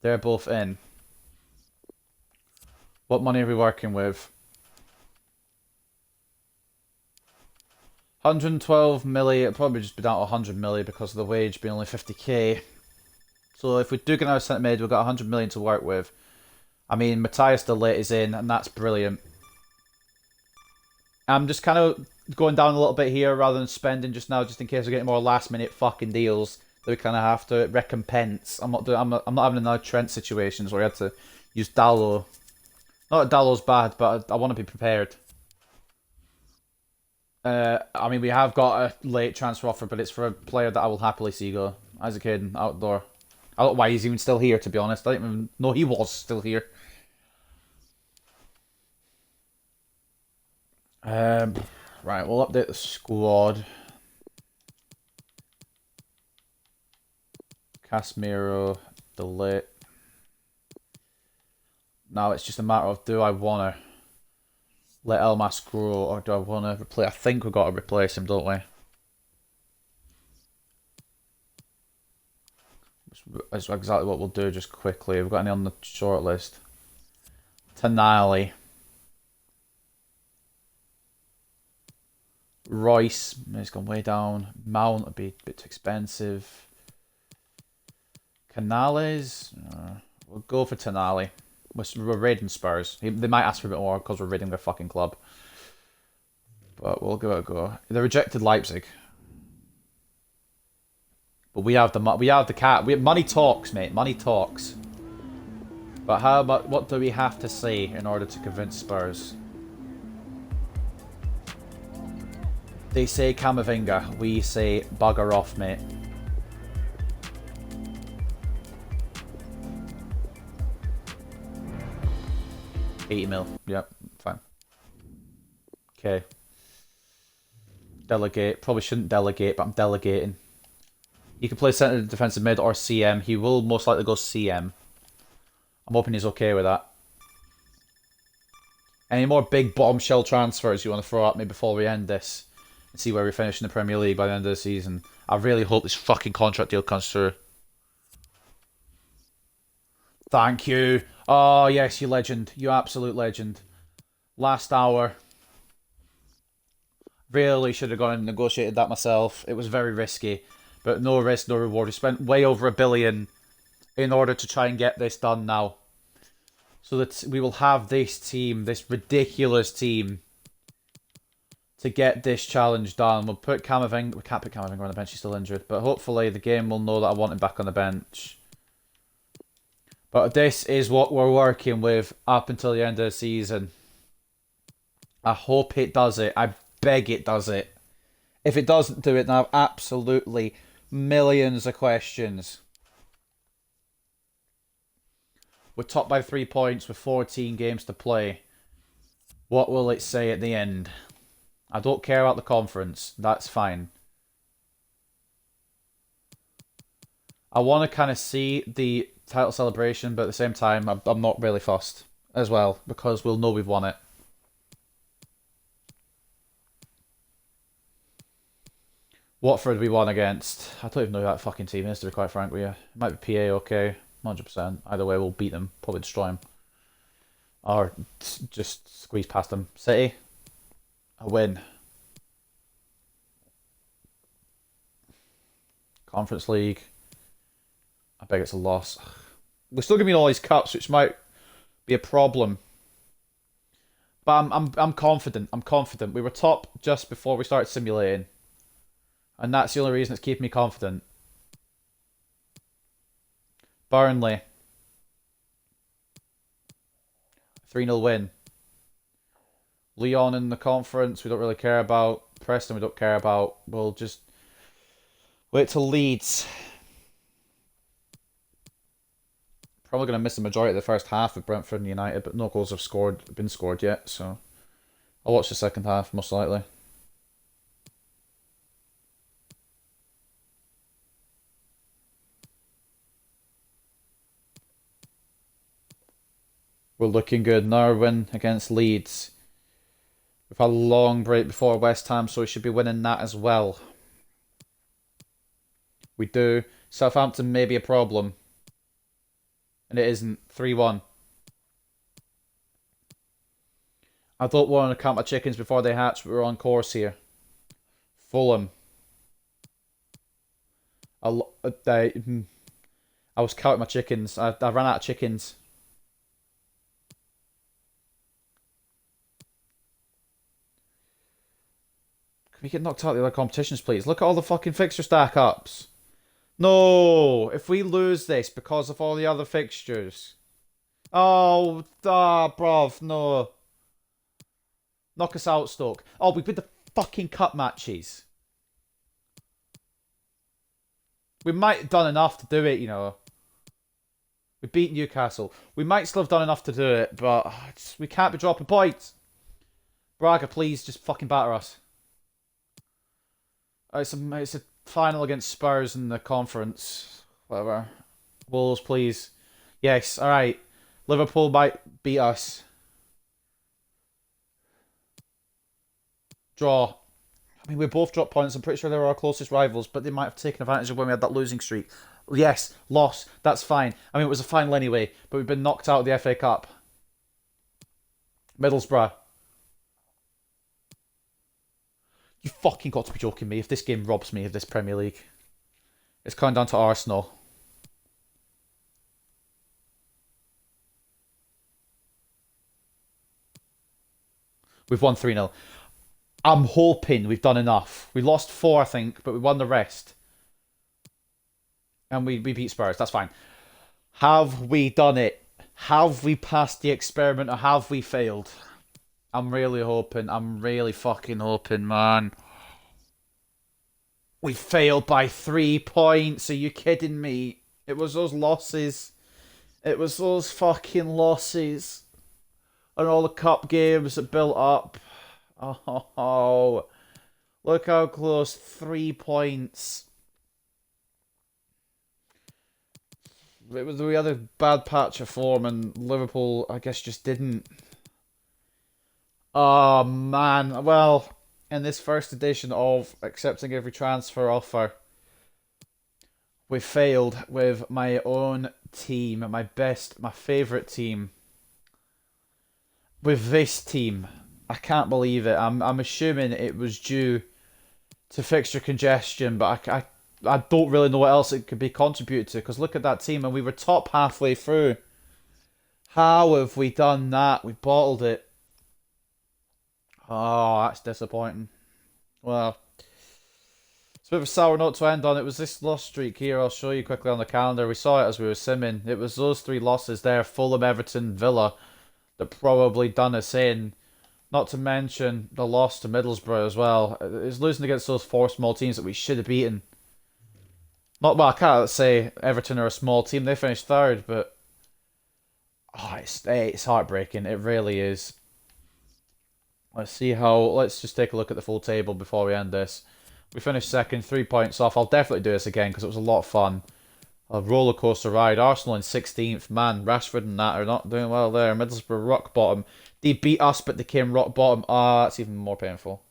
They're both in. What money are we working with? 112 milli, it'll probably just be down to 100 milli because of the wage being only 50k. So if we do get our centre mid, we've got 100 million to work with. I mean, Matthias de Ligt is in, and that's brilliant. I'm just kind of going down a little bit here rather than spending just now, just in case we get more last minute fucking deals that we kind of have to recompense. I'm not having another Trent situations where we had to use Dalo. Not that Dalo's bad, but I want to be prepared. I mean, we have got a late transfer offer, but it's for a player that I will happily see go. Isaac Hayden, outdoor. I don't know why he's even still here, to be honest. I didn't even know he was still here. Right, we'll update the squad. Casemiro, De Ligt. Now it's just a matter of, do I want to let Elmas grow, or do I want to replace? I think we've got to replace him, don't we? That's exactly what we'll do, just quickly. We've got any on the short list? Tonali. Royce, he's gone way down. Mount would be a bit too expensive. Canales, we'll go for Tonali. We're raiding Spurs. They might ask for a bit more because we're raiding their fucking club. But we'll give it a go. They rejected Leipzig. But we have the cat. Money talks, mate. Money talks. But what do we have to say in order to convince Spurs? They say Camavinga. We say bugger off, mate. $80 million. Yep, fine. Okay. Delegate. Probably shouldn't delegate, but I'm delegating. He can play centre defensive mid or CM. He will most likely go CM. I'm hoping he's okay with that. Any more big bombshell transfers you want to throw at me before we end this? And see where we finish in the Premier League by the end of the season. I really hope this fucking contract deal comes through. Thank you. Oh, yes, you legend. You absolute legend. Last hour. Really should have gone and negotiated that myself. It was very risky. But no risk, no reward. We spent way over $1 billion in order to try and get this done now. So that we will have this team, this ridiculous team, to get this challenge done. We'll put Camavinga. We can't put Camavinga on the bench, he's still injured. But hopefully the game will know that I want him back on the bench. But this is what we're working with up until the end of the season. I hope it does it. I beg it does it. If it doesn't do it, then I have absolutely millions of questions. We're top by 3 points with 14 games to play. What will it say at the end? I don't care about the conference. That's fine. I want to kind of see the title celebration, but at the same time, I'm not really fussed as well, because we'll know we've won it. Watford we won against. I don't even know who that fucking team is, to be quite frank with you. It might be PA, okay. 100%. Either way, we'll beat them. Probably destroy them. Or just squeeze past them. City. A win. Conference League. I beg it's a loss. We're still giving me all these cups, which might be a problem. But I'm confident. I'm confident. We were top just before we started simulating. And that's the only reason it's keeping me confident. Burnley. 3-0 win. Lyon in the conference, we don't really care about. Preston, we don't care about. We'll just wait till Leeds. Probably going to miss the majority of the first half of Brentford and United, but no goals have been scored yet, so I'll watch the second half most likely. We're looking good. Now win against Leeds. We've had a long break before West Ham, so we should be winning that as well. We do. Southampton may be a problem. And it isn't. 3-1. I don't want to count my chickens before they hatch, but we're on course here. Fulham. I was counting my chickens. I ran out of chickens. Can we get knocked out of the other competitions, please? Look at all the fucking fixture stack-ups. No! If we lose this because of all the other fixtures. Oh, bruv, no. Knock us out, Stoke. Oh, we beat the fucking cup matches. We might have done enough to do it, you know. We beat Newcastle. We might still have done enough to do it, but we can't be dropping points. Braga, please, just fucking batter us. It's a final against Spurs in the conference. Whatever. Wolves, please. Yes, alright. Liverpool might beat us. Draw. I mean, we both dropped points. I'm pretty sure they were our closest rivals, but they might have taken advantage of when we had that losing streak. Yes, loss. That's fine. I mean, it was a final anyway, but we've been knocked out of the FA Cup. Middlesbrough. You fucking got to be joking me if this game robs me of this Premier League. It's coming down to Arsenal. We've won 3-0. I'm hoping we've done enough. We lost 4, I think, but we won the rest. And we beat Spurs. That's fine. Have we done it? Have we passed the experiment or have we failed? I'm really hoping. I'm really fucking hoping, man. We failed by 3 points. Are you kidding me? It was those losses. It was those fucking losses. And all the cup games that built up. Oh, look how close. 3 points. We had a bad patch of form and Liverpool, I guess, just didn't. Oh, man. Well, in this first edition of accepting every transfer offer, we failed with my own team, my favourite team. With this team. I can't believe it. I'm assuming it was due to fixture congestion, but I don't really know what else it could be contributed to, because look at that team, and we were top halfway through. How have we done that? We bottled it. Oh, that's disappointing. Well, it's a bit of a sour note to end on. It was this loss streak here. I'll show you quickly on the calendar. We saw it as we were simming. It was those 3 losses there, Fulham, Everton, Villa, that probably done us in. Not to mention the loss to Middlesbrough as well. It's losing against those 4 small teams that we should have beaten. Not well, I can't say Everton are a small team. They finished 3rd, but it's heartbreaking. It really is. Let's just take a look at the full table before we end this. We finished 2nd, 3 points off. I'll definitely do this again because it was a lot of fun. A roller coaster ride. Arsenal in 16th. Man, Rashford and that are not doing well there. Middlesbrough rock bottom. They beat us, but they came rock bottom. That's even more painful.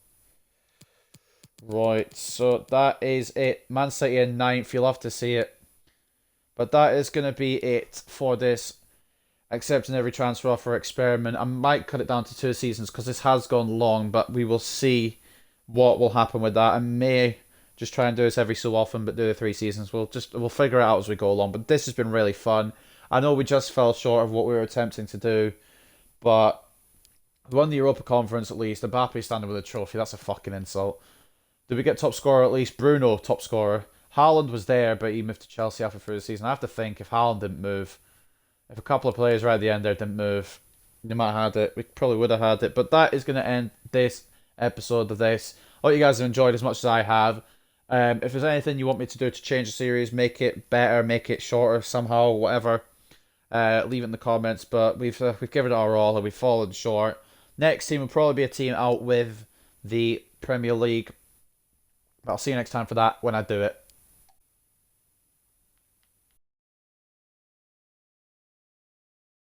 Right, so that is it. Man City in 9th. You'll have to see it. But that is going to be it for this accepting every transfer offer experiment. I might cut it down to 2 seasons because this has gone long, but we will see what will happen with that. I may just try and do this every so often, but do the 3 seasons. We'll figure it out as we go along. But this has been really fun. I know we just fell short of what we were attempting to do, but we won the Europa Conference at least. Mbappe standing with a trophy. That's a fucking insult. Did we get top scorer at least? Bruno, top scorer. Haaland was there, but he moved to Chelsea after through the season. I have to think if Haaland didn't move, if a couple of players right at the end there didn't move, they might have had it. We probably would have had it. But that is going to end this episode of this. I hope you guys have enjoyed as much as I have. If there's anything you want me to do to change the series, make it better, make it shorter somehow, whatever, leave it in the comments. But we've given it our all and we've fallen short. Next team will probably be a team out with the Premier League. But I'll see you next time for that when I do it.